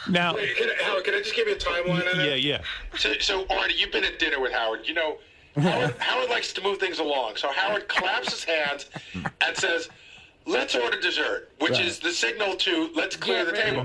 A: Now,
N: Wait, Howard, can I just give you a timeline on that?
A: Yeah.
N: So, Artie, you've been at dinner with Howard. You know, Howard likes to move things along. So Howard claps his hands and says, let's order dessert, which is the signal to let's clear the table.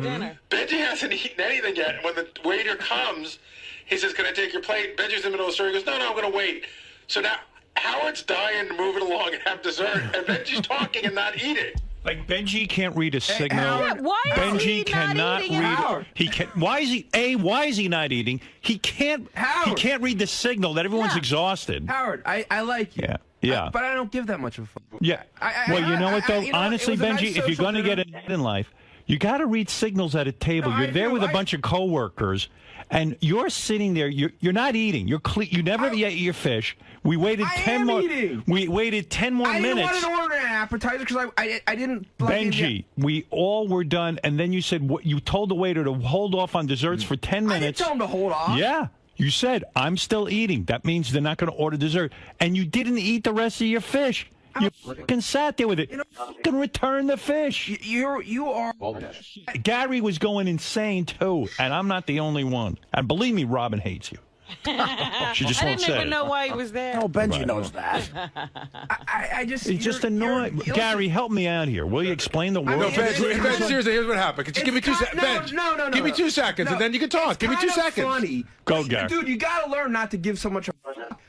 N: Benjy hasn't eaten anything yet. And when the waiter comes, he says, can I take your plate? Benji's in the middle of the story. He goes, no, I'm going to wait. So now Howard's dying to move it along and have dessert, and Benji's talking and not eating.
A: Like Benjy can't read a signal.
B: Howard, why is
A: Benjy
B: he
A: cannot
B: not eating?
A: read.
B: Howard.
A: He can. Why is he not eating? He can't.
O: Howard.
A: He can't read the signal that everyone's exhausted.
O: Howard, I like you.
A: Yeah.
O: But I don't give that much of a fuck.
A: Yeah. Well, you know what though? Honestly, Benjy, if you're going to get ahead in life, you got to read signals at a table. You're there with a bunch of coworkers, and you're sitting there. You're not eating. You never ate your fish. We waited 10 more. We waited 10 more minutes.
O: I didn't want to order an appetizer because I didn't.
A: Benjy, we all were done, and then you said you told the waiter to hold off on desserts for 10 minutes.
O: I didn't tell him to hold off.
A: Yeah. You said, I'm still eating. That means they're not going to order dessert. And you didn't eat the rest of your fish. You fucking sat there with it. Fucking return the fish.
O: You are.
A: Gary was going insane, too. And I'm not the only one. And believe me, Robin hates you. She just
B: I
A: won't
B: didn't
A: say
B: even
A: it.
B: know why he was there.
M: Oh, Benji
A: Right.
M: knows that.
O: I just.
A: He's just annoying. Gary, help me out here. Will you explain the word?
G: No, Ben, seriously, here's what happened. Just give me 2 seconds. Ben,
O: No.
G: give me 2 seconds, and then you can talk. Give me 2 seconds.
O: Funny.
A: Go, Gary.
O: Dude, you gotta learn not to give so much.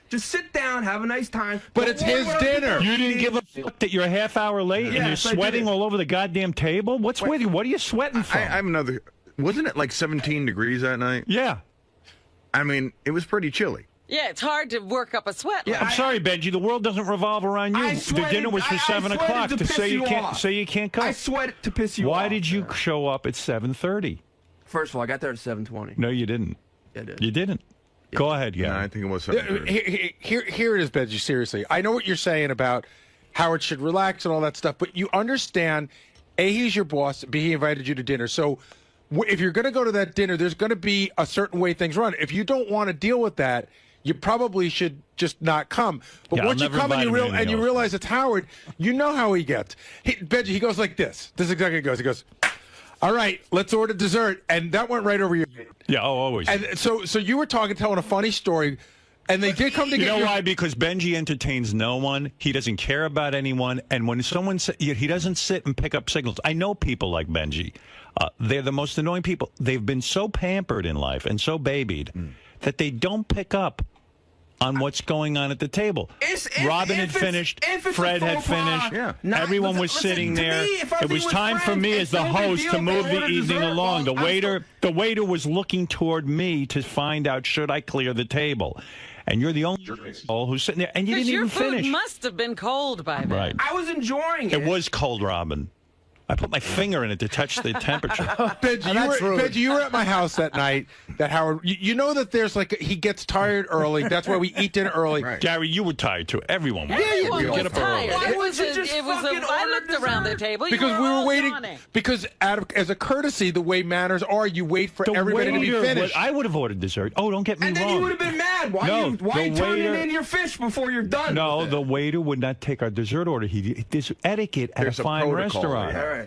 O: Just sit down, have a nice time.
G: But it's his dinner.
A: You didn't give a fuck that you're a half hour late and you're
O: Yes, I
A: sweating
O: did.
A: all over the goddamn table? What's with you? What are you sweating from?
K: I have another. Wasn't it like 17 degrees that night?
A: Yeah.
K: I mean, it was pretty chilly.
B: Yeah, it's hard to work up a sweat. like
A: I'm sorry, Benji. The world doesn't revolve around you.
O: I
A: The
O: sweated-
A: dinner was for
O: I
A: 7
O: sweated
A: o'clock
O: to
A: to
O: piss
A: say you
O: you
A: can't
O: off.
A: say you can't come.
O: I sweat to piss you
A: Why
O: off.
A: did you show up at 7:30?
C: First of all, I got there at 7:20.
A: No, you didn't.
C: Yeah, I did.
A: You didn't. Go ahead,
K: Yeah,
A: yeah.
K: I think it was
G: Yeah,
K: 7:30.
G: Here it is, Benji. Seriously, I know what you're saying about Howard should relax and all that stuff, but you understand, A, he's your boss, B, he invited you to dinner. So if you're going to go to that dinner, there's going to be a certain way things run. If you don't want to deal with that, you probably should just not come. But
A: Yeah, I'll
G: once you
A: never
G: come and
A: invite him to anything else.
G: realize it's Howard, you know how he gets. Benji, he goes like this. This is exactly how he goes. He goes, all right, let's order dessert. And that went right over your head.
A: Yeah, always.
G: And so you were telling a funny story, and they did come to
A: You
G: get
A: know why? Because Benji entertains no one. He doesn't care about anyone. And when someone he doesn't sit and pick up signals. I know people like Benji. They're the most annoying people. They've been so pampered in life and so babied that they don't pick up on what's going on at the table. Robin had finished. Fred had finished. Everyone was sitting there. It was time for me as the host to move the evening along. The waiter was looking toward me to find out, should I clear the table? And you're the only asshole who's sitting there, and you didn't
B: your
A: even
B: food
A: finish.
B: must have been cold by then.
A: Right.
O: I was enjoying it.
A: It was cold, Robin. I put my finger in it to touch the temperature.
G: Benji, you were at my house that night. That Howard, you know that there's he gets tired early. That's why we eat dinner early.
A: Right. Gary, you were tired too. Everyone was.
B: Everyone was
A: Get up
B: tired.
A: early.
B: I looked around the table.
G: Because we were waiting. Because as a courtesy, the way manners are, you wait for everybody to be finished.
A: I would have ordered dessert. Oh, don't get me
O: And
A: wrong.
O: then you would have been mad. Why
A: No,
O: you
A: the
O: turning
A: waiter-
O: in your fish before you're done?
A: No,
O: with it?
A: the waiter would not take our dessert order. There's etiquette at
K: There's
A: a
K: a
A: fine
K: protocol,
A: restaurant.
K: yeah.
O: All right.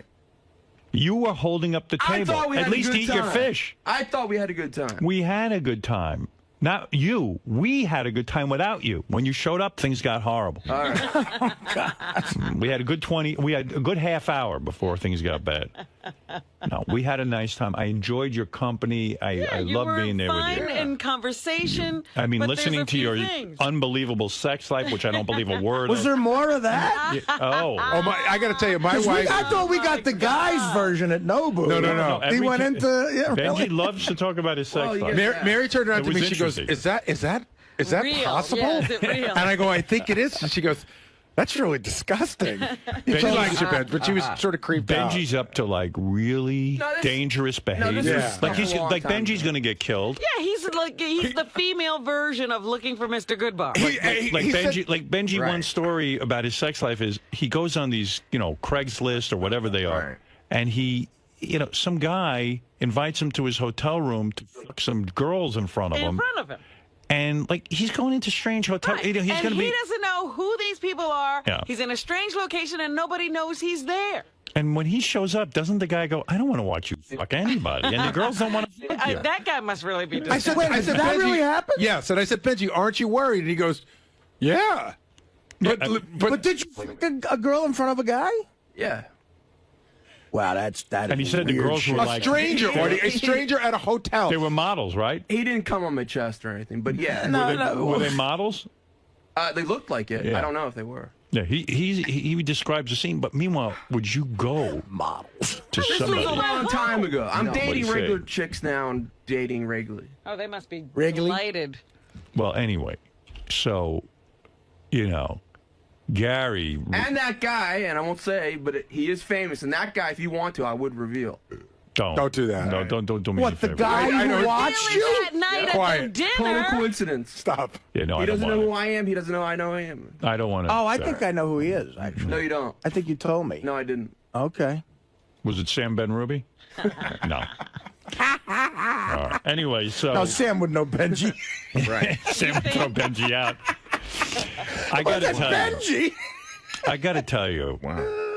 A: You were holding up the
O: I
A: table.
O: thought we
A: At
O: had a
A: least
O: good
A: eat your
O: time.
A: fish.
O: I thought we had a good time.
A: We had a good time. Not you. We had a good time without you. When you showed up, things got horrible.
O: All right.
A: We had a good We had a good half hour before things got bad. No, we had a nice time. I enjoyed your company. I
B: you
A: love
B: were
A: being there with
B: fine
A: you.
B: in conversation.
A: I mean,
B: but there's
A: listening
B: a
A: to
B: few
A: your
B: things.
A: unbelievable sex life, which I don't believe a word
M: Was
A: of.
M: there more of that?
A: Yeah, oh,
G: I got to tell you, my
M: 'Cause
G: wife.
M: I thought we got the guys' version at Nobu.
G: No.
M: He went into. Yeah,
A: Benji
M: really?
A: loves to talk about his sex life.
G: Mary turned around
A: It
G: to me.
A: was
G: She goes,
A: interesting.
G: "Is that
B: Real.
G: possible?"
B: Yeah, is it real?
G: And I go, "I think it is." And she goes, "That's really disgusting." She likes your bed, but she was sort of creeped out.
A: Benji's up to like really dangerous behavior.
G: this
A: Like
G: was
A: he's
G: a long
A: like
G: time
A: Benji's going to get killed.
B: Yeah, he's the female version of looking for Mr. Goodbar.
A: Like Benji, one story about his sex life is he goes on these, Craigslist or whatever they are, and he, some guy invites him to his hotel room to fuck some girls in front of him. And he's going into strange hotels.
B: Right.
A: He's
B: and
A: going to be.
B: he doesn't know who these people are.
A: Yeah.
B: He's in a strange location and nobody knows he's there.
A: And when he shows up, doesn't the guy go, "I don't want to watch you fuck anybody," and the girls don't want to fuck you.
B: That guy must really be.
G: I said,
M: did that really happen?
G: Yes. And I said, "Benji, aren't you worried?" And he goes, "Yeah."
M: But did you fuck a girl in front of a guy?
O: Yeah.
M: Wow, that.
A: And he said the
M: weird
A: girls
M: shit.
A: were like
G: a stranger at a hotel.
A: They were models, right?
O: He didn't come on my chest or anything, but yeah.
A: Were they models?
O: They looked like it.
A: Yeah.
O: I don't know if they were.
A: Yeah, he describes the scene. But meanwhile, would you go
M: models
A: to
O: This
A: somebody?
O: was a long time ago. I'm
A: What'd he
O: dating
A: say?
O: regular chicks now and dating regularly.
B: Oh, they must be
M: Wrigley?
B: delighted.
A: Well, anyway, so Gary.
O: And that guy, and I won't say, but he is famous. And that guy, if you want to, I would reveal.
G: Don't do that.
A: No, don't do me
M: What,
A: a
M: the
A: favor.
M: guy
G: I
M: who
G: know-
M: watched you?
B: That night at
G: Quiet.
B: the
O: Total
B: dinner.
O: coincidence.
G: Stop.
A: Yeah, no,
O: He
A: I don't
O: doesn't know
A: want
O: who
A: it.
O: I am. He doesn't know I know him.
A: I don't want to.
M: Oh, I think I know who he is, actually.
O: No, you don't.
M: I think you told me.
O: No, I didn't.
M: Okay.
A: Was it Sam Ben Ruby? No. All right. Anyway, so
M: No, Sam would know Benji.
K: Right.
A: Sam would throw Benji out. I got to
M: That's
A: tell you.
M: Benji.
A: I got to tell you.
K: Wow.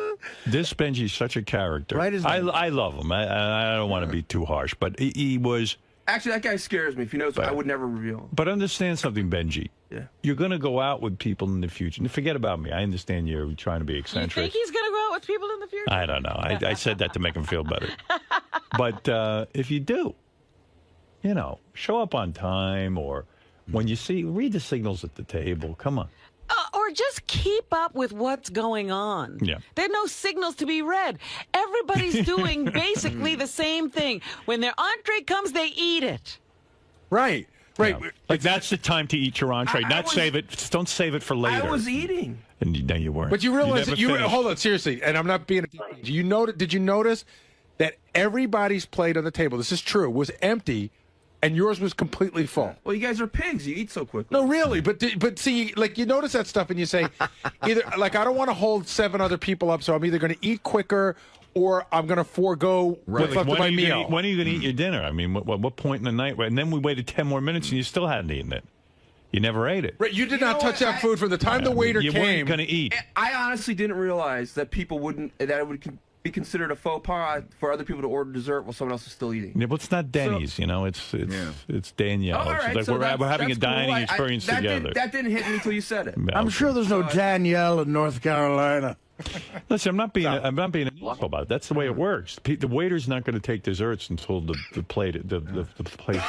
A: This Benji's such a character.
M: Right as
A: I love him. I don't want to be too harsh, but he was
C: Actually, that guy scares me. If he knows, I would never reveal him.
A: But understand something, Benjy.
C: Yeah.
A: You're going to go out with people in the future. And forget about me. I understand you're trying to be
B: You
A: eccentric.
B: think he's going to go out with people in the future?
A: I don't know. I said that to make him feel better. But if you do, show up on time, or when you read the signals at the table. Come on.
B: Or just keep up with what's going on.
A: Yeah.
B: There are no signals to be read. Everybody's doing basically the same thing. When their entree comes, they eat it.
G: Right.
A: Yeah. Like that's the time to eat your entree. Save it. Don't save it for later.
C: I was eating.
A: And then you weren't.
G: But you realize
A: never finished.
G: hold on, seriously, and I'm not being a dick. Did you notice that everybody's plate on the table, this is true, was empty, and yours was completely full?
C: Well, you guys are pigs. You eat so quickly.
G: No, really. But see, like, you notice that stuff and you say, either, like, I don't want to hold 7 other people up, so I'm either going to eat quicker or I'm going to forego what's left of my meal.
A: When are you going to eat your dinner? I mean, what point in the night? And then we waited 10 more minutes and you still hadn't eaten it. You never ate it.
G: Right, you did not touch that food from the time the waiter
A: you
G: came.
A: You weren't going to eat.
C: I honestly didn't realize that people that it would be considered a faux pas for other people to order dessert while someone else is still eating.
A: Yeah, but it's not Denny's, it's Danielle.
C: Oh, all right,
A: it's like we're having a dining experience together.
C: That didn't hit me until you said it.
M: I'm sure there's no Danielle in North Carolina.
A: Listen, I'm not being an asshole about it. That's the way it works. The waiter's not going to take desserts until the place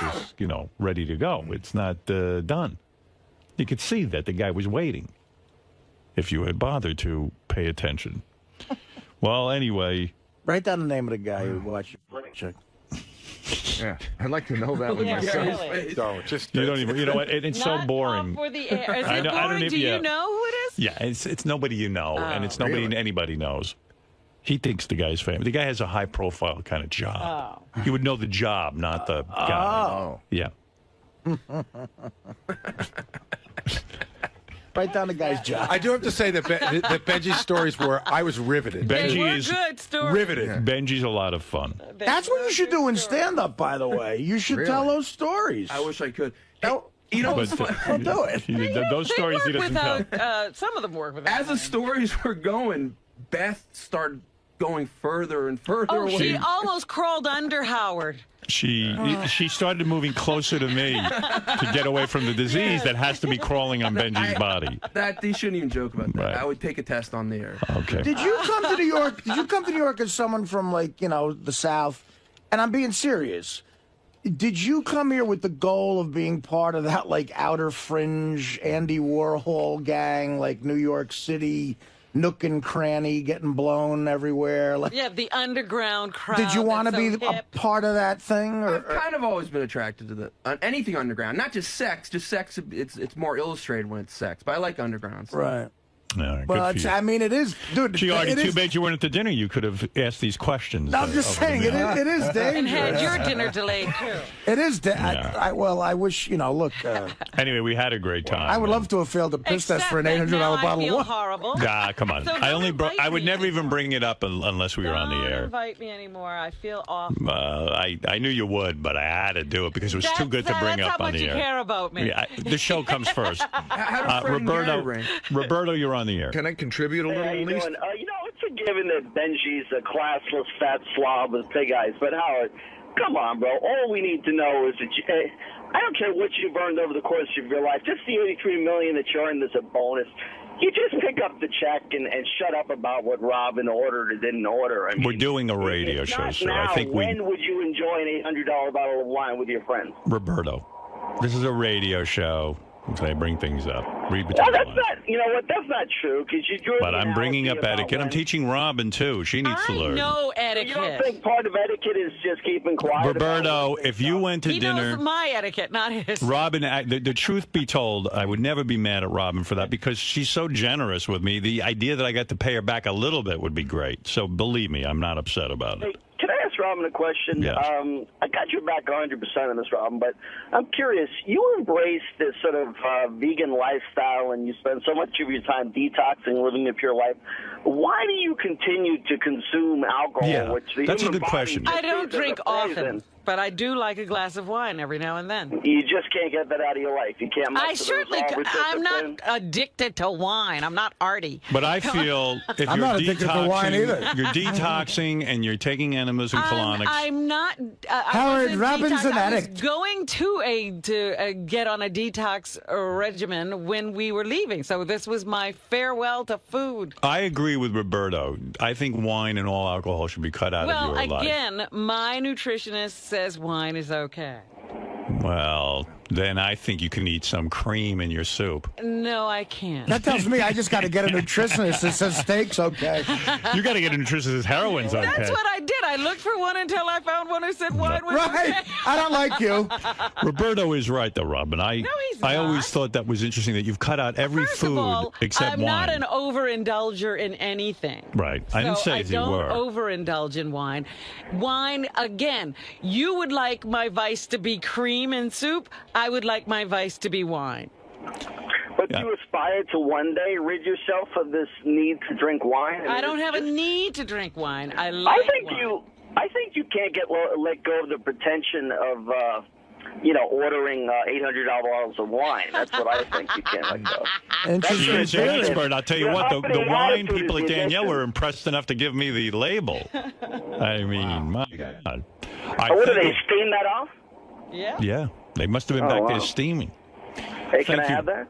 A: is ready to go. It's not done. You could see that the guy was waiting. If you had bothered to pay attention. Well, anyway.
M: Write down the name of the guy who watched your check.
K: Yeah, I'd like to know that one myself.
B: Really.
G: No, just
A: you don't even. You know what? It's so boring.
B: For the air. Is it boring? Do you know who it is?
A: Yeah, it's nobody you know, and it's nobody anybody knows. He thinks the guy's famous. The guy has a high-profile kind of job.
B: Oh.
A: You would know the job, not the guy.
M: Oh.
A: Yeah.
M: Write down the guy's job.
G: I do have to say that that Benjy's stories I was riveted.
A: Benjy is
B: good stories.
G: Riveted.
A: Yeah. Benjy's a lot of fun.
M: That's what you should do in stand-up, by the way. You should tell those stories.
C: I wish I could.
M: Don't do it.
A: Those stories he doesn't tell.
B: Some of them work without.
C: As the stories were going, Beth started going further and further away.
B: She almost crawled under Howard.
A: She started moving closer to me to get away from the disease that has to be crawling on Benjy's body.
C: You shouldn't even joke about that.
A: Right.
C: I would take a test on the air.
A: Okay.
M: Did you come to New York? Did you come to New York as someone from the South? And I'm being serious. Did you come here with the goal of being part of that outer fringe Andy Warhol gang, like New York City? Nook and cranny getting blown everywhere.
B: The underground crowd.
M: Did you want to be a part of that thing?
C: I've kind of always been attracted to anything underground. Not just sex. Just sex. It's more illustrated when it's sex. But I like underground stuff.
M: Right.
A: All right,
M: well, it is, dude.
A: Gee, Artie, too bad you weren't at the dinner. You could have asked these questions.
M: I'm just saying, it is dangerous.
B: And had your dinner delayed, too.
M: It is. I wish, look.
A: Anyway, we had a great time.
M: I would love to have failed a piss test for an $800 bottle of wine.
B: Horrible.
A: Nah, come on.
B: So
A: I would never even bring it up unless we were on the air.
B: Don't invite me anymore. I feel awful.
A: I knew you would, but I had to do it because it was too good to bring up on the air.
B: That's how much you care about me.
A: The show comes first. Roberto, you're on the air.
K: Can I contribute a little,
P: how you
K: at least?
P: doing? It's a given that Benjy's a classless fat slob with pig eyes, but Howard, come on, bro. All we need to know is that I don't care what you've earned over the course of your life. Just the $83 million that you earned is a bonus. You just pick up the check and shut up about what Robin ordered or didn't order.
A: We're doing a radio show, so
P: now,
A: I think
P: when would you enjoy an $800 bottle of wine with your friends?
A: Roberto, this is a radio show. So I bring things up. Read between
P: Well, that's
A: the lines.
P: not. You know what? That's not true because you drew.
A: But I'm bringing up etiquette. I'm teaching Robin too. She needs to learn.
B: No etiquette.
P: You don't think part of etiquette is just keeping quiet?
A: Roberto, if you went to
B: he
A: dinner,
B: knows my etiquette, not his.
A: Robin, the truth be told, I would never be mad at Robin for that because she's so generous with me. The idea that I got to pay her back a little bit would be great. So believe me, I'm not upset about it.
P: Can I ask Robin a question?
A: Yes.
P: I got your back 100% on this, Robin, but I'm curious. You embrace this sort of vegan lifestyle, and you spend so much of your time detoxing, living a pure life. Why do you continue to consume alcohol?
A: Yeah,
P: Which the
A: that's a
P: human
A: good
P: body
A: question.
P: just
B: I don't
P: sees as a
B: drink
P: poison?
B: often. but I do like a glass of wine every now and then.
P: You just can't get that out of your life. You can't.
B: I certainly I'm not addicted to wine. I'm not arty.
A: But I feel if
M: I'm
A: you're
M: not addicted to wine either.
A: you're detoxing and you're taking enemas and colonics.
B: I'm not.
M: Howard Robin's an addict.
B: I was going to get on a detox regimen when we were leaving, so this was my farewell to food.
A: I agree with Roberto. I think wine and all alcohol should be cut out of your life.
B: Well, again, my nutritionist says wine is okay.
A: Well, then I think you can eat some cream in your soup.
B: No, I can't.
M: That tells me I just got to get a nutritionist that says steak's okay.
A: You got to get a nutritionist that says heroin's okay.
B: That's what I did. I looked for one until I found one who said wine was
M: right.
B: okay.
M: I don't like you.
A: Roberto is right, though, Robin. I always thought that was interesting that you've cut out every
B: First
A: food
B: of all,
A: except
B: I'm
A: wine.
B: not an overindulger in anything.
A: Right. I didn't say if you were.
B: I don't overindulge in wine. Wine, again, you would like my vice to be cream and soup. I would like my vice to be wine.
P: But do you aspire to one day rid yourself of this need to drink wine?
B: I don't have a need to drink wine. I like wine.
P: I think you can't let go of the pretension of ordering $800 bottles of wine. That's what I think you can't let go.
A: You're an expert. I'll tell you what, the wine people at Danielle were impressed enough to give me the label. I mean, my God.
P: What do they steam that off?
B: Yeah.
A: Yeah. They must have been back there steaming.
P: Hey, can I have that?